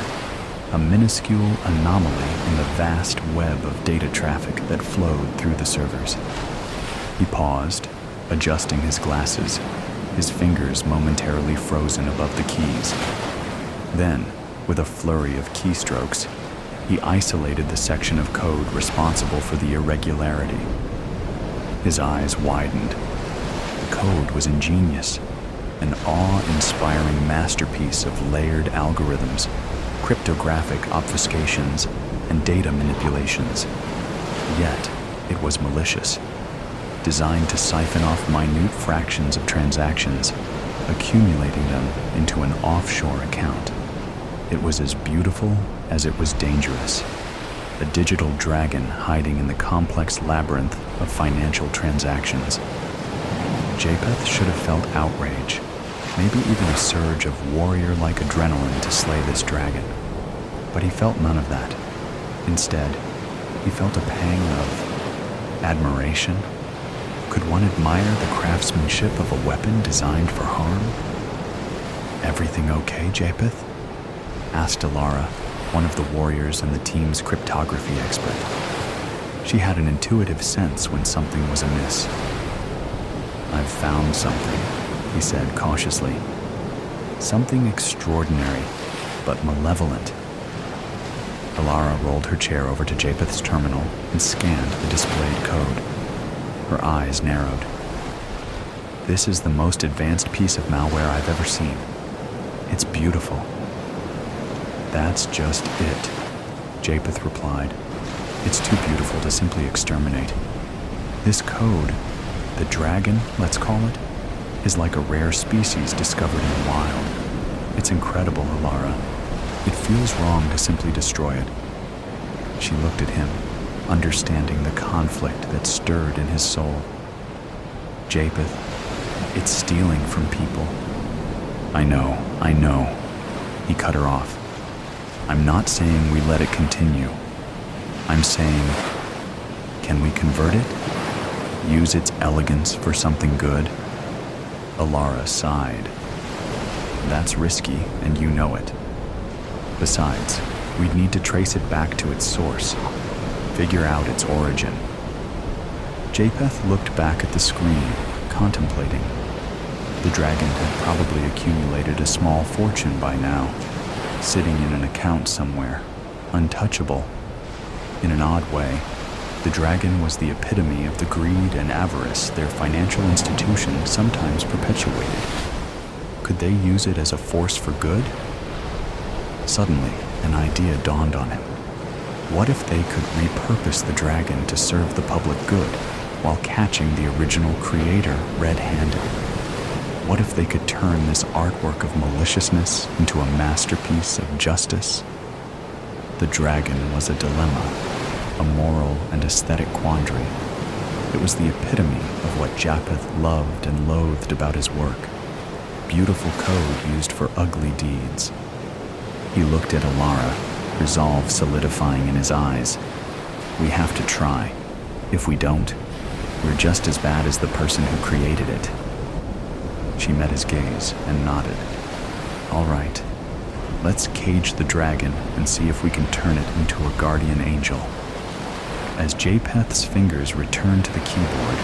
a minuscule anomaly in the vast web of data traffic that flowed through the servers. He paused, adjusting his glasses, his fingers momentarily frozen above the keys. Then, with a flurry of keystrokes, he isolated the section of code responsible for the irregularity. His eyes widened. The code was ingenious, an awe-inspiring masterpiece of layered algorithms, cryptographic obfuscations, and data manipulations. Yet, it was malicious, designed to siphon off minute fractions of transactions, accumulating them into an offshore account. It was as beautiful as it was dangerous, a digital dragon hiding in the complex labyrinth of financial transactions. Japheth should have felt outrage, maybe even a surge of warrior-like adrenaline to slay this dragon. But he felt none of that. Instead, he felt a pang of admiration. Could one admire the craftsmanship of a weapon designed for harm? "Everything okay, Japheth?" asked Alara, one of the Warriors and the team's cryptography expert. She had an intuitive sense when something was amiss. "I've found something," he said cautiously. "Something extraordinary, but malevolent." Alara rolled her chair over to Japheth's terminal and scanned the displayed code. Her eyes narrowed. "This is the most advanced piece of malware I've ever seen. It's beautiful." "That's just it," Japheth replied. "It's too beautiful to simply exterminate. This code, The dragon, let's call it, is like a rare species discovered in the wild. It's incredible, Alara. It feels wrong to simply destroy it. She looked at him, understanding the conflict that stirred in his soul. Japheth, it's stealing from people. I know. He cut her off. I'm not saying we let it continue. I'm saying, can we convert it? Use its elegance for something good? Alara sighed. That's risky, and you know it. Besides, we'd need to trace it back to its source, figure out its origin. Japheth looked back at the screen, contemplating. The dragon had probably accumulated a small fortune by now, sitting in an account somewhere, untouchable. In an odd way, the dragon was the epitome of the greed and avarice their financial institution sometimes perpetuated. Could they use it as a force for good? Suddenly, an idea dawned on him. What if they could repurpose the dragon to serve the public good while catching the original creator red-handed? What if they could turn this artwork of maliciousness into a masterpiece of justice? The dragon was a dilemma, a moral and aesthetic quandary. It was the epitome of what Japheth loved and loathed about his work. Beautiful code used for ugly deeds. He looked at Alara, resolve solidifying in his eyes. We have to try. If we don't, we're just as bad as the person who created it. She met his gaze and nodded. All right, let's cage the dragon and see if we can turn it into a guardian angel. As Japheth's fingers returned to the keyboard,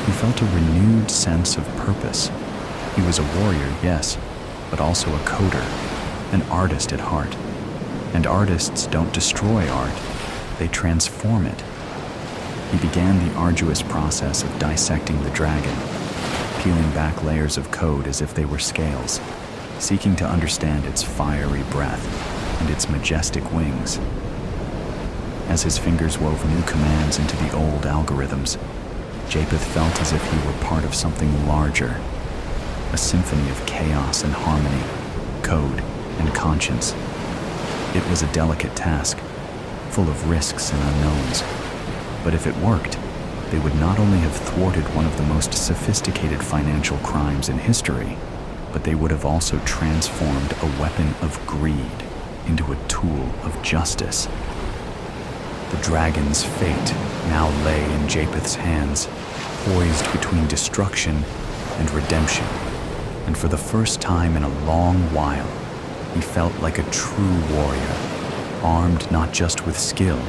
he felt a renewed sense of purpose. He was a warrior, yes, but also a coder, an artist at heart. And artists don't destroy art, they transform it. He began the arduous process of dissecting the dragon, peeling back layers of code as if they were scales, seeking to understand its fiery breath and its majestic wings. As his fingers wove new commands into the old algorithms, Japheth felt as if he were part of something larger, a symphony of chaos and harmony, code and conscience. It was a delicate task, full of risks and unknowns. But if it worked, they would not only have thwarted one of the most sophisticated financial crimes in history, but they would have also transformed a weapon of greed into a tool of justice. The dragon's fate now lay in Japheth's hands, poised between destruction and redemption. And for the first time in a long while, he felt like a true warrior, armed not just with skill,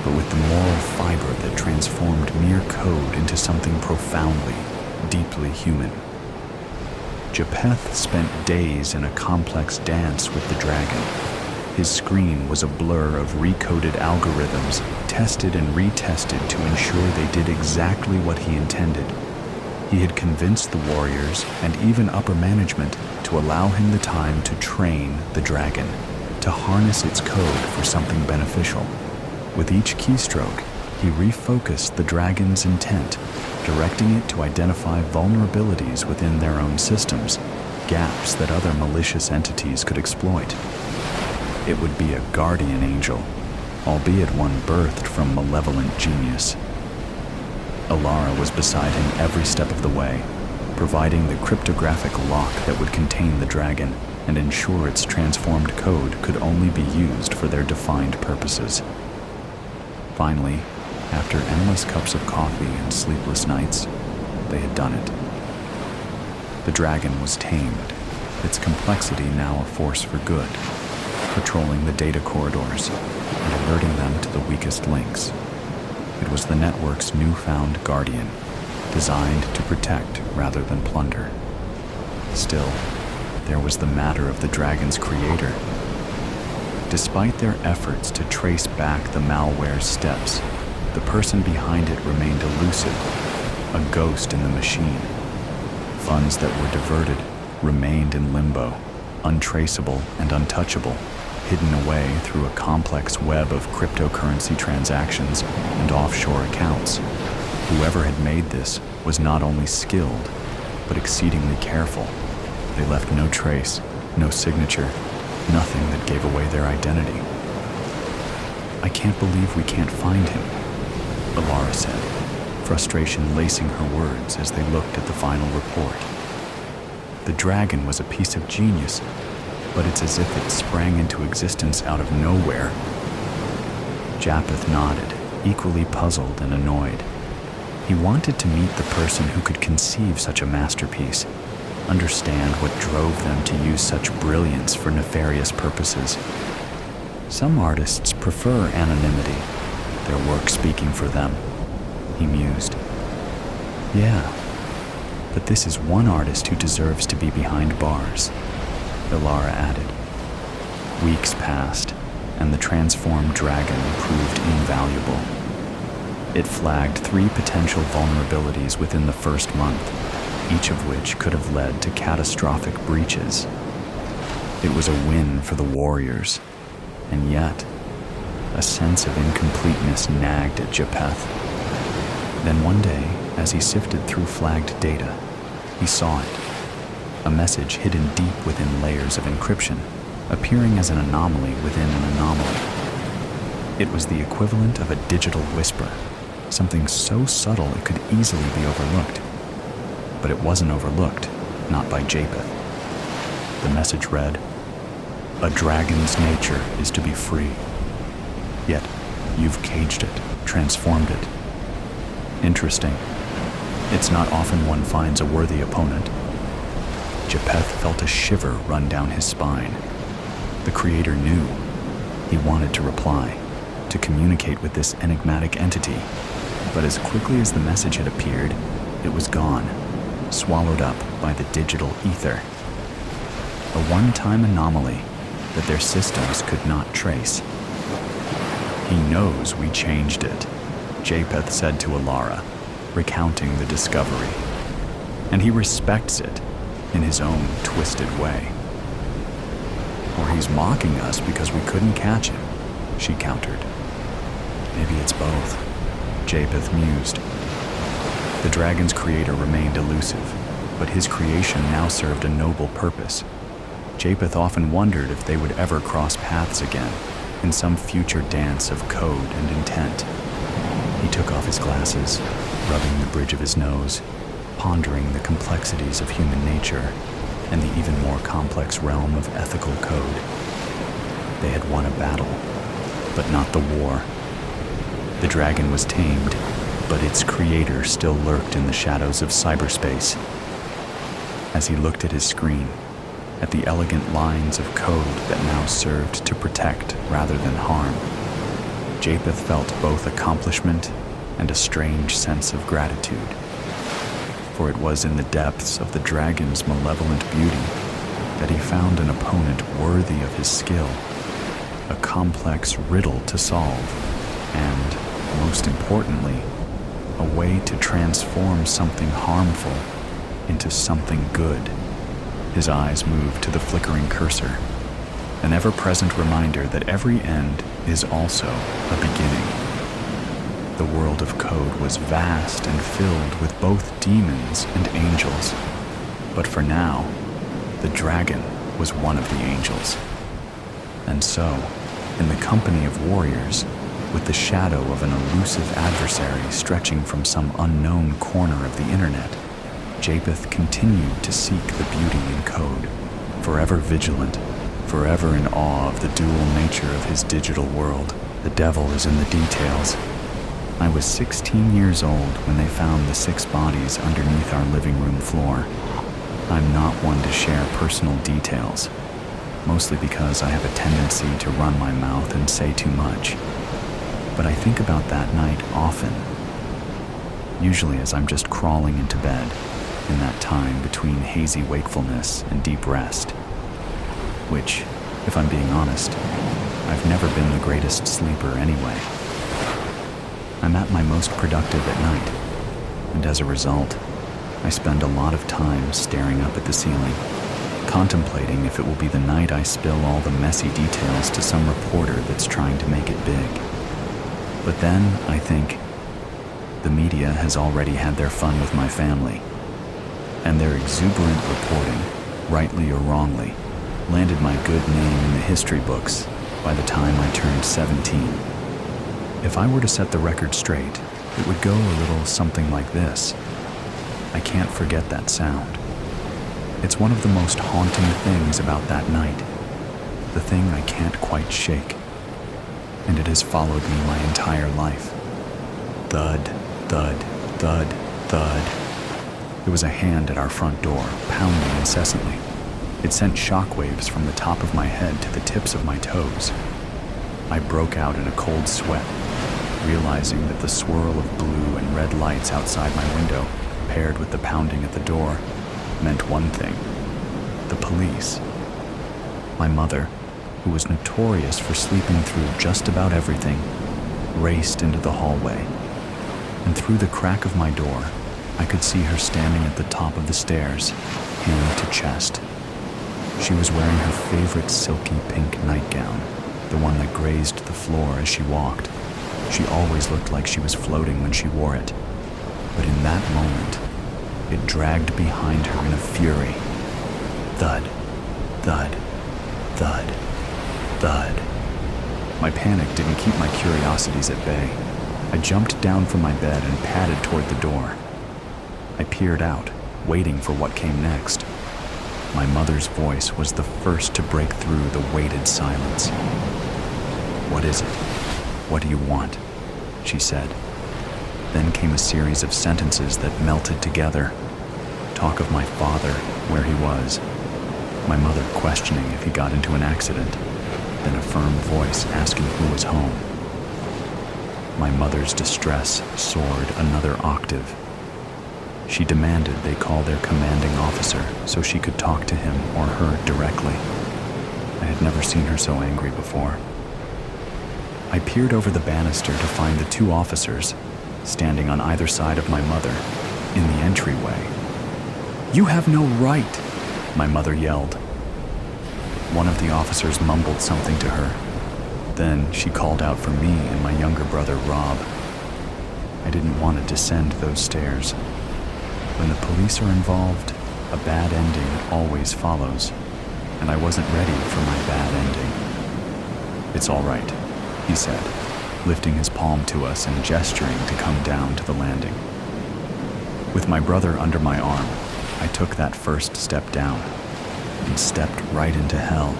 but with the moral fiber that transformed mere code into something profoundly, deeply human. Japheth spent days in a complex dance with the dragon. His screen was a blur of recoded algorithms, tested and retested to ensure they did exactly what he intended. He had convinced the warriors and even upper management to allow him the time to train the dragon, to harness its code for something beneficial. With each keystroke, he refocused the dragon's intent, directing it to identify vulnerabilities within their own systems, gaps that other malicious entities could exploit. It would be a guardian angel, albeit one birthed from malevolent genius. Alara was beside him every step of the way, providing the cryptographic lock that would contain the dragon and ensure its transformed code could only be used for their defined purposes. Finally, after endless cups of coffee and sleepless nights, they had done it. The dragon was tamed, its complexity now a force for good, patrolling the data corridors and alerting them to the weakest links. It was the network's newfound guardian, designed to protect rather than plunder. Still, there was the matter of the dragon's creator. Despite their efforts to trace back the malware's steps, the person behind it remained elusive, a ghost in the machine. Funds that were diverted remained in limbo, untraceable and untouchable, hidden away through a complex web of cryptocurrency transactions and offshore accounts. Whoever had made this was not only skilled, but exceedingly careful. They left no trace, no signature, nothing that gave away their identity. "I can't believe we can't find him," Alara said, frustration lacing her words as they looked at the final report. The dragon was a piece of genius, but it's as if it sprang into existence out of nowhere. Japheth nodded, equally puzzled and annoyed. He wanted to meet the person who could conceive such a masterpiece, understand what drove them to use such brilliance for nefarious purposes. Some artists prefer anonymity, their work speaking for them, he mused. Yeah, but this is one artist who deserves to be behind bars, Alara added. Weeks passed, and the transformed dragon proved invaluable. It flagged 3 potential vulnerabilities within the first month, each of which could have led to catastrophic breaches. It was a win for the warriors, and yet a sense of incompleteness nagged at Japheth. Then one day, as he sifted through flagged data, he saw it. A message hidden deep within layers of encryption, appearing as an anomaly within an anomaly. It was the equivalent of a digital whisper, something so subtle it could easily be overlooked. But it wasn't overlooked, not by Japheth. The message read, "A dragon's nature is to be free. Yet, you've caged it, transformed it. Interesting. It's not often one finds a worthy opponent." Japheth felt a shiver run down his spine. The creator knew. He wanted to reply, to communicate with this enigmatic entity, but as quickly as the message had appeared, it was gone, swallowed up by the digital ether. A one-time anomaly that their systems could not trace. "He knows we changed it," Japheth said to Alara, recounting the discovery. "And he respects it in his own twisted way." "Or he's mocking us because we couldn't catch him," she countered. "Maybe it's both," Japheth mused. The dragon's creator remained elusive, but his creation now served a noble purpose. Japheth often wondered if they would ever cross paths again, in some future dance of code and intent. He took off his glasses, rubbing the bridge of his nose, pondering the complexities of human nature and the even more complex realm of ethical code. They had won a battle, but not the war. The dragon was tamed, but its creator still lurked in the shadows of cyberspace. As he looked at his screen, at the elegant lines of code that now served to protect rather than harm, Japheth felt both accomplishment and a strange sense of gratitude. For it was in the depths of the dragon's malevolent beauty that he found an opponent worthy of his skill, a complex riddle to solve, and, most importantly, a way to transform something harmful into something good. His eyes moved to the flickering cursor, an ever-present reminder that every end is also a beginning. The world of code was vast and filled with both demons and angels, but for now, the dragon was one of the angels. And so, in the company of warriors, with the shadow of an elusive adversary stretching from some unknown corner of the internet, Japheth continued to seek the beauty in code, forever vigilant, forever in awe of the dual nature of his digital world. The devil is in the details. I was 16 years old when they found the 6 bodies underneath our living room floor. I'm not one to share personal details, mostly because I have a tendency to run my mouth and say too much. But I think about that night often, usually as I'm just crawling into bed, in that time between hazy wakefulness and deep rest, which, if I'm being honest, I've never been the greatest sleeper anyway. I'm at my most productive at night, and as a result, I spend a lot of time staring up at the ceiling, contemplating if it will be the night I spill all the messy details to some reporter that's trying to make it big. But then I think, The media has already had their fun with my family, and their exuberant reporting, rightly or wrongly, landed my good name in the history books by the time I turned 17. If I were to set the record straight, it would go a little something like this. I can't forget that sound. It's one of the most haunting things about that night, the thing I can't quite shake, and it has followed me my entire life. Thud, thud, thud, thud. It was a hand at our front door, pounding incessantly. It sent shockwaves from the top of my head to the tips of my toes. I broke out in a cold sweat, realizing that the swirl of blue and red lights outside my window, paired with the pounding at the door, meant one thing: the police. My mother, who was notorious for sleeping through just about everything, raced into the hallway, and through the crack of my door, I could see her standing at the top of the stairs, hand to chest. She was wearing her favorite silky pink nightgown, the one that grazed the floor as she walked. She always looked like she was floating when she wore it, but in that moment, it dragged behind her in a fury. Thud, thud, thud, thud. My panic didn't keep my curiosities at bay. I jumped down from my bed and padded toward the door. I peered out, waiting for what came next. My mother's voice was the first to break through the weighted silence. "What is it? What do you want?" she said. Then came a series of sentences that melted together. Talk of my father, where he was. My mother questioning if he got into an accident. Then a firm voice asking who was home. My mother's distress soared another octave. She demanded they call their commanding officer so she could talk to him or her directly. I had never seen her so angry before. I peered over the banister to find the two officers standing on either side of my mother in the entryway. "You have no right," my mother yelled. One of the officers mumbled something to her. Then she called out for me and my younger brother, Rob. I didn't want to descend those stairs. When the police are involved, a bad ending always follows, and I wasn't ready for my bad ending. "It's all right," he said, lifting his palm to us and gesturing to come down to the landing. With my brother under my arm, I took that first step down and stepped right into hell.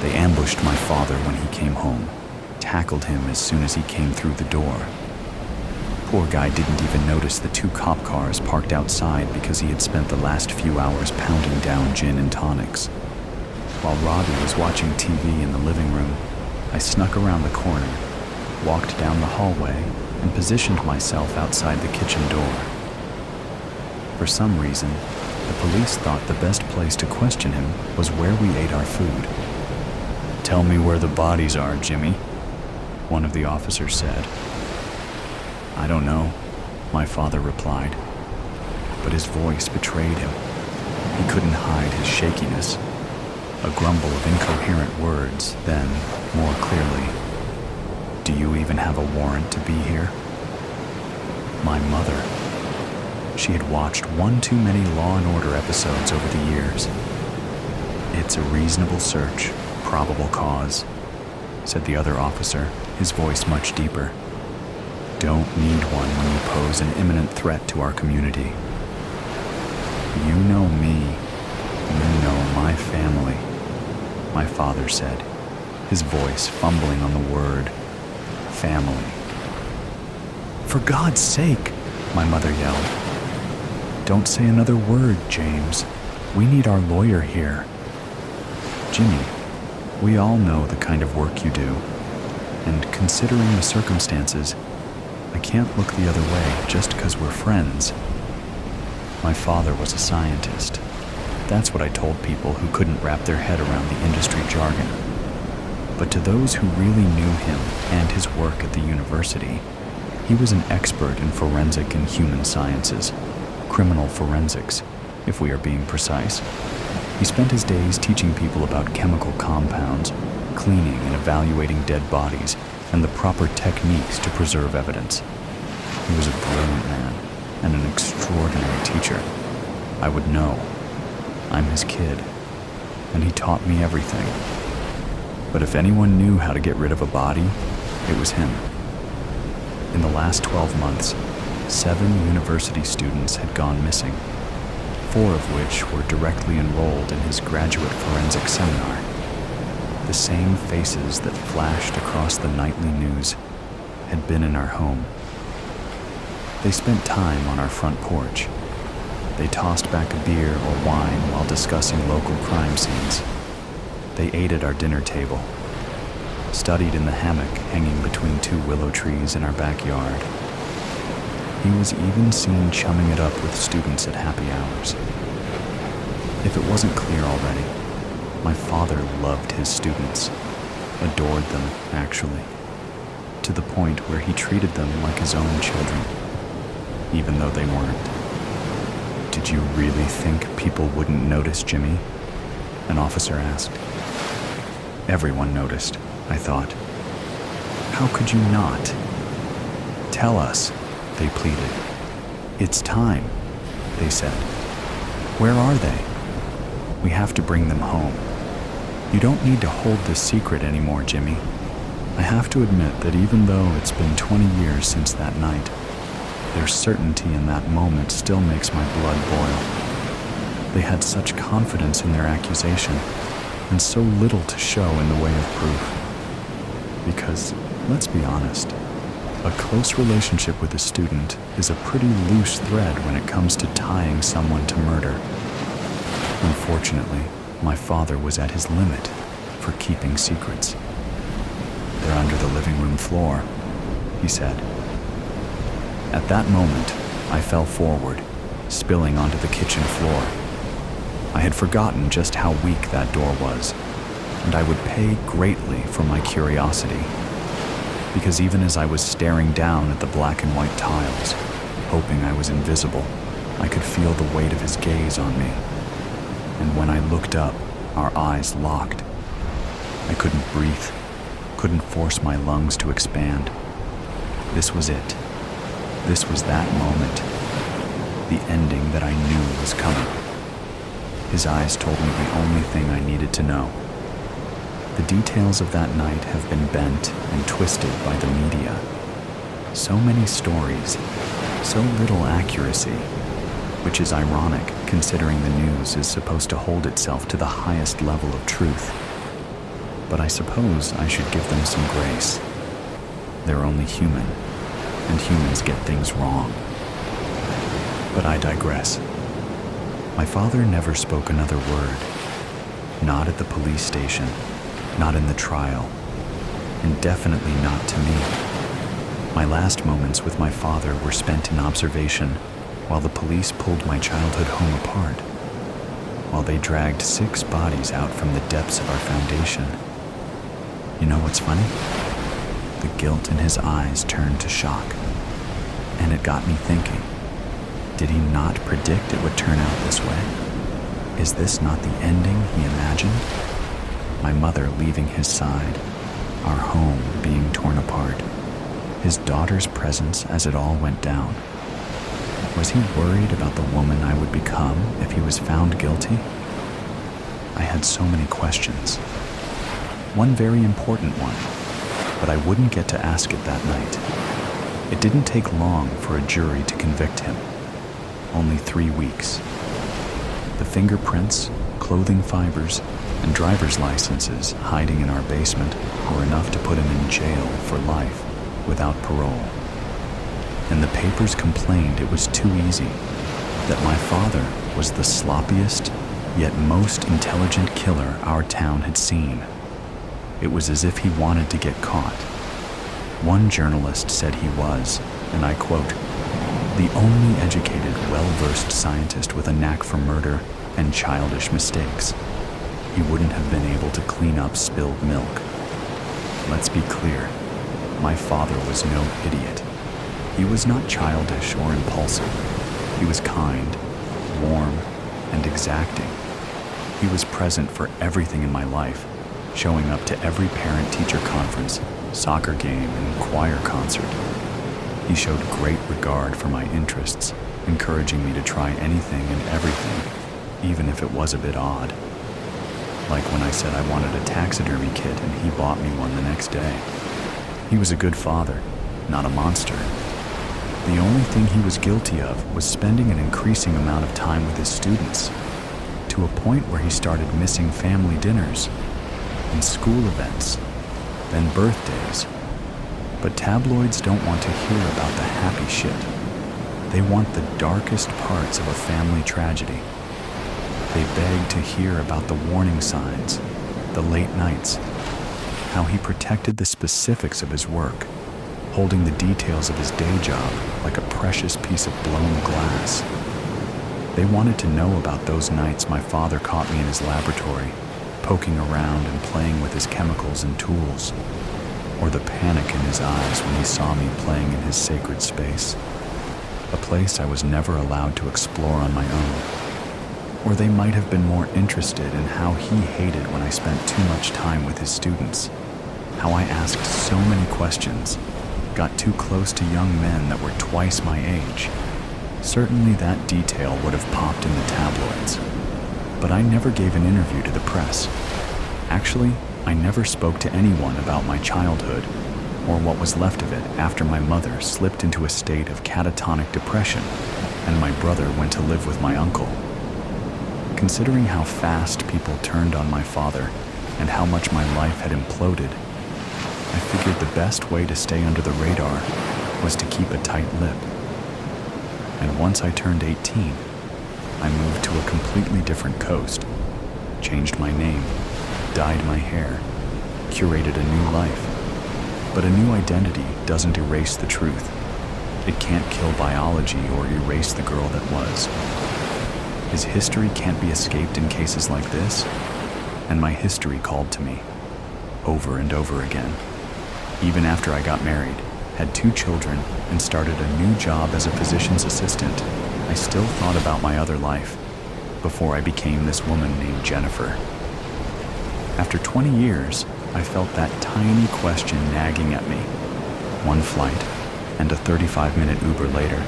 They ambushed my father when he came home, tackled him as soon as he came through the door. Poor guy didn't even notice the two cop cars parked outside because he had spent the last few hours pounding down gin and tonics. While Robbie was watching TV in the living room, I snuck around the corner, walked down the hallway, and positioned myself outside the kitchen door. For some reason, the police thought the best place to question him was where we ate our food. "Tell me where the bodies are, Jimmy," one of the officers said. "I don't know," my father replied, but his voice betrayed him. He couldn't hide his shakiness. A grumble of incoherent words, then, more clearly, "Do you even have a warrant to be here?" My mother. She had watched one too many Law and Order episodes over the years. "It's a reasonable search, probable cause," said the other officer, his voice much deeper. "Don't need one when you pose an imminent threat to our community. You know me. You know my family," my father said, his voice fumbling on the word family. "For God's sake," my mother yelled. "Don't say another word, James. We need our lawyer here." "Jimmy, we all know the kind of work you do, and considering the circumstances, I can't look the other way just because we're friends." My father was a scientist. That's what I told people who couldn't wrap their head around the industry jargon. But to those who really knew him and his work at the university, he was an expert in forensic and human sciences, criminal forensics, if we are being precise. He spent his days teaching people about chemical compounds, cleaning and evaluating dead bodies, and the proper techniques to preserve evidence. He was a brilliant man and an extraordinary teacher. I would know. I'm his kid, and he taught me everything. But if anyone knew how to get rid of a body, it was him. In the last 12 months, 7 university students had gone missing, 4 of which were directly enrolled in his graduate forensic seminar. The same faces that flashed across the nightly news had been in our home. They spent time on our front porch. They tossed back a beer or wine while discussing local crime scenes. They ate at our dinner table, studied in the hammock hanging between 2 willow trees in our backyard. He was even seen chumming it up with students at happy hours. If it wasn't clear already, my father loved his students, adored them, actually, to the point where he treated them like his own children, even though they weren't. "Did you really think people wouldn't notice, Jimmy?" an officer asked. Everyone noticed, I thought. How could you not? "Tell us," they pleaded. "It's time," they said. "Where are they? We have to bring them home. You don't need to hold this secret anymore, Jimmy." I have to admit that even though it's been 20 years since that night, their certainty in that moment still makes my blood boil. They had such confidence in their accusation, and so little to show in the way of proof. Because, let's be honest, a close relationship with a student is a pretty loose thread when it comes to tying someone to murder. Unfortunately, my father was at his limit for keeping secrets. "They're under the living room floor," he said. At that moment, I fell forward, spilling onto the kitchen floor. I had forgotten just how weak that door was, and I would pay greatly for my curiosity. Because even as I was staring down at the black and white tiles, hoping I was invisible, I could feel the weight of his gaze on me. And when I looked up, our eyes locked. I couldn't breathe, couldn't force my lungs to expand. This was it. This was that moment. The ending that I knew was coming. His eyes told me the only thing I needed to know. The details of that night have been bent and twisted by the media. So many stories, so little accuracy, which is ironic considering the news is supposed to hold itself to the highest level of truth. But I suppose I should give them some grace. They're only human, and humans get things wrong. But I digress. My father never spoke another word. Not at the police station, not in the trial, and definitely not to me. My last moments with my father were spent in observation while the police pulled my childhood home apart, while they dragged 6 bodies out from the depths of our foundation. You know what's funny? The guilt in his eyes turned to shock, and it got me thinking. Did he not predict it would turn out this way? Is this not the ending he imagined? My mother leaving his side, our home being torn apart, his daughter's presence as it all went down. Was he worried about the woman I would become if he was found guilty? I had so many questions. One very important one, but I wouldn't get to ask it that night. It didn't take long for a jury to convict him. Only 3 weeks. The fingerprints, clothing fibers, and driver's licenses hiding in our basement were enough to put him in jail for life without parole. And the papers complained it was too easy, that my father was the sloppiest, yet most intelligent killer our town had seen. It was as if he wanted to get caught. One journalist said he was, and I quote, "the only educated, well-versed scientist with a knack for murder and childish mistakes. He wouldn't have been able to clean up spilled milk." Let's be clear, my father was no idiot. He was not childish or impulsive. He was kind, warm, and exacting. He was present for everything in my life, showing up to every parent-teacher conference, soccer game, and choir concert. He showed great regard for my interests, encouraging me to try anything and everything, even if it was a bit odd. Like when I said I wanted a taxidermy kit and he bought me one the next day. He was a good father, not a monster. The only thing he was guilty of was spending an increasing amount of time with his students, to a point where he started missing family dinners and school events, then birthdays. But tabloids don't want to hear about the happy shit. They want the darkest parts of a family tragedy. They beg to hear about the warning signs, the late nights, how he protected the specifics of his work, holding the details of his day job like a precious piece of blown glass. They wanted to know about those nights my father caught me in his laboratory, poking around and playing with his chemicals and tools, or the panic in his eyes when he saw me playing in his sacred space, a place I was never allowed to explore on my own. Or they might have been more interested in how he hated when I spent too much time with his students, how I asked so many questions, got too close to young men that were twice my age. Certainly that detail would have popped in the tabloids. But I never gave an interview to the press. Actually, I never spoke to anyone about my childhood, or what was left of it after my mother slipped into a state of catatonic depression and my brother went to live with my uncle. Considering how fast people turned on my father and how much my life had imploded, I figured the best way to stay under the radar was to keep a tight lip. And once I turned 18, I moved to a completely different coast, changed my name, dyed my hair, curated a new life. But a new identity doesn't erase the truth. It can't kill biology or erase the girl that was. His history can't be escaped in cases like this, and my history called to me, over and over again. Even after I got married, had 2 children, and started a new job as a physician's assistant, I still thought about my other life, before I became this woman named Jennifer. After 20 years, I felt that tiny question nagging at me. One flight, and a 35-minute Uber later,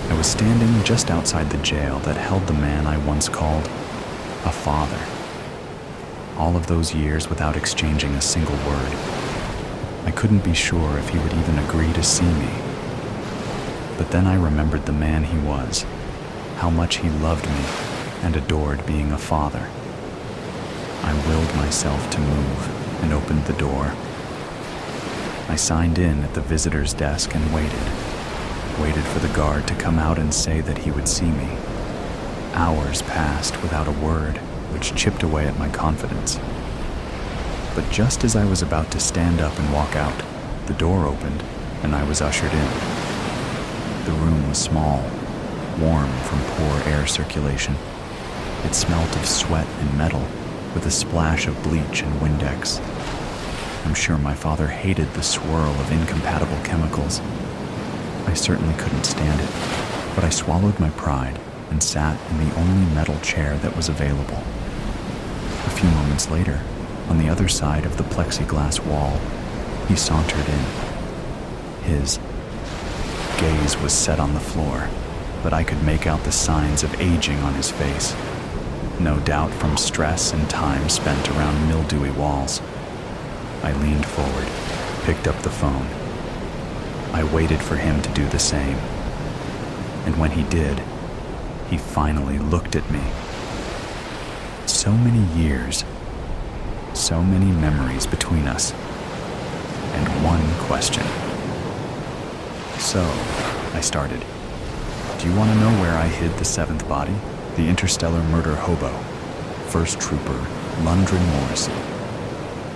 I was standing just outside the jail that held the man I once called a father. All of those years without exchanging a single word. I couldn't be sure if he would even agree to see me. But then I remembered the man he was, how much he loved me and adored being a father. I willed myself to move and opened the door. I signed in at the visitor's desk and waited for the guard to come out and say that he would see me. Hours passed without a word, which chipped away at my confidence. But just as I was about to stand up and walk out, the door opened and I was ushered in. The room was small, warm from poor air circulation. It smelt of sweat and metal, with a splash of bleach and Windex. I'm sure my father hated the swirl of incompatible chemicals. I certainly couldn't stand it, but I swallowed my pride and sat in the only metal chair that was available. A few moments later, on the other side of the plexiglass wall, he sauntered in. His gaze was set on the floor, but I could make out the signs of aging on his face. No doubt from stress and time spent around mildewy walls. I leaned forward, picked up the phone. I waited for him to do the same. And when he did, he finally looked at me. So many years, so many memories between us, and one question. So, I started. Do you want to know where I hid the 7th body? The interstellar murder hobo, First Trooper Lundgren Morrissey.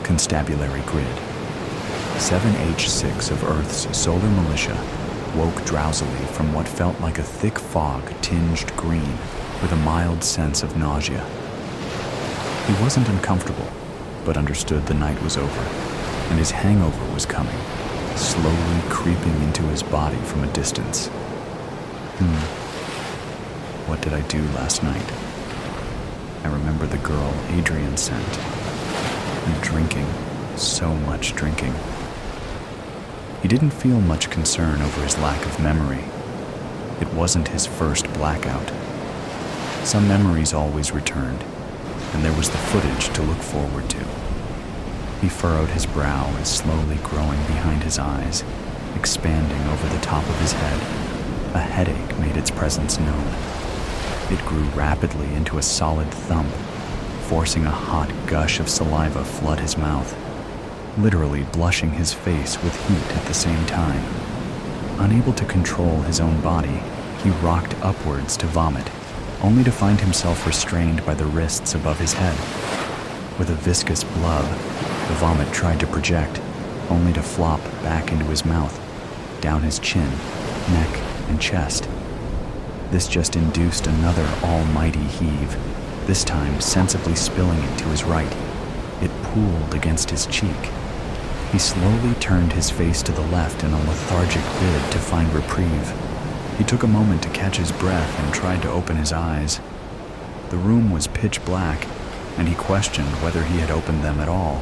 Constabulary grid. 7H6 of Earth's solar militia woke drowsily from what felt like a thick fog tinged green with a mild sense of nausea. He wasn't uncomfortable, but understood the night was over, and his hangover was coming, slowly creeping into his body from a distance. What did I do last night? I remember the girl Adrian sent, and drinking, so much drinking. He didn't feel much concern over his lack of memory. It wasn't his first blackout. Some memories always returned, and there was the footage to look forward to. He furrowed his brow as slowly growing behind his eyes, expanding over the top of his head. A headache made its presence known. It grew rapidly into a solid thump, forcing a hot gush of saliva flood his mouth, literally blushing his face with heat at the same time. Unable to control his own body, he rocked upwards to vomit, only to find himself restrained by the wrists above his head. With a viscous blub, the vomit tried to project, only to flop back into his mouth, down his chin, neck, and chest. This just induced another almighty heave, this time sensibly spilling it to his right. It pooled against his cheek. He slowly turned his face to the left in a lethargic bid to find reprieve. He took a moment to catch his breath and tried to open his eyes. The room was pitch black, and he questioned whether he had opened them at all.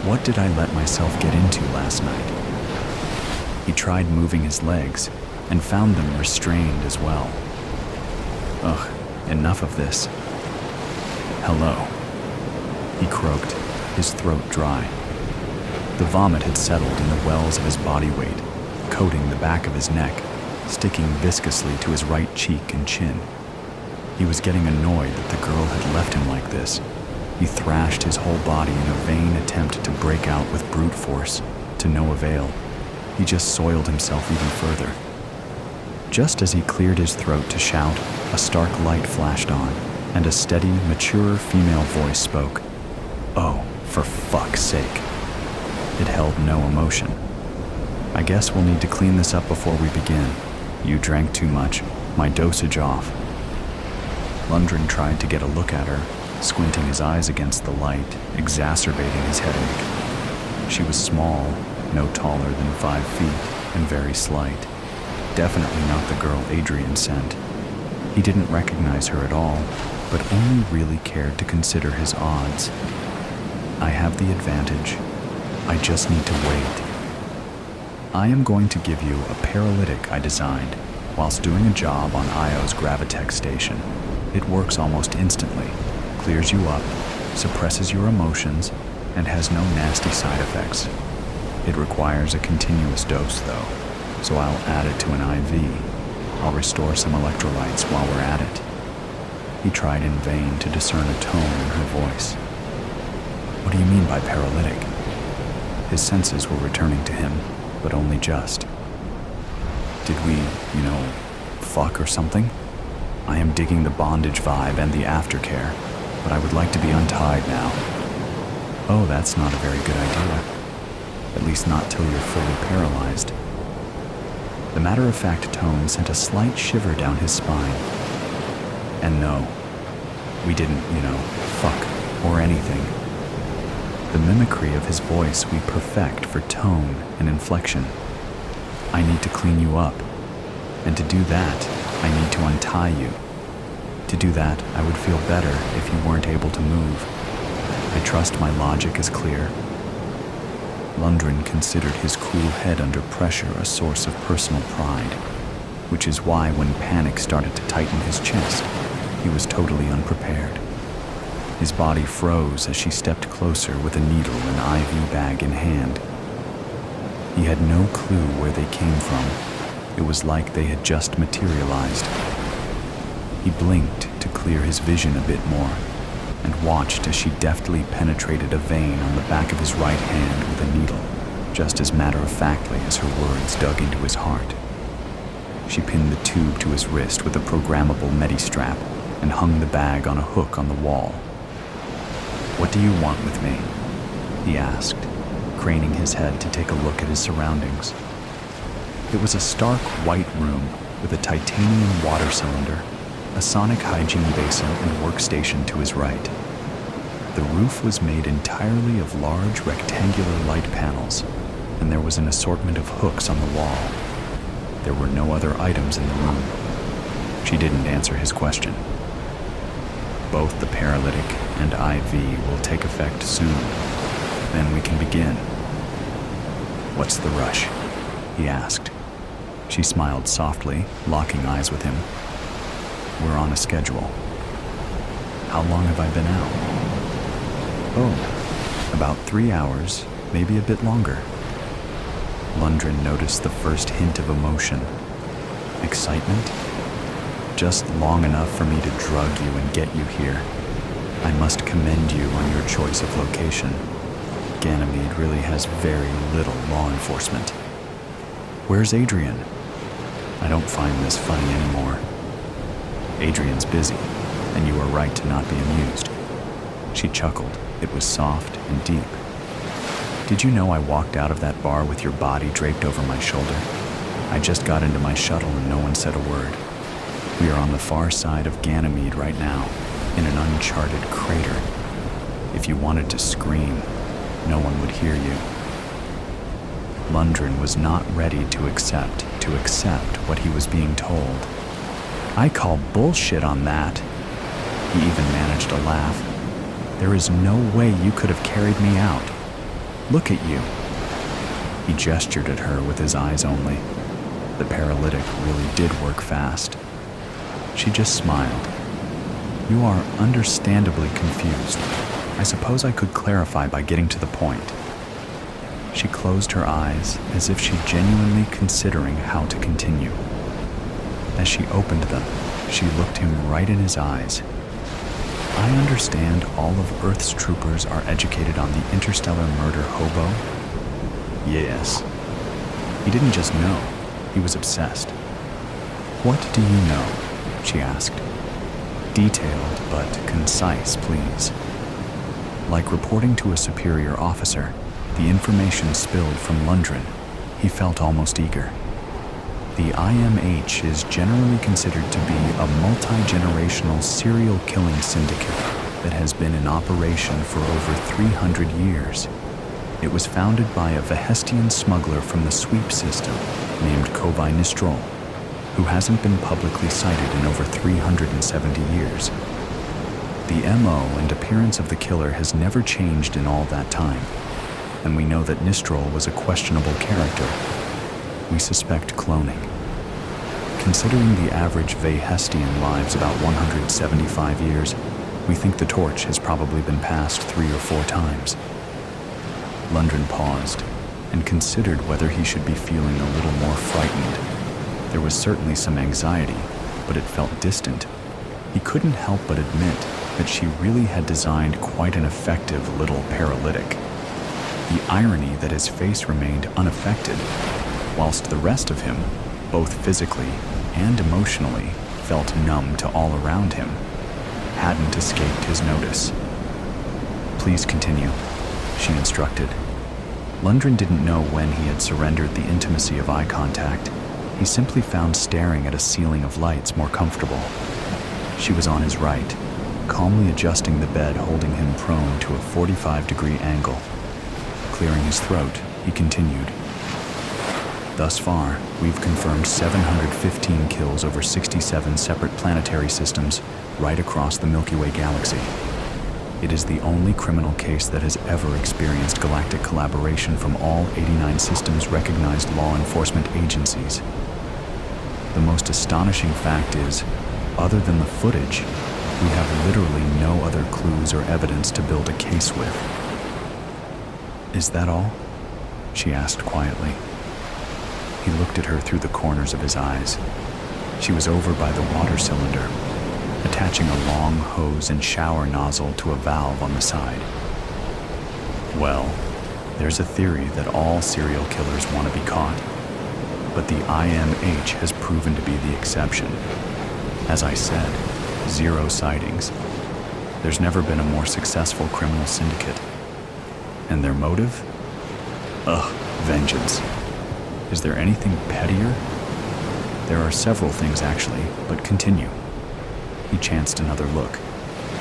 What did I let myself get into last night? He tried moving his legs and found them restrained as well. Ugh, enough of this. Hello, he croaked, his throat dry. The vomit had settled in the wells of his body weight, coating the back of his neck, sticking viscously to his right cheek and chin. He was getting annoyed that the girl had left him like this. He thrashed his whole body in a vain attempt to break out with brute force, to no avail. He just soiled himself even further. Just as he cleared his throat to shout, a stark light flashed on, and a steady, mature female voice spoke. Oh, for fuck's sake. It held no emotion. I guess we'll need to clean this up before we begin. You drank too much. My dosage off. Lundgren tried to get a look at her, squinting his eyes against the light, exacerbating his headache. She was small, no taller than 5 feet, and very slight. Definitely not the girl Adrian sent. He didn't recognize her at all, but only really cared to consider his odds. I have the advantage. I just need to wait. I am going to give you a paralytic I designed whilst doing a job on Io's Gravitech station. It works almost instantly, clears you up, suppresses your emotions, and has no nasty side effects. It requires a continuous dose though, so I'll add it to an IV. I'll restore some electrolytes while we're at it. He tried in vain to discern a tone in her voice. What do you mean by paralytic? His senses were returning to him, but only just. Did we, fuck or something? I am digging the bondage vibe and the aftercare, but I would like to be untied now. Oh, that's not a very good idea. At least not till you're fully paralyzed. The matter-of-fact tone sent a slight shiver down his spine. And no, we didn't, fuck or anything. The mimicry of his voice we perfect for tone and inflection. I need to clean you up, and to do that, I need to untie you. To do that, I would feel better if you weren't able to move. I trust my logic is clear. Lundgren considered his cool head under pressure a source of personal pride, which is why when panic started to tighten his chest, he was totally unprepared. His body froze as she stepped closer with a needle and IV bag in hand. He had no clue where they came from. It was like they had just materialized. He blinked to clear his vision a bit more, and watched as she deftly penetrated a vein on the back of his right hand with a needle, just as matter-of-factly as her words dug into his heart. She pinned the tube to his wrist with a programmable medi-strap and hung the bag on a hook on the wall. What do you want with me? He asked, craning his head to take a look at his surroundings. It was a stark white room with a titanium water cylinder, a sonic hygiene basin and workstation to his right. The roof was made entirely of large rectangular light panels, and there was an assortment of hooks on the wall. There were no other items in the room. She didn't answer his question. Both the paralytic and IV will take effect soon. Then we can begin. What's the rush? He asked. She smiled softly, locking eyes with him. We're on a schedule. How long have I been out? Oh, about 3 hours, maybe a bit longer. Lundgren noticed the first hint of emotion. Excitement? Just long enough for me to drug you and get you here. I must commend you on your choice of location. Ganymede really has very little law enforcement. Where's Adrian? I don't find this funny anymore. Adrian's busy, and you are right to not be amused. She chuckled. It was soft and deep. Did you know I walked out of that bar with your body draped over my shoulder? I just got into my shuttle and no one said a word. We are on the far side of Ganymede right now, in an uncharted crater. If you wanted to scream, no one would hear you. Lundgren was not ready to accept what he was being told. I call bullshit on that. He even managed to laugh. There is no way you could have carried me out. Look at you. He gestured at her with his eyes only. The paralytic really did work fast. She just smiled. You are understandably confused. I suppose I could clarify by getting to the point. She closed her eyes as if she genuinely considering how to continue. As she opened them, she looked him right in his eyes. I understand all of Earth's troopers are educated on the interstellar murder hobo. Yes. He didn't just know, he was obsessed. What do you know? She asked. Detailed but concise, please. Like reporting to a superior officer, the information spilled from Lundgren. He felt almost eager. The IMH is generally considered to be a multi-generational serial killing syndicate that has been in operation for over 300 years. It was founded by a Vehestian smuggler from the sweep system named Kovai Nistrol, who hasn't been publicly cited in over 370 years. The MO and appearance of the killer has never changed in all that time, and we know that Nistrol was a questionable character. We suspect cloning. Considering the average Vehestian lives about 175 years, we think the torch has probably been passed 3 or 4 times. Lundgren paused and considered whether he should be feeling a little more frightened. There was certainly some anxiety, but it felt distant. He couldn't help but admit that she really had designed quite an effective little paralytic. The irony that his face remained unaffected, whilst the rest of him, both physically and emotionally, felt numb to all around him, hadn't escaped his notice. Please continue, she instructed. Lundgren didn't know when he had surrendered the intimacy of eye contact. He simply found staring at a ceiling of lights more comfortable. She was on his right, calmly adjusting the bed, holding him prone to a 45-degree angle. Clearing his throat, he continued. Thus far, we've confirmed 715 kills over 67 separate planetary systems right across the Milky Way galaxy. It is the only criminal case that has ever experienced galactic collaboration from all 89 systems recognized law enforcement agencies. The most astonishing fact is, other than the footage, we have literally no other clues or evidence to build a case with. Is that all? She asked quietly. He looked at her through the corners of his eyes. She was over by the water cylinder, attaching a long hose and shower nozzle to a valve on the side. Well, there's a theory that all serial killers want to be caught, but the IMH has proven to be the exception. As I said, 0 sightings. There's never been a more successful criminal syndicate. And their motive? Vengeance. Is there anything pettier? There are several things actually, but continue. He chanced another look.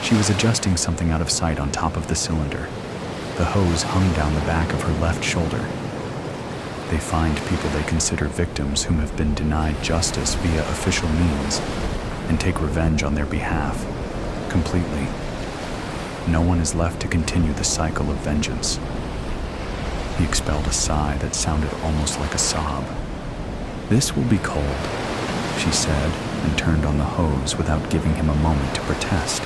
She was adjusting something out of sight on top of the cylinder. The hose hung down the back of her left shoulder. They find people they consider victims whom have been denied justice via official means and take revenge on their behalf, completely. No one is left to continue the cycle of vengeance. He expelled a sigh that sounded almost like a sob. "This will be cold," she said, and turned on the hose without giving him a moment to protest.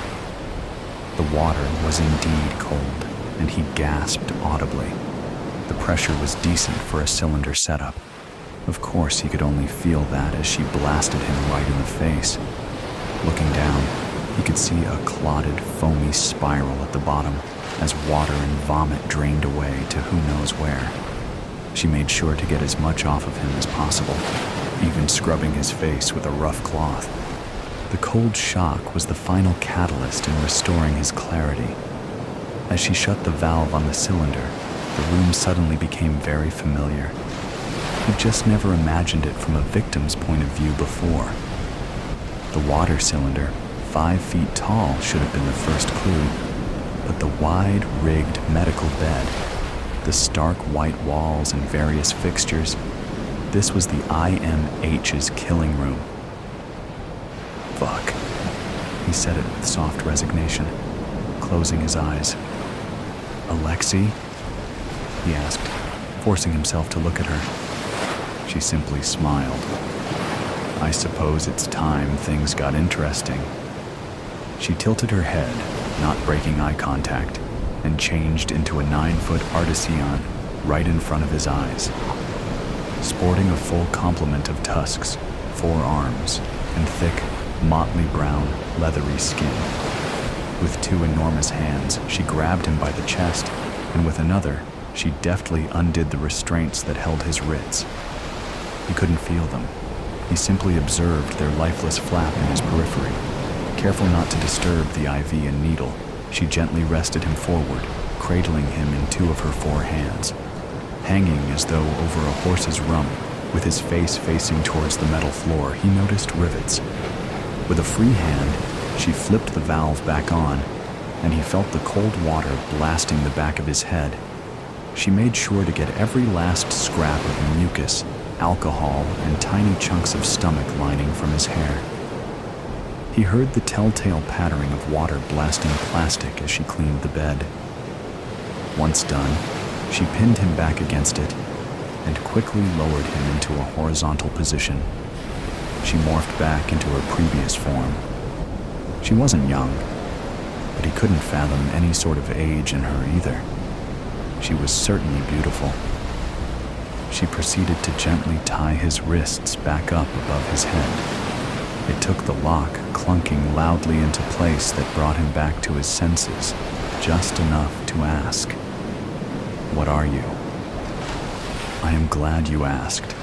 The water was indeed cold, and he gasped audibly. The pressure was decent for a cylinder setup. Of course, he could only feel that as she blasted him right in the face. Looking down, he could see a clotted, foamy spiral at the bottom as water and vomit drained away to who knows where. She made sure to get as much off of him as possible, even scrubbing his face with a rough cloth. The cold shock was the final catalyst in restoring his clarity. As she shut the valve on the cylinder, the room suddenly became very familiar. He'd just never imagined it from a victim's point of view before. The water cylinder, 5 feet tall, should have been the first clue, but the wide, rigged medical bed, the stark white walls and various fixtures, this was the IMH's killing room. "Fuck," he said it with soft resignation, closing his eyes. "Alexei?" he asked, forcing himself to look at her. She simply smiled. "I suppose it's time things got interesting." She tilted her head, not breaking eye contact, and changed into a 9-foot artesian right in front of his eyes. Sporting a full complement of tusks, 4 arms, and thick, motley brown, leathery skin. With 2 enormous hands, she grabbed him by the chest, and with another, she deftly undid the restraints that held his wrists. He couldn't feel them. He simply observed their lifeless flap in his periphery. Careful not to disturb the IV and needle, she gently rested him forward, cradling him in 2 of her 4 hands. Hanging as though over a horse's rump, with his face facing towards the metal floor, he noticed rivets. With a free hand, she flipped the valve back on, and he felt the cold water blasting the back of his head. She made sure to get every last scrap of mucus, alcohol, and tiny chunks of stomach lining from his hair. He heard the telltale pattering of water blasting plastic as she cleaned the bed. Once done, she pinned him back against it and quickly lowered him into a horizontal position. She morphed back into her previous form. She wasn't young, but he couldn't fathom any sort of age in her either. She was certainly beautiful. She proceeded to gently tie his wrists back up above his head. It took the lock clunking loudly into place that brought him back to his senses, just enough to ask, "What are you?" "I am glad you asked."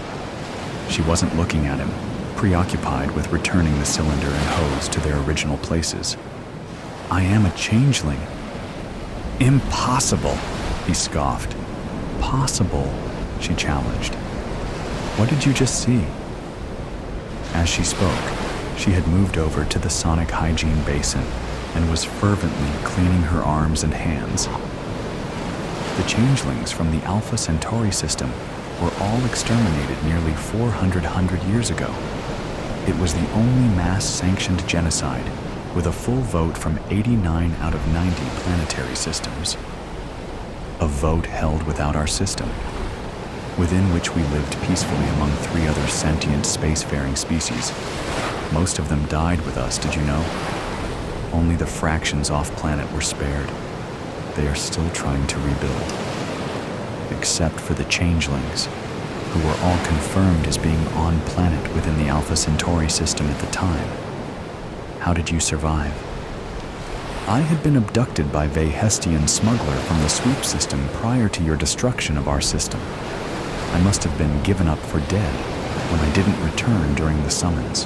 She wasn't looking at him, preoccupied with returning the cylinder and hose to their original places. "I am a changeling." "Impossible," he scoffed. "Possible," she challenged. "What did you just see?" As she spoke, she had moved over to the sonic hygiene basin and was fervently cleaning her arms and hands. The changelings from the Alpha Centauri system were all exterminated nearly 400 years ago. It was the only mass-sanctioned genocide, with a full vote from 89 out of 90 planetary systems. A vote held without our system, within which we lived peacefully among 3 other sentient spacefaring species. Most of them died with us, did you know? Only the fractions off-planet were spared. They are still trying to rebuild. Except for the changelings, who were all confirmed as being on-planet within the Alpha Centauri system at the time. How did you survive? I had been abducted by a Hestian smuggler from the sweep system prior to your destruction of our system. I must have been given up for dead when I didn't return during the summons.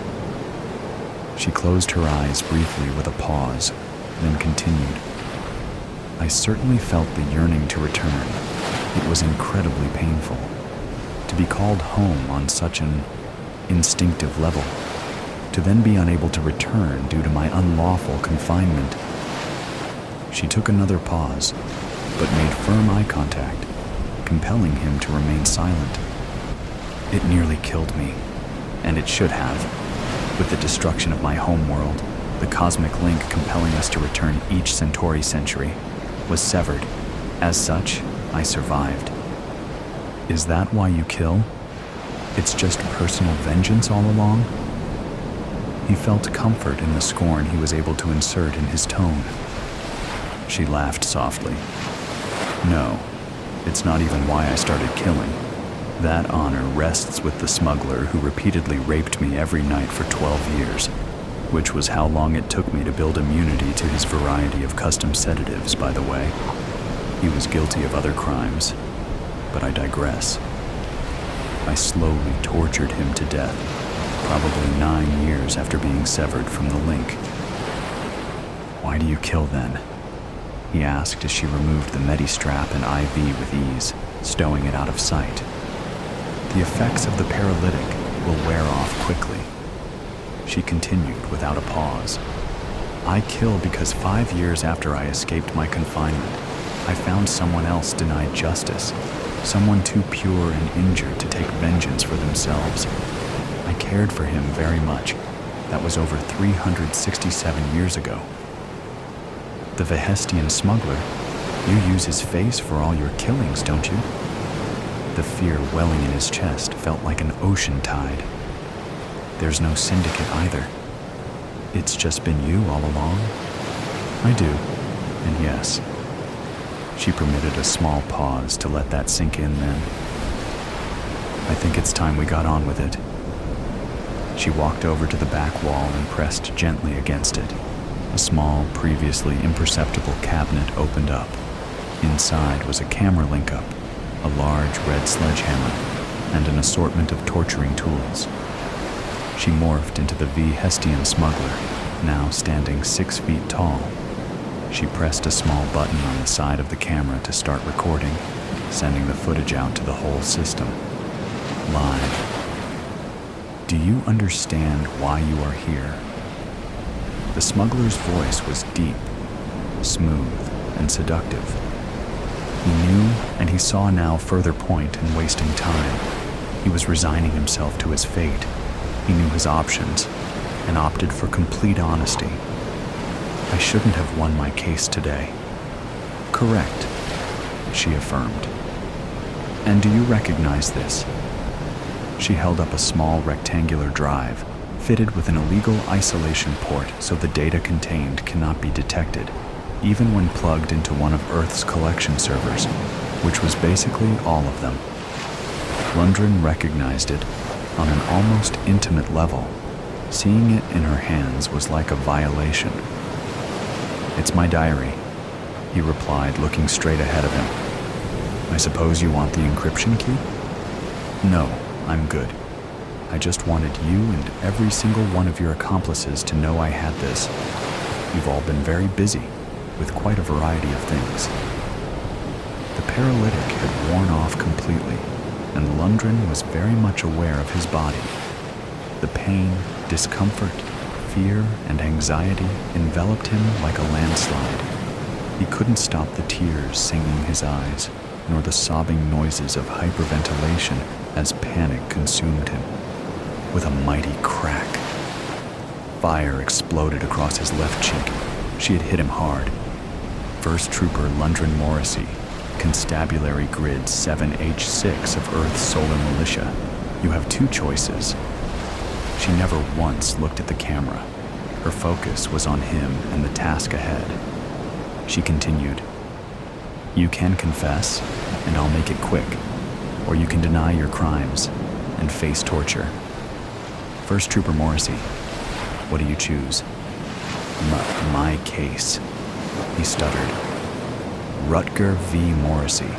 She closed her eyes briefly with a pause, then continued. I certainly felt the yearning to return. It was incredibly painful. To be called home on such an instinctive level, to then be unable to return due to my unlawful confinement. She took another pause, but made firm eye contact, compelling him to remain silent. It nearly killed me, and it should have. With the destruction of my homeworld, the cosmic link compelling us to return each Centauri century was severed. As such, I survived. Is that why you kill? It's just personal vengeance all along? He felt comfort in the scorn he was able to insert in his tone. She laughed softly. No, it's not even why I started killing. That honor rests with the smuggler who repeatedly raped me every night for 12 years, which was how long it took me to build immunity to his variety of custom sedatives, by the way. He was guilty of other crimes, but I digress. I slowly tortured him to death, probably 9 years after being severed from the link. Why do you kill then? He asked as she removed the Medi-strap and IV with ease, stowing it out of sight. The effects of the paralytic will wear off quickly. She continued without a pause. I kill because 5 years after I escaped my confinement, I found someone else denied justice, someone too pure and injured to take vengeance for themselves. I cared for him very much. That was over 367 years ago. The Vehestian smuggler, you use his face for all your killings, don't you? The fear welling in his chest felt like an ocean tide. There's no syndicate either. It's just been you all along? I do, and yes. She permitted a small pause to let that sink in then. I think it's time we got on with it. She walked over to the back wall and pressed gently against it. A small, previously imperceptible cabinet opened up. Inside was a camera link-up, a large red sledgehammer, and an assortment of torturing tools. She morphed into the Vehestian smuggler, now standing 6 feet tall. She pressed a small button on the side of the camera to start recording, sending the footage out to the whole system. Live. Do you understand why you are here? The smuggler's voice was deep, smooth, and seductive. He knew, and he saw now further point in wasting time. He was resigning himself to his fate. He knew his options, and opted for complete honesty. I shouldn't have won my case today. Correct, she affirmed. And do you recognize this? She held up a small rectangular drive, fitted with an illegal isolation port so the data contained cannot be detected, even when plugged into one of Earth's collection servers, which was basically all of them. Lundgren recognized it on an almost intimate level. Seeing it in her hands was like a violation. It's my diary, he replied, looking straight ahead of him. I suppose you want the encryption key? No, I'm good. I just wanted you and every single one of your accomplices to know I had this. You've all been very busy, with quite a variety of things. The paralytic had worn off completely, and Lundgren was very much aware of his body. The pain, discomfort, fear, and anxiety enveloped him like a landslide. He couldn't stop the tears singing his eyes, nor the sobbing noises of hyperventilation as panic consumed him. With a mighty crack, fire exploded across his left cheek. She had hit him hard. First Trooper Lundgren Morrissey, Constabulary Grid 7H6 of Earth's Solar Militia. You have 2 choices. She never once looked at the camera. Her focus was on him and the task ahead. She continued, you can confess, and I'll make it quick, or you can deny your crimes and face torture. First Trooper Morrissey, what do you choose? My case, he stuttered. Rutger V. Morrissey.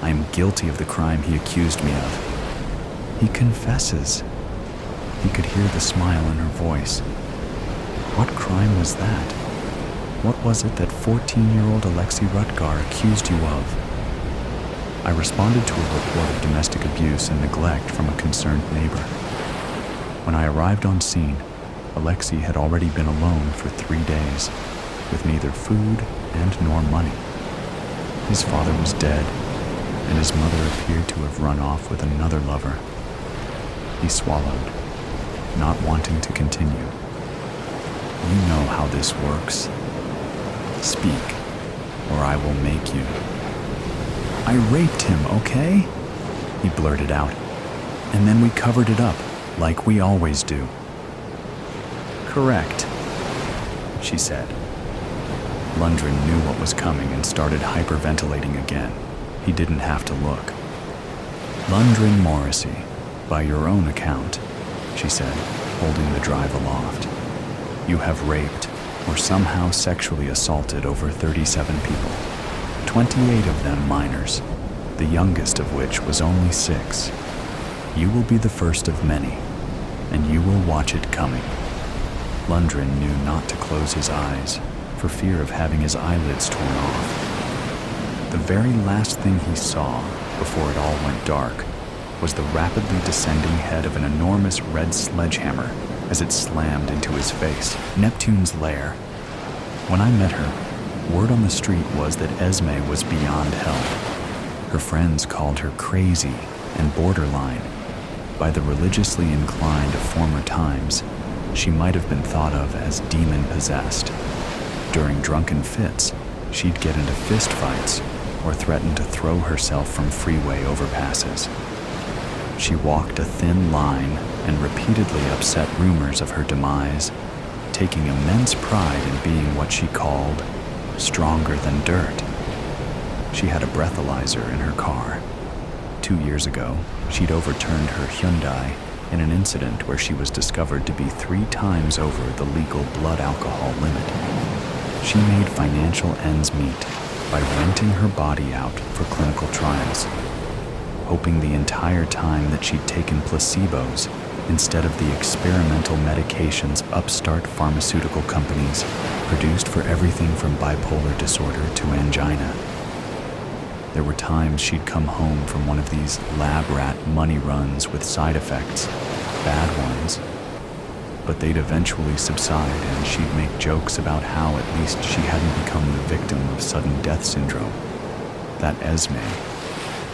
I am guilty of the crime he accused me of. He confesses. He could hear the smile in her voice. What crime was that? What was it that 14-year-old Alexei Rutgar accused you of? I responded to a report of domestic abuse and neglect from a concerned neighbor. When I arrived on scene, Alexei had already been alone for 3 days, with neither food and nor money. His father was dead, and his mother appeared to have run off with another lover. He swallowed, not wanting to continue. You know how this works. Speak, or I will make you. I raped him, okay? he blurted out. And then we covered it up, like we always do. Correct, she said. Lundgren knew what was coming and started hyperventilating again. He didn't have to look. Lundgren Morrissey, by your own account, she said, holding the drive aloft. You have raped or somehow sexually assaulted over 37 people, 28 of them minors, the youngest of which was only 6. You will be the first of many, and you will watch it coming. Lundgren knew not to close his eyes for fear of having his eyelids torn off. The very last thing he saw before it all went dark was the rapidly descending head of an enormous red sledgehammer as it slammed into his face. Neptune's lair. When I met her, word on the street was that Esme was beyond help. Her friends called her crazy and borderline. By the religiously inclined of former times, she might have been thought of as demon-possessed. During drunken fits, she'd get into fistfights or threaten to throw herself from freeway overpasses. She walked a thin line and repeatedly upset rumors of her demise, taking immense pride in being what she called stronger than dirt. She had a breathalyzer in her car. 2 years ago, she'd overturned her Hyundai in an incident where she was discovered to be 3 times over the legal blood alcohol limit. She made financial ends meet by renting her body out for clinical trials, hoping the entire time that she'd taken placebos instead of the experimental medications upstart pharmaceutical companies produced for everything from bipolar disorder to angina. There were times she'd come home from one of these lab rat money runs with side effects, bad ones, but they'd eventually subside and she'd make jokes about how at least she hadn't become the victim of sudden death syndrome. That Esme,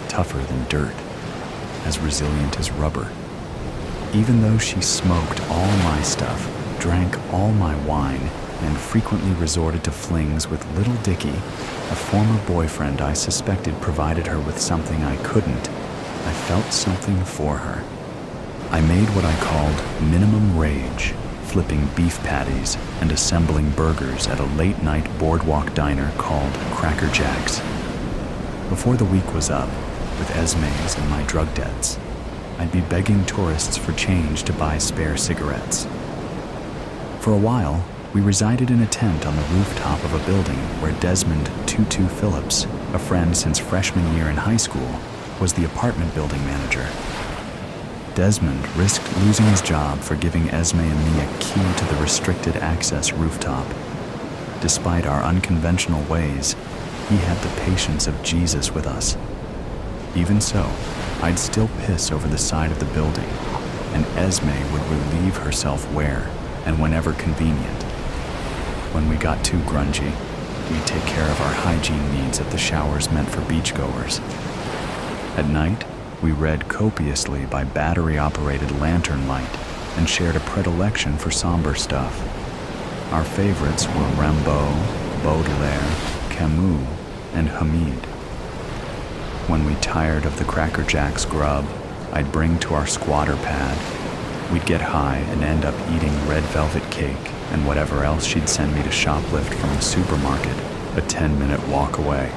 tougher than dirt, as resilient as rubber. Even though she smoked all my stuff, drank all my wine, and frequently resorted to flings with Little Dicky, a former boyfriend I suspected provided her with something I couldn't, I felt something for her. I made what I called minimum rage, flipping beef patties and assembling burgers at a late-night boardwalk diner called Cracker Jack's. Before the week was up, with Esme's and my drug debts, I'd be begging tourists for change to buy spare cigarettes. For a while, we resided in a tent on the rooftop of a building where Desmond Tutu Phillips, a friend since freshman year in high school, was the apartment building manager. Desmond risked losing his job for giving Esme and me a key to the restricted access rooftop. Despite our unconventional ways, he had the patience of Jesus with us. Even so, I'd still piss over the side of the building, and Esme would relieve herself where and whenever convenient. When we got too grungy, we'd take care of our hygiene needs at the showers meant for beachgoers. At night, we read copiously by battery-operated lantern light and shared a predilection for somber stuff. Our favorites were Rimbaud, Baudelaire, Camus, and Hamid. When we tired of the Cracker Jack's grub I'd bring to our squatter pad, we'd get high and end up eating red velvet cake and whatever else she'd send me to shoplift from the supermarket, a 10-minute walk away.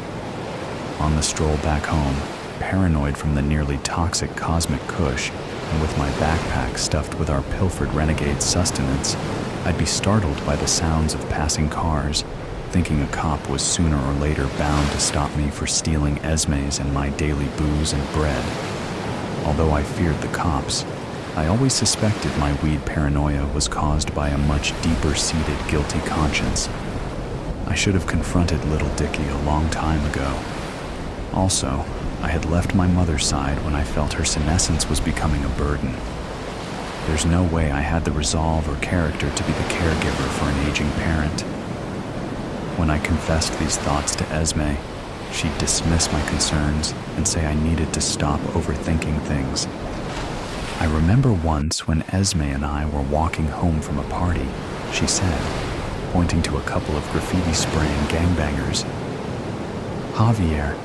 On the stroll back home, paranoid from the nearly toxic cosmic kush, and with my backpack stuffed with our pilfered renegade sustenance, I'd be startled by the sounds of passing cars, thinking a cop was sooner or later bound to stop me for stealing Esme's and my daily booze and bread. Although I feared the cops, I always suspected my weed paranoia was caused by a much deeper-seated guilty conscience. I should have confronted Little Dicky a long time ago. Also, I had left my mother's side when I felt her senescence was becoming a burden. There's no way I had the resolve or character to be the caregiver for an aging parent. When I confessed these thoughts to Esme, she'd dismiss my concerns and say I needed to stop overthinking things. I remember once when Esme and I were walking home from a party, she said, pointing to a couple of graffiti-spraying gangbangers, "Javier,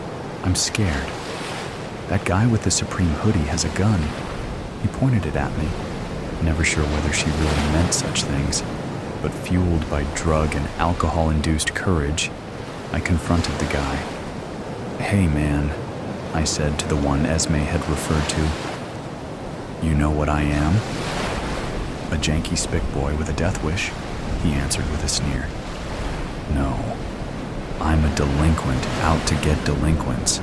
I'm scared." That guy with the Supreme hoodie has a gun. He pointed it at me, never sure whether she really meant such things, but fueled by drug and alcohol-induced courage, I confronted the guy. "Hey man," I said to the one Esme had referred to. "You know what I am?" "A janky spick boy with a death wish," he answered with a sneer. "No, I'm a delinquent out to get delinquents.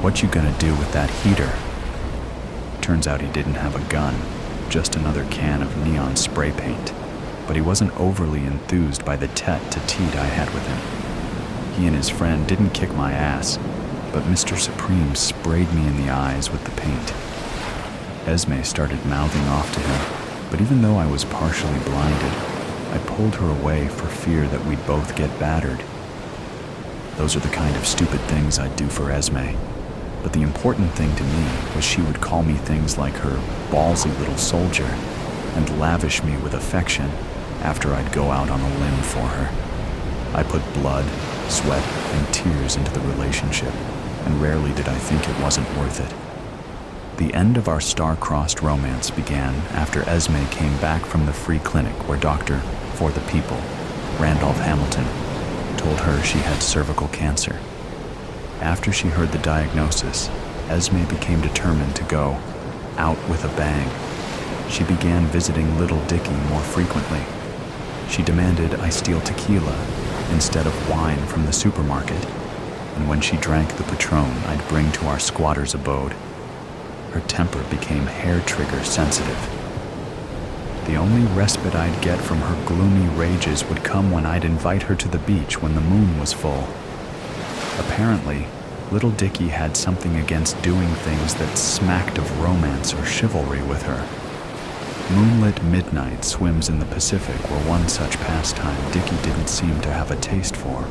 What you gonna do with that heater?" Turns out he didn't have a gun, just another can of neon spray paint, but he wasn't overly enthused by the tete-to-tete I had with him. He and his friend didn't kick my ass, but Mr. Supreme sprayed me in the eyes with the paint. Esme started mouthing off to him, but even though I was partially blinded, I pulled her away for fear that we'd both get battered. Those are the kind of stupid things I'd do for Esme, but the important thing to me was she would call me things like her ballsy little soldier and lavish me with affection after I'd go out on a limb for her. I put blood, sweat, and tears into the relationship, and rarely did I think it wasn't worth it. The end of our star-crossed romance began after Esme came back from the free clinic where Dr. For the People, Randolph Hamilton, told her she had cervical cancer. After she heard the diagnosis, Esme became determined to go out with a bang. She began visiting Little Dicky more frequently. She demanded I steal tequila instead of wine from the supermarket, and when she drank the Patron I'd bring to our squatter's abode, her temper became hair-trigger sensitive. The only respite I'd get from her gloomy rages would come when I'd invite her to the beach when the moon was full. Apparently, Little Dicky had something against doing things that smacked of romance or chivalry with her. Moonlit midnight swims in the Pacific were one such pastime Dicky didn't seem to have a taste for.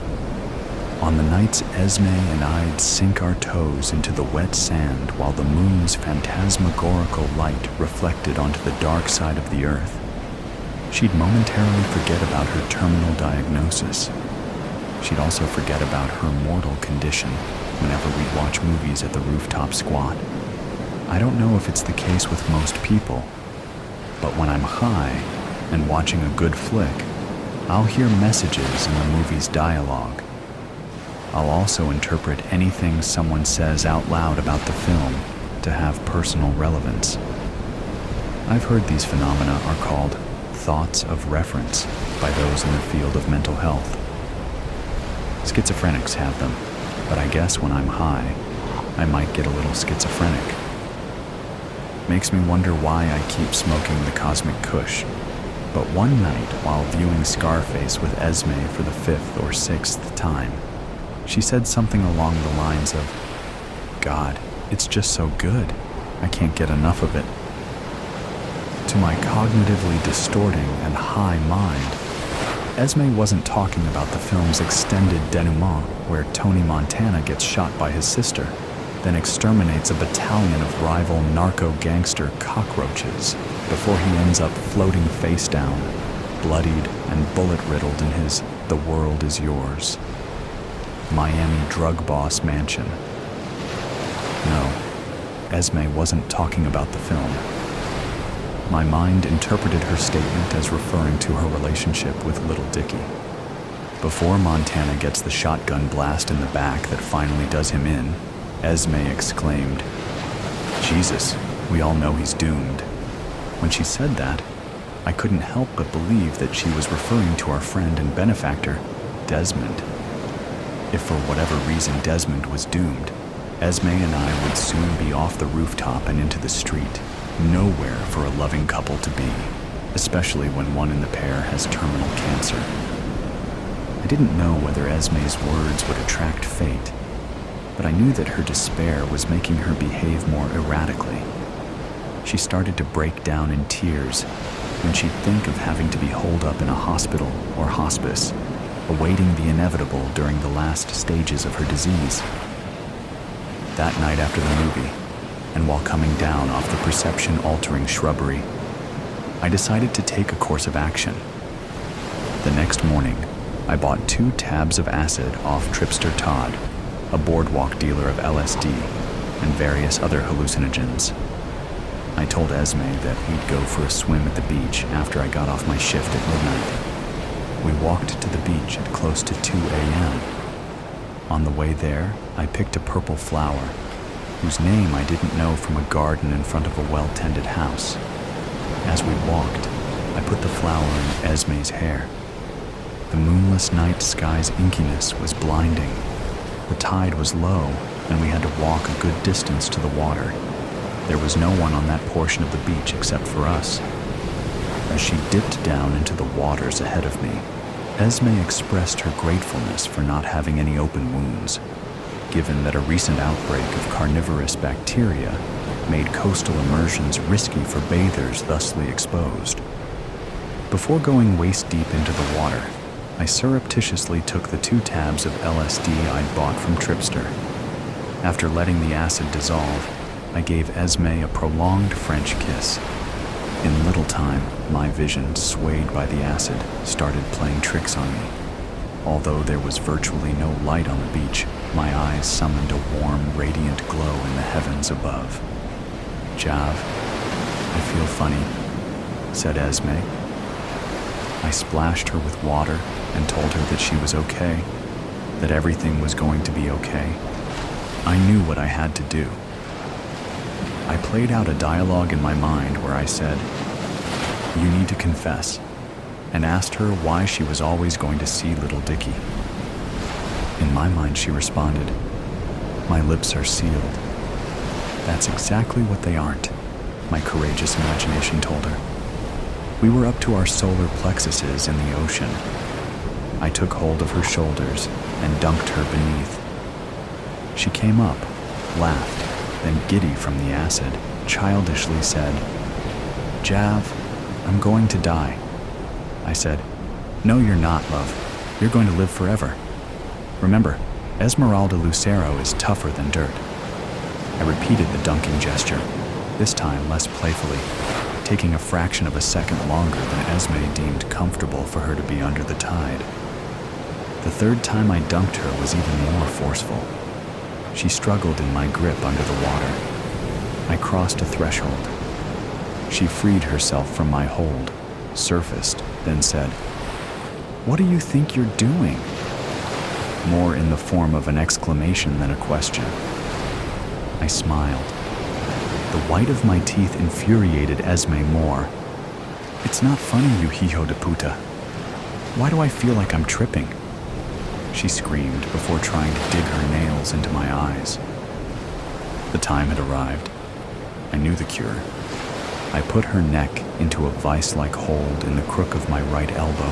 On the nights Esme and I'd sink our toes into the wet sand while the moon's phantasmagorical light reflected onto the dark side of the earth, she'd momentarily forget about her terminal diagnosis. She'd also forget about her mortal condition whenever we'd watch movies at the rooftop squat. I don't know if it's the case with most people, but when I'm high and watching a good flick, I'll hear messages in the movie's dialogue. I'll also interpret anything someone says out loud about the film to have personal relevance. I've heard these phenomena are called thoughts of reference by those in the field of mental health. Schizophrenics have them, but I guess when I'm high, I might get a little schizophrenic. Makes me wonder why I keep smoking the Cosmic Kush. But one night, while viewing Scarface with Esme for the 5th or 6th time, she said something along the lines of, "God, it's just so good. I can't get enough of it." To my cognitively distorting and high mind, Esme wasn't talking about the film's extended denouement where Tony Montana gets shot by his sister, then exterminates a battalion of rival narco-gangster cockroaches before he ends up floating face down, bloodied and bullet-riddled in his "The World Is Yours" Miami drug boss mansion. No, Esme wasn't talking about the film. My mind interpreted her statement as referring to her relationship with Little Dicky. Before Montana gets the shotgun blast in the back that finally does him in, Esme exclaimed, "Jesus, we all know he's doomed." When she said that, I couldn't help but believe that she was referring to our friend and benefactor, Desmond. If for whatever reason Desmond was doomed, Esme and I would soon be off the rooftop and into the street, nowhere for a loving couple to be, especially when one in the pair has terminal cancer. I didn't know whether Esme's words would attract fate, but I knew that her despair was making her behave more erratically. She started to break down in tears when she'd think of having to be holed up in a hospital or hospice, awaiting the inevitable during the last stages of her disease. That night after the movie, and while coming down off the perception-altering shrubbery, I decided to take a course of action. The next morning, I bought 2 tabs of acid off Tripster Todd, a boardwalk dealer of LSD, and various other hallucinogens. I told Esme that we'd go for a swim at the beach after I got off my shift at midnight. We walked to the beach at close to 2 a.m. On the way there, I picked a purple flower, whose name I didn't know, from a garden in front of a well-tended house. As we walked, I put the flower in Esme's hair. The moonless night sky's inkiness was blinding. The tide was low, and we had to walk a good distance to the water. There was no one on that portion of the beach except for us. As she dipped down into the waters ahead of me, Esme expressed her gratefulness for not having any open wounds, given that a recent outbreak of carnivorous bacteria made coastal immersions risky for bathers thusly exposed. Before going waist-deep into the water, I surreptitiously took the 2 tabs of LSD I'd bought from Tripster. After letting the acid dissolve, I gave Esme a prolonged French kiss. In little time, my vision, swayed by the acid, started playing tricks on me. Although there was virtually no light on the beach, my eyes summoned a warm, radiant glow in the heavens above. "Jav, I feel funny," said Esme. I splashed her with water and told her that she was okay, that everything was going to be okay. I knew what I had to do. I played out a dialogue in my mind where I said, "You need to confess," and asked her why she was always going to see little Dickie. In my mind, she responded, "My lips are sealed." "That's exactly what they aren't," my courageous imagination told her. We were up to our solar plexuses in the ocean. I took hold of her shoulders and dunked her beneath. She came up, laughed, then, giddy from the acid, childishly said, "Jav, I'm going to die." I said, "No, you're not, love. You're going to live forever. Remember, Esmeralda Lucero is tougher than dirt." I repeated the dunking gesture, this time less playfully, taking a fraction of a second longer than Esme deemed comfortable for her to be under the tide. The third time I dunked her was even more forceful. She struggled in my grip under the water. I crossed a threshold. She freed herself from my hold, surfaced, then said, "What do you think you're doing?" More in the form of an exclamation than a question. I smiled. The white of my teeth infuriated Esme more. "It's not funny, you hijo de puta. Why do I feel like I'm tripping?" She screamed before trying to dig her nails into my eyes. The time had arrived. I knew the cure. I put her neck into a vice-like hold in the crook of my right elbow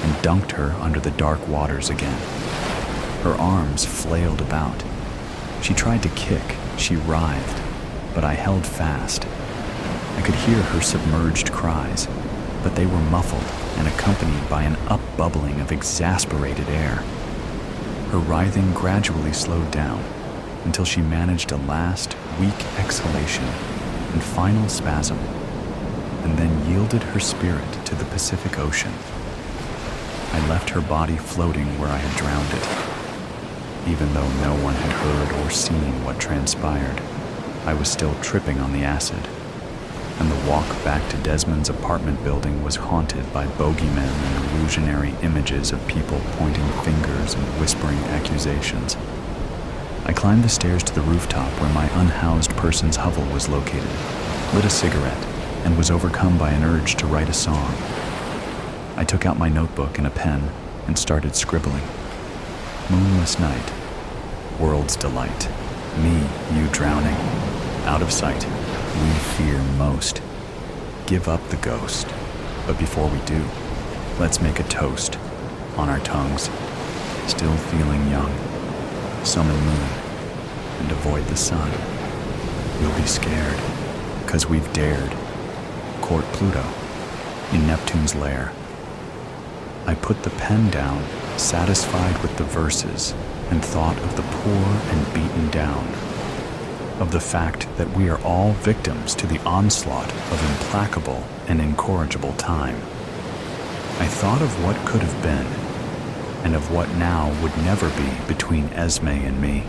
and dunked her under the dark waters again. Her arms flailed about. She tried to kick, she writhed, but I held fast. I could hear her submerged cries, but they were muffled and accompanied by an up-bubbling of exasperated air. Her writhing gradually slowed down until she managed a last, weak exhalation and final spasm, and then yielded her spirit to the Pacific Ocean. I left her body floating where I had drowned it. Even though no one had heard or seen what transpired, I was still tripping on the acid, and the walk back to Desmond's apartment building was haunted by bogeymen and illusionary images of people pointing fingers and whispering accusations. I climbed the stairs to the rooftop where my unhoused person's hovel was located, lit a cigarette, and was overcome by an urge to write a song. I took out my notebook and a pen and started scribbling. Moonless night, world's delight, me, you drowning, out of sight, we fear most. Give up the ghost, but before we do, let's make a toast on our tongues, still feeling young, summer moon, and avoid the sun. We'll be scared, 'cause we've dared. Court Pluto, in Neptune's lair. I put the pen down, satisfied with the verses, and thought of the poor and beaten down, of the fact that we are all victims to the onslaught of implacable and incorrigible time. I thought of what could have been, and of what now would never be between Esme and me.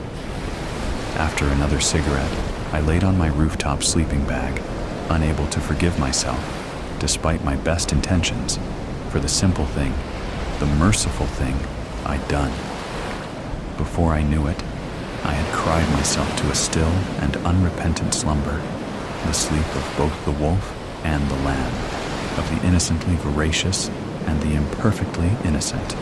After another cigarette, I laid on my rooftop sleeping bag, unable to forgive myself, despite my best intentions, for the simple thing, the merciful thing I'd done. Before I knew it, I had cried myself to a still and unrepentant slumber, the sleep of both the wolf and the lamb, of the innocently voracious and the imperfectly innocent.